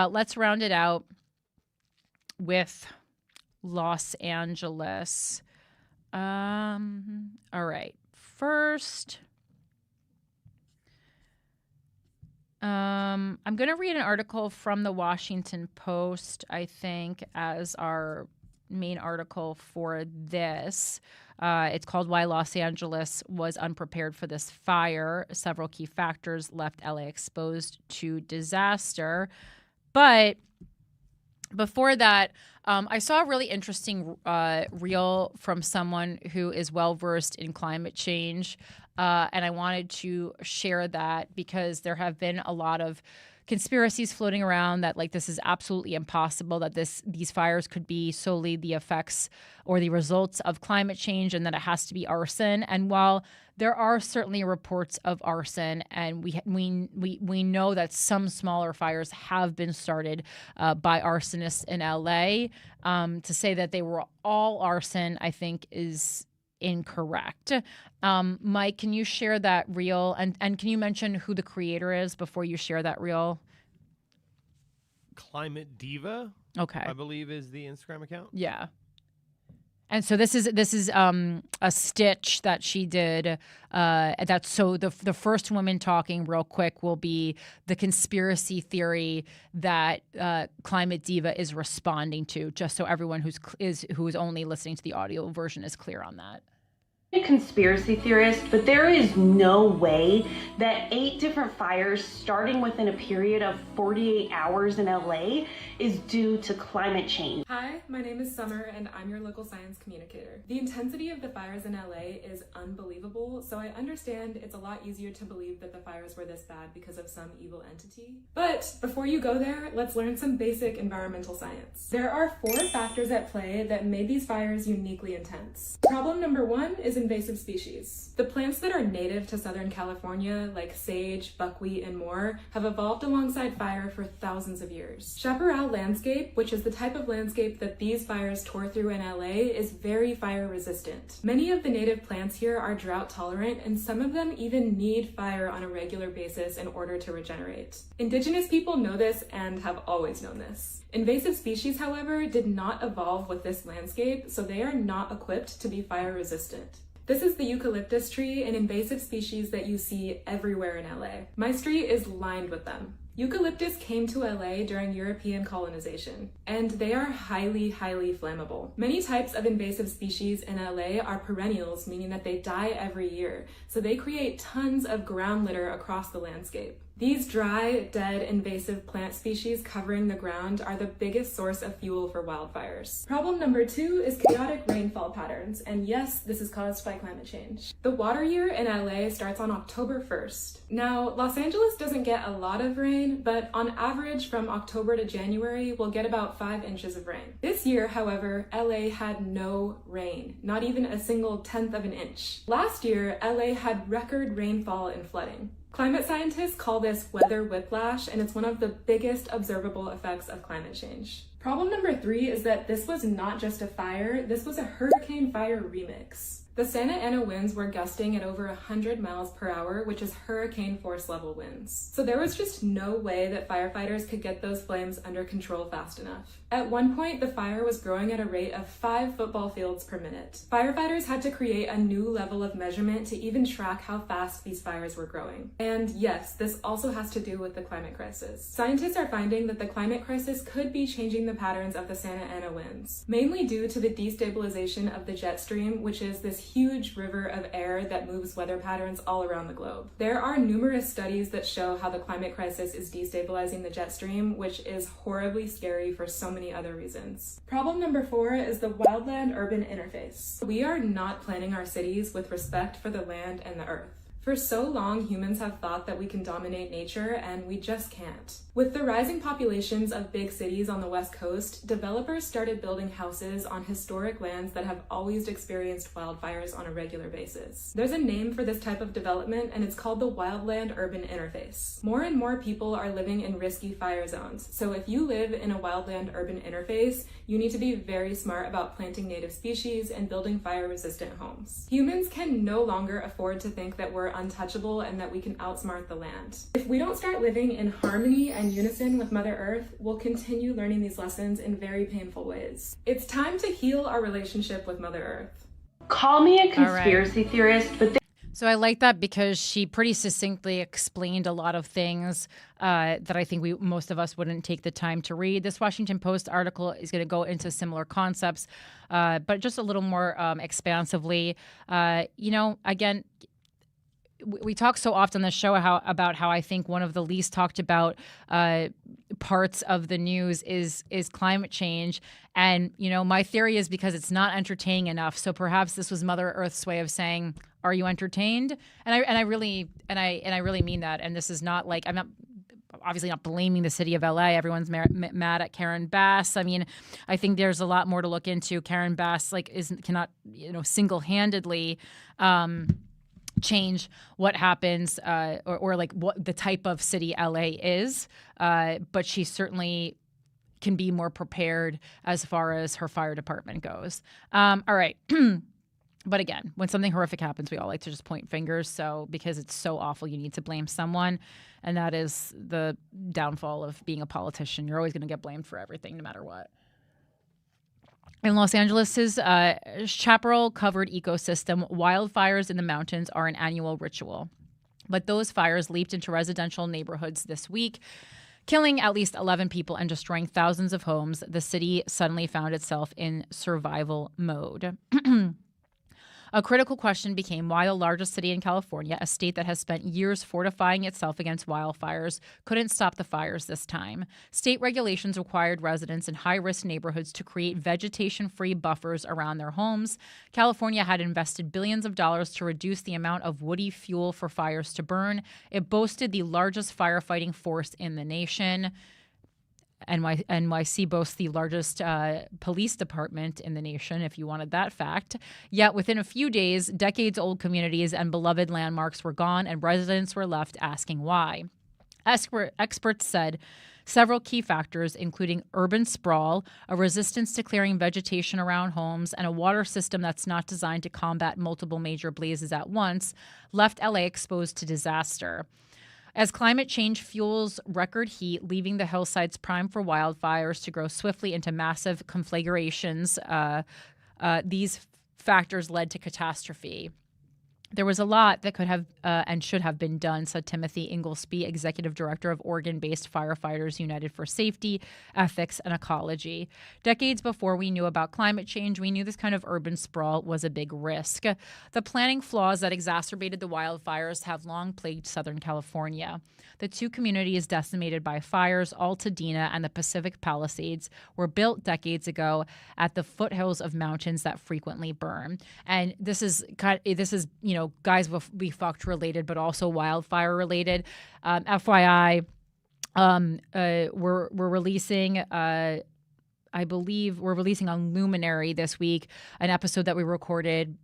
[SPEAKER 2] let's round it out with Los Angeles. All right. First, I'm going to read an article from the Washington Post, I think, as our main article for this. It's called Why Los Angeles Was Unprepared for This Fire. Several key factors left LA exposed to disaster. But before that, I saw a really interesting reel from someone who is well-versed in climate change, and I wanted to share that because there have been a lot of conspiracies floating around that like this is absolutely impossible, that these fires could be solely the effects or the results of climate change, and that it has to be arson. And while there are certainly reports of arson, and we know that some smaller fires have been started by arsonists in LA, to say that they were all arson, I think, is incorrect. Mike, can you share that reel, and can you mention who the creator is before you share that reel?
[SPEAKER 4] Climate Diva,
[SPEAKER 2] okay,
[SPEAKER 4] I believe is the Instagram account.
[SPEAKER 2] Yeah. And so this is a stitch that she did. That's so the first woman talking real quick will be the conspiracy theory that Climate Diva is responding to, just so everyone who is only listening to the audio version is clear on that.
[SPEAKER 5] A conspiracy theorist, but there is no way that 8 different fires starting within a period of 48 hours in LA is due to climate change.
[SPEAKER 6] Hi, my name is Summer and I'm your local science communicator. The intensity of the fires in LA is unbelievable, so I understand it's a lot easier to believe that the fires were this bad because of some evil entity. But before you go there, let's learn some basic environmental science. There are 4 factors at play that made these fires uniquely intense. Problem number 1 is invasive species. The plants that are native to Southern California, like sage, buckwheat, and more, have evolved alongside fire for thousands of years. Chaparral landscape, which is the type of landscape that these fires tore through in LA, is very fire resistant. Many of the native plants here are drought tolerant, and some of them even need fire on a regular basis in order to regenerate. Indigenous people know this and have always known this. Invasive species, however, did not evolve with this landscape, so they are not equipped to be fire resistant. This is the eucalyptus tree, an invasive species that you see everywhere in LA. My street is lined with them. Eucalyptus came to LA during European colonization, and they are highly, highly flammable. Many types of invasive species in LA are perennials, meaning that they die every year, so they create tons of ground litter across the landscape. These dry, dead, invasive plant species covering the ground are the biggest source of fuel for wildfires. Problem number 2 is chaotic rainfall patterns, and yes, this is caused by climate change. The water year in LA starts on October 1st. Now, Los Angeles doesn't get a lot of rain, but on average from October to January, we'll get about 5 inches of rain. This year, however, LA had no rain, not even a single 1/10 of an inch. Last year, LA had record rainfall and flooding. Climate scientists call this weather whiplash, and it's one of the biggest observable effects of climate change. Problem number 3 is that this was not just a fire, this was a hurricane fire remix. The Santa Ana winds were gusting at over 100 miles per hour, which is hurricane force level winds. So there was just no way that firefighters could get those flames under control fast enough. At one point, the fire was growing at a rate of 5 football fields per minute. Firefighters had to create a new level of measurement to even track how fast these fires were growing. And yes, this also has to do with the climate crisis. Scientists are finding that the climate crisis could be changing the patterns of the Santa Ana winds, mainly due to the destabilization of the jet stream, which is this huge river of air that moves weather patterns all around the globe. There are numerous studies that show how the climate crisis is destabilizing the jet stream, which is horribly scary for so many other reasons. Problem number 4 is the wildland-urban interface. We are not planning our cities with respect for the land and the earth. For so long, humans have thought that we can dominate nature, and we just can't. With the rising populations of big cities on the West Coast, developers started building houses on historic lands that have always experienced wildfires on a regular basis. There's a name for this type of development, and it's called the wildland-urban interface. More and more people are living in risky fire zones, so if you live in a wildland-urban interface, you need to be very smart about planting native species and building fire-resistant homes. Humans can no longer afford to think that we're untouchable and that we can outsmart the land. If we don't start living in harmony and unison with Mother Earth, we'll continue learning these lessons in very painful ways. It's time to heal our relationship with Mother Earth.
[SPEAKER 5] Call me a conspiracy theorist, but
[SPEAKER 2] So I like that because she pretty succinctly explained a lot of things that I think most of us wouldn't take the time to read. This Washington Post article is going to go into similar concepts, but just a little more expansively. Again, we talk so often on the show about how I think one of the least talked about parts of the news is climate change. And, my theory is because it's not entertaining enough. So perhaps this was Mother Earth's way of saying, are you entertained? And I really mean that. And this is not like, I'm not obviously not blaming the city of LA. Everyone's mad at Karen Bass. I mean, I think there's a lot more to look into. Karen Bass cannot single-handedly change what happens or like what the type of city LA is, but she certainly can be more prepared as far as her fire department goes. All right. But again, when something horrific happens, we all like to just point fingers. So because it's so awful, you need to blame someone. And that is the downfall of being a politician. You're always going to get blamed for everything, no matter what. In Los Angeles' chaparral-covered ecosystem, wildfires in the mountains are an annual ritual. But those fires leaped into residential neighborhoods this week, killing at least 11 people and destroying thousands of homes. The city suddenly found itself in survival mode. A critical question became why the largest city in California, a state that has spent years fortifying itself against wildfires, couldn't stop the fires this time. State regulations required residents in high-risk neighborhoods to create vegetation-free buffers around their homes. California had invested billions of dollars to reduce the amount of woody fuel for fires to burn. It boasted the largest firefighting force in the nation. NYC boasts the largest police department in the nation, if you wanted that fact. Yet within a few days, decades-old communities and beloved landmarks were gone, and residents were left asking why. Experts said several key factors, including urban sprawl, a resistance to clearing vegetation around homes, and a water system that's not designed to combat multiple major blazes at once, left LA exposed to disaster. As climate change fuels record heat, leaving the hillsides primed for wildfires to grow swiftly into massive conflagrations, these factors led to catastrophe. There was a lot that could have and should have been done, said Timothy Inglesby, executive director of Oregon-based Firefighters United for Safety, Ethics, and Ecology. Decades before we knew about climate change, we knew this kind of urban sprawl was a big risk. The planning flaws that exacerbated the wildfires have long plagued Southern California. The two communities decimated by fires, Altadena and the Pacific Palisades, were built decades ago at the foothills of mountains that frequently burn. And this is Guys Be Fucked related, but also wildfire related. FYI, we're releasing. I believe we're releasing on Luminary this week an episode that we recorded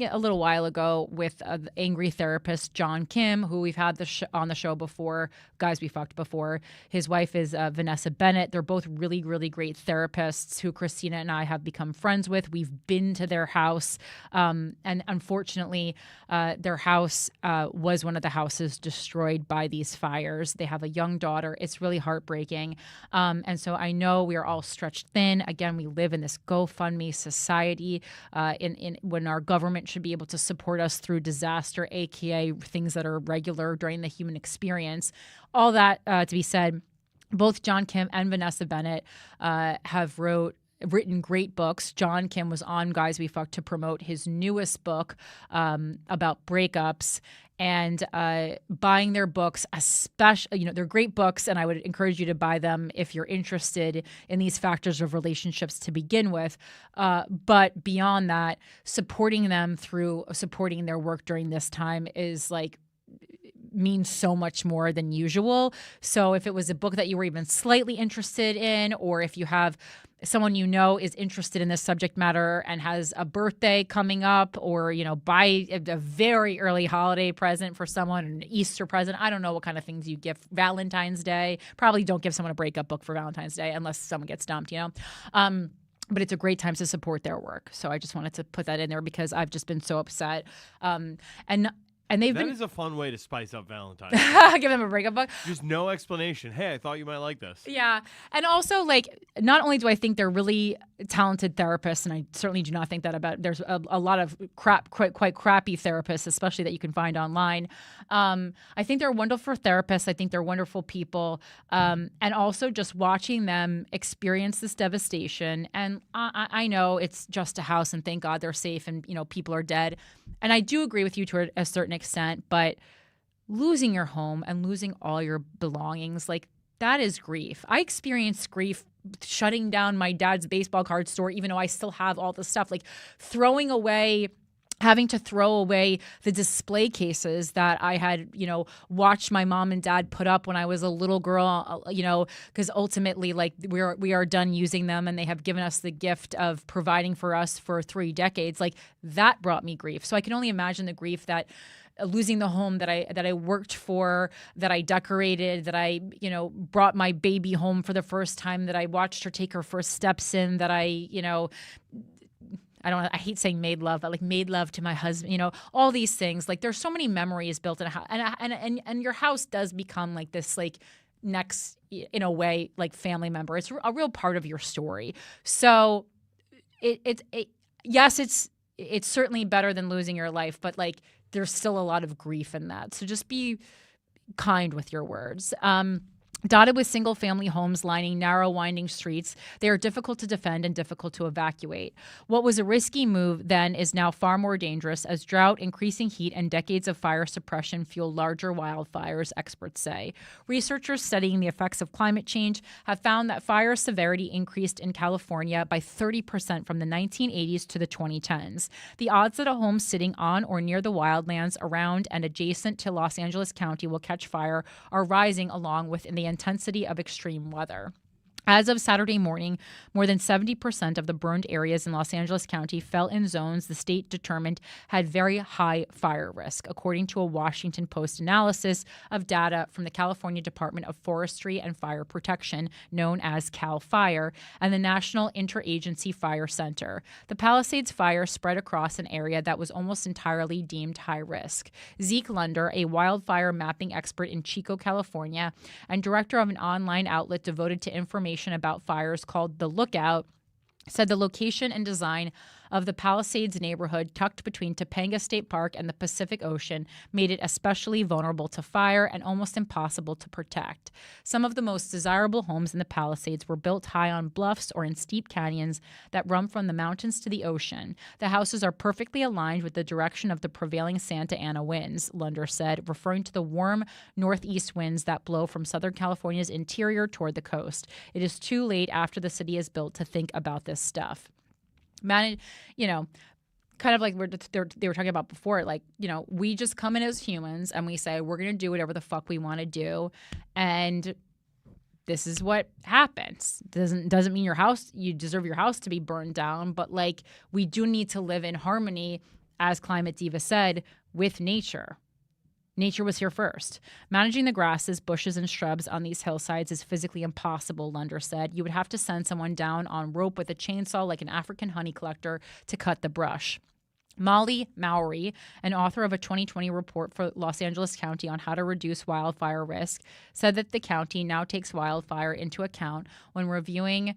[SPEAKER 2] a little while ago with the angry therapist John Kim, who we've had on the show before, Guys We Fucked before. His wife is Vanessa Bennett. They're both really, really great therapists who Christina and I have become friends with. We've been to their house, and unfortunately, their house was one of the houses destroyed by these fires. They have a young daughter. It's really heartbreaking. And so I know we are all stretched thin. Again, we live in this GoFundMe society when our government should be able to support us through disaster, aka things that are regular during the human experience. All that to be said, both John Kim and Vanessa Bennett have wrote written great books. John Kim was on Guys We Fucked to promote his newest book about breakups. And buying their books, especially, they're great books, and I would encourage you to buy them if you're interested in these factors of relationships to begin with. But beyond that, supporting them through supporting their work during this time is means so much more than usual. So if it was a book that you were even slightly interested in, or if you have someone is interested in this subject matter and has a birthday coming up, or buy a very early holiday present for someone, an Easter present. I don't know what kind of things you give. Valentine's Day, probably don't give someone a breakup book for Valentine's Day unless someone gets dumped, but it's a great time to support their work. So I just wanted to put that in there because I've just been so upset. And they've been.
[SPEAKER 4] That is a fun way to spice up Valentine's.
[SPEAKER 2] Give them a breakup book.
[SPEAKER 4] Just no explanation. Hey, I thought you might like this.
[SPEAKER 2] Yeah. And also, not only do I think they're really talented therapists, and I certainly do not think that about, there's a lot of quite crappy therapists, especially that you can find online. I think they're wonderful therapists. I think they're wonderful people. And also just watching them experience this devastation. And I know it's just a house, and thank God they're safe, and, people are dead. And I do agree with you to a certain extent, but losing your home and losing all your belongings, that is grief. I experienced grief shutting down my dad's baseball card store, even though I still have all the stuff, having to throw away the display cases that I had, watched my mom and dad put up when I was a little girl, because ultimately, we are done using them, and they have given us the gift of providing for us for 3 decades. That brought me grief. So I can only imagine the grief that losing the home that I worked for, that I decorated, that I, brought my baby home for the first time, that I watched her take her first steps in, that I hate saying made love, but made love to my husband, all these things. There's so many memories built in a house, and your house does become this next, in a way, family member. It's a real part of your story. So yes, it's certainly better than losing your life, but there's still a lot of grief in that. So just be kind with your words. Dotted with single-family homes lining narrow, winding streets, they are difficult to defend and difficult to evacuate. What was a risky move then is now far more dangerous as drought, increasing heat, and decades of fire suppression fuel larger wildfires, experts say. Researchers studying the effects of climate change have found that fire severity increased in California by 30% from the 1980s to the 2010s. The odds that a home sitting on or near the wildlands around and adjacent to Los Angeles County will catch fire are rising along with the intensity of extreme weather. As of Saturday morning, more than 70% of the burned areas in Los Angeles County fell in zones the state determined had very high fire risk, according to a Washington Post analysis of data from the California Department of Forestry and Fire Protection, known as CAL FIRE, and the National Interagency Fire Center. The Palisades fire spread across an area that was almost entirely deemed high risk. Zeke Lunder, a wildfire mapping expert in Chico, California, and director of an online outlet devoted to information about fires called The Lookout, said the location and design of the Palisades neighborhood tucked between Topanga State Park and the Pacific Ocean made it especially vulnerable to fire and almost impossible to protect. Some of the most desirable homes in the Palisades were built high on bluffs or in steep canyons that run from the mountains to the ocean. The houses are perfectly aligned with the direction of the prevailing Santa Ana winds, Lunder said, referring to the warm northeast winds that blow from Southern California's interior toward the coast. It is too late after the city is built to think about this stuff. Kind of like they were talking about before, we just come in as humans and we say we're going to do whatever the fuck we want to do, and this is what happens. Doesn't mean you deserve your house to be burned down, but we do need to live in harmony, as Climate Diva said, with nature. Nature was here first. Managing the grasses, bushes, and shrubs on these hillsides is physically impossible, Lunder said. You would have to send someone down on rope with a chainsaw like an African honey collector to cut the brush. Molly Mowry, an author of a 2020 report for Los Angeles County on how to reduce wildfire risk, said that the county now takes wildfire into account when reviewing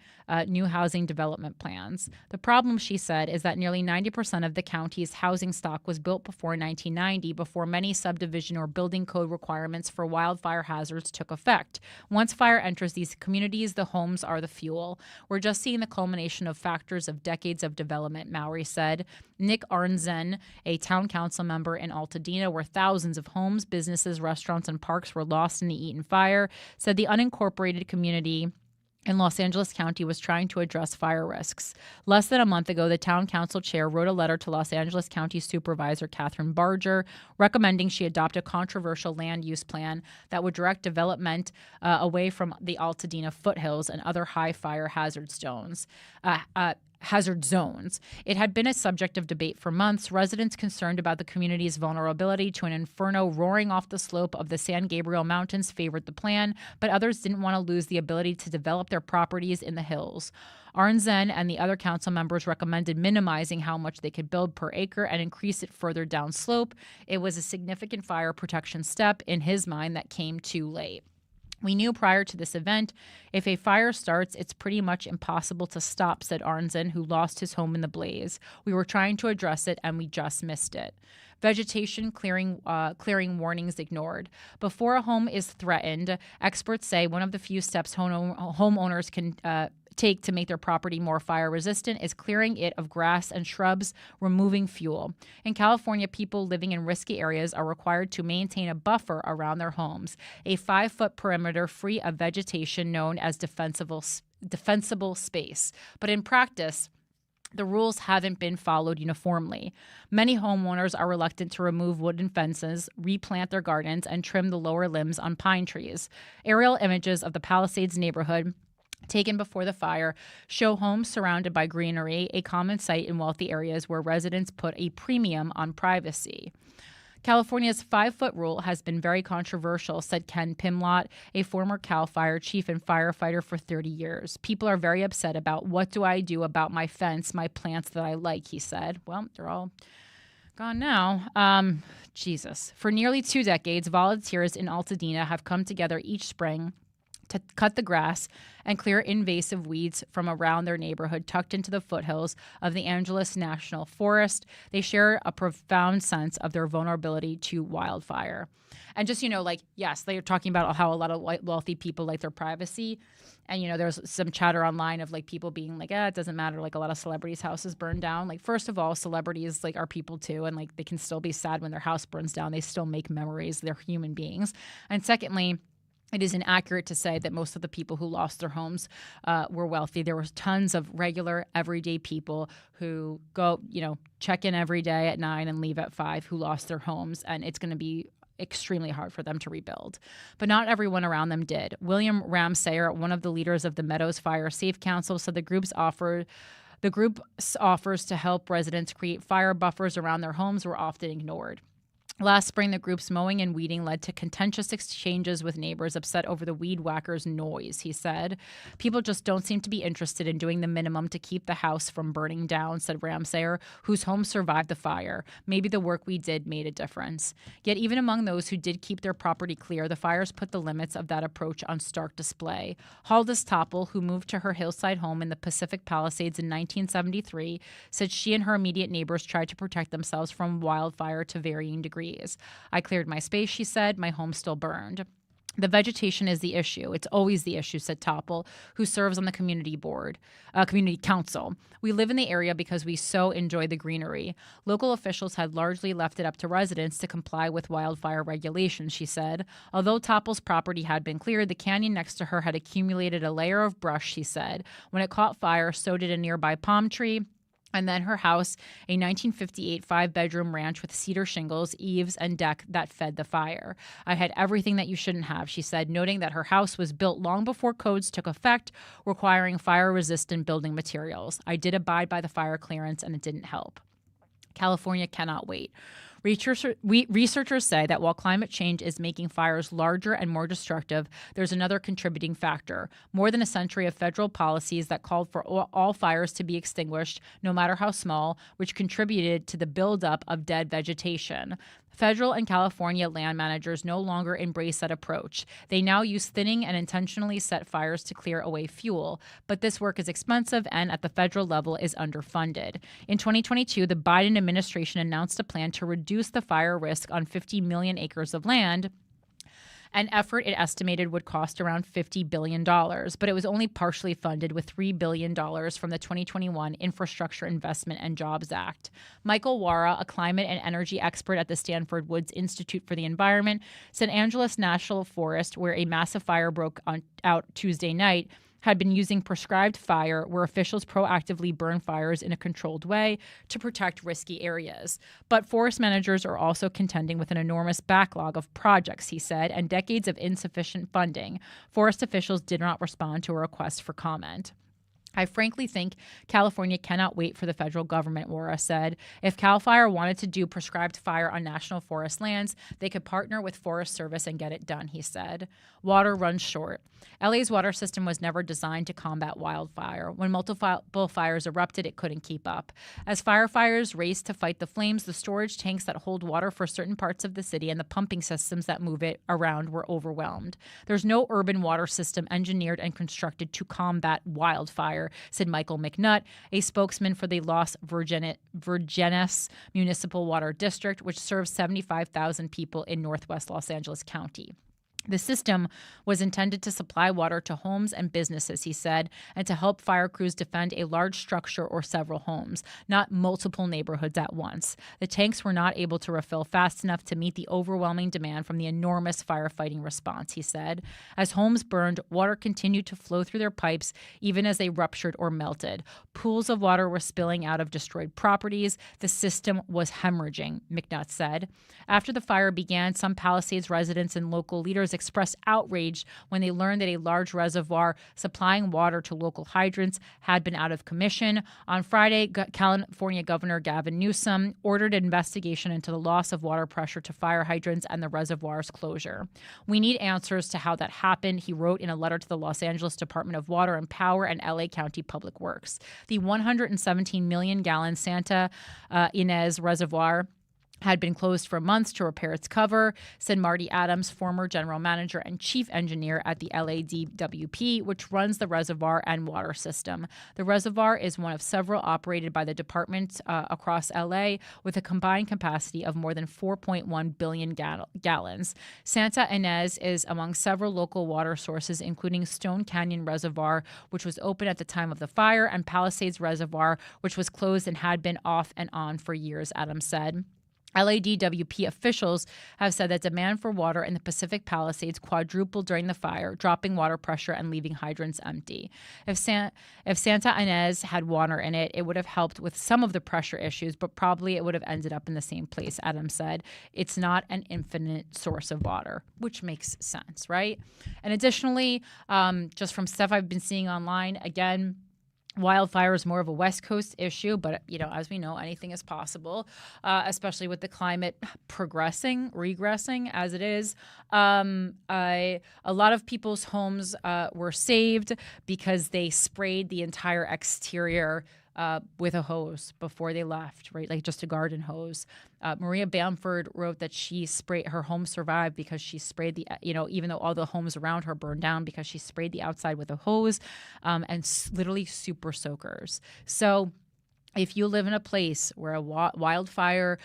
[SPEAKER 2] new housing development plans. The problem, she said, is that nearly 90% of the county's housing stock was built before 1990, before many subdivision or building code requirements for wildfire hazards took effect. Once fire enters these communities, the homes are the fuel. We're just seeing the culmination of factors of decades of development, Mowry said. Nick Arnzen, a town council member in Altadena, where thousands of homes, businesses, restaurants, and parks were lost in the Eaton fire, said the unincorporated community in Los Angeles County was trying to address fire risks. Less than a month ago, the town council chair wrote a letter to Los Angeles County Supervisor Catherine Barger recommending she adopt a controversial land use plan that would direct development away from the Altadena foothills and other high fire hazard zones. It had been a subject of debate for months. Residents concerned about the community's vulnerability to an inferno roaring off the slope of the San Gabriel Mountains favored the plan, but others didn't want to lose the ability to develop their properties in the hills. Arnzen and the other council members recommended minimizing how much they could build per acre and increase it further downslope. It was a significant fire protection step in his mind that came too late. We knew prior to this event, if a fire starts, it's pretty much impossible to stop, said Arnzen, who lost his home in the blaze. We were trying to address it, and we just missed it. Vegetation clearing warnings ignored. Before a home is threatened, experts say one of the few steps homeowners can take to make their property more fire resistant is clearing it of grass and shrubs, removing fuel. In California, people living in risky areas are required to maintain a buffer around their homes, a 5-foot perimeter free of vegetation known as defensible space. But in practice, the rules haven't been followed uniformly. Many homeowners are reluctant to remove wooden fences, replant their gardens, and trim the lower limbs on pine trees. Aerial images of the Palisades neighborhood taken before the fire show homes surrounded by greenery, a common sight in wealthy areas where residents put a premium on privacy. California's 5-foot rule has been very controversial, said Ken Pimlott, a former CAL FIRE chief and firefighter for 30 years. People are very upset about what do I do about my fence, my plants that I like, he said. Well, they're all gone now. Jesus. For nearly 2 decades, volunteers in Altadena have come together each spring to cut the grass and clear invasive weeds from around their neighborhood tucked into the foothills of the Angeles National Forest. They share a profound sense of their vulnerability to wildfire. And just, yes, they're talking about how a lot of wealthy people like their privacy. And, there's some chatter online of people being like, it doesn't matter. A lot of celebrities' houses burn down. First of all, celebrities are people too. And they can still be sad when their house burns down. They still make memories. They're human beings. And secondly, it is inaccurate to say that most of the people who lost their homes were wealthy. There were tons of regular, everyday people who go, check in every day at 9 and leave at 5 who lost their homes, and it's going to be extremely hard for them to rebuild. But not everyone around them did. William Ramsayer, one of the leaders of the Meadows Fire Safe Council, said the group's offers to help residents create fire buffers around their homes were often ignored. Last spring, the group's mowing and weeding led to contentious exchanges with neighbors upset over the weed whackers' noise, he said. People just don't seem to be interested in doing the minimum to keep the house from burning down, said Ramsayer, whose home survived the fire. Maybe the work we did made a difference. Yet even among those who did keep their property clear, the fires put the limits of that approach on stark display. Haldis Topple, who moved to her hillside home in the Pacific Palisades in 1973, said she and her immediate neighbors tried to protect themselves from wildfire to varying degrees. I cleared my space, she said. My home still burned. The vegetation is the issue. It's always the issue, said Topple, who serves on the community council. We live in the area because we so enjoy the greenery. Local officials had largely left it up to residents to comply with wildfire regulations, she said. Although Topple's property had been cleared, the canyon next to her had accumulated a layer of brush, she said. When it caught fire, so did a nearby palm tree. And then her house, a 1958 5-bedroom ranch with cedar shingles, eaves, and deck that fed the fire. I had everything that you shouldn't have, she said, noting that her house was built long before codes took effect, requiring fire-resistant building materials. I did abide by the fire clearance, and it didn't help. California cannot wait. Researchers say that while climate change is making fires larger and more destructive, there's another contributing factor. More than a century of federal policies that called for all fires to be extinguished, no matter how small, which contributed to the buildup of dead vegetation. Federal and California land managers no longer embrace that approach. They now use thinning and intentionally set fires to clear away fuel. But this work is expensive and at the federal level is underfunded. In 2022, the Biden administration announced a plan to reduce the fire risk on 50 million acres of land, an effort it estimated would cost around $50 billion, but it was only partially funded with $3 billion from the 2021 Infrastructure Investment and Jobs Act. Michael Wara, a climate and energy expert at the Stanford Woods Institute for the Environment, said Angeles National Forest, where a massive fire broke out Tuesday night, had been using prescribed fire where officials proactively burn fires in a controlled way to protect risky areas. But forest managers are also contending with an enormous backlog of projects, he said, and decades of insufficient funding. Forest officials did not respond to a request for comment. I frankly think California cannot wait for the federal government, Wara said. If CAL FIRE wanted to do prescribed fire on national forest lands, they could partner with Forest Service and get it done, he said. Water runs short. LA's water system was never designed to combat wildfire. When multiple fires erupted, it couldn't keep up. As firefighters raced to fight the flames, the storage tanks that hold water for certain parts of the city and the pumping systems that move it around were overwhelmed. There's no urban water system engineered and constructed to combat wildfire, said Michael McNutt, a spokesman for the Los Virgenes Municipal Water District, which serves 75,000 people in northwest Los Angeles County. The system was intended to supply water to homes and businesses, he said, and to help fire crews defend a large structure or several homes, not multiple neighborhoods at once. The tanks were not able to refill fast enough to meet the overwhelming demand from the enormous firefighting response, he said. As homes burned, water continued to flow through their pipes even as they ruptured or melted. Pools of water were spilling out of destroyed properties. The system was hemorrhaging, McNutt said. After the fire began, some Palisades residents and local leaders expressed outrage when they learned that a large reservoir supplying water to local hydrants had been out of commission. On Friday, California Governor Gavin Newsom ordered an investigation into the loss of water pressure to fire hydrants and the reservoir's closure. We need answers to how that happened, he wrote in a letter to the Los Angeles Department of Water and Power and LA County Public Works. The 117 million gallon Santa Ynez Reservoir had been closed for months to repair its cover, said Marty Adams, former general manager and chief engineer at the LADWP, which runs the reservoir and water system. The reservoir is one of several operated by the department across LA with a combined capacity of more than 4.1 billion gallons. Santa Ynez is among several local water sources, including Stone Canyon Reservoir, which was open at the time of the fire, and Palisades Reservoir, which was closed and had been off and on for years, Adams said. LADWP officials have said that demand for water in the Pacific Palisades quadrupled during the fire, dropping water pressure and leaving hydrants empty. If Santa Ynez had water in it, it would have helped with some of the pressure issues, but probably it would have ended up in the same place, Adams said. It's not an infinite source of water, which makes sense, right? And additionally, just from stuff I've been seeing online, again, wildfire is more of a West Coast issue, but, as we know, anything is possible, especially with the climate regressing as it is. A lot of people's homes were saved because they sprayed the entire exterior with a hose before they left, right? Like just a garden hose. Maria Bamford wrote that her home survived because she sprayed even though all the homes around her burned down, because she sprayed the outside with a hose and literally super soakers. So if you live in a place where a wildfire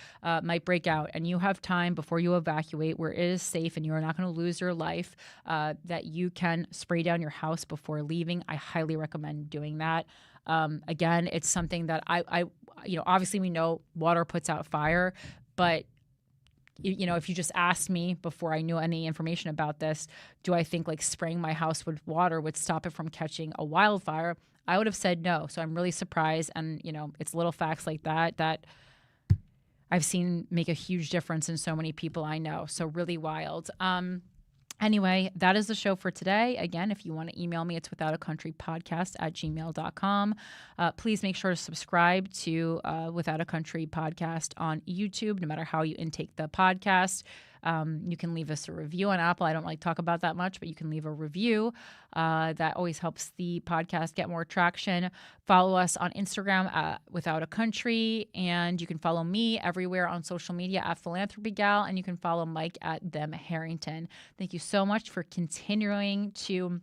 [SPEAKER 2] might break out and you have time before you evacuate where it is safe and you are not going to lose your life, that you can spray down your house before leaving, I highly recommend doing that. Again, it's something that I obviously we know water puts out fire, but if you just asked me before I knew any information about this, do I think like spraying my house with water would stop it from catching a wildfire? I would have said no. So I'm really surprised. And, it's little facts like that I've seen make a huge difference in so many people I know. So really wild. Anyway, that is the show for today. Again, if you want to email me, it's withoutacountrypodcast@gmail.com. Please make sure to subscribe to Without a Country podcast on YouTube, no matter how you intake the podcast. You can leave us a review on Apple. I don't like talk about that much, but you can leave a review. That always helps the podcast get more traction. Follow us on Instagram at Without a Country, and you can follow me everywhere on social media at Philanthropy Gal, and you can follow Mike at Them Harrington. Thank you so much for continuing to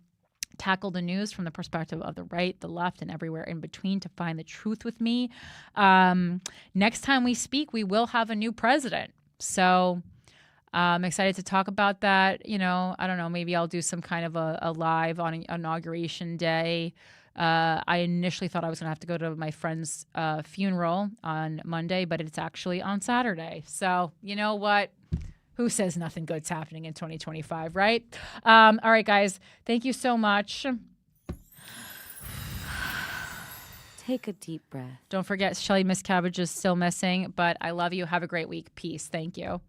[SPEAKER 2] tackle the news from the perspective of the right, the left, and everywhere in between to find the truth with me. Next time we speak, we will have a new president. So I'm excited to talk about that. I don't know, maybe I'll do some kind of a live on Inauguration Day. I initially thought I was going to have to go to my friend's funeral on Monday, but it's actually on Saturday. So you know what? Who says nothing good's happening in 2025, right? All right, guys. Thank you so much.
[SPEAKER 7] Take a deep breath.
[SPEAKER 2] Don't forget, Shelly Miss Cabbage is still missing, but I love you. Have a great week. Peace. Thank you.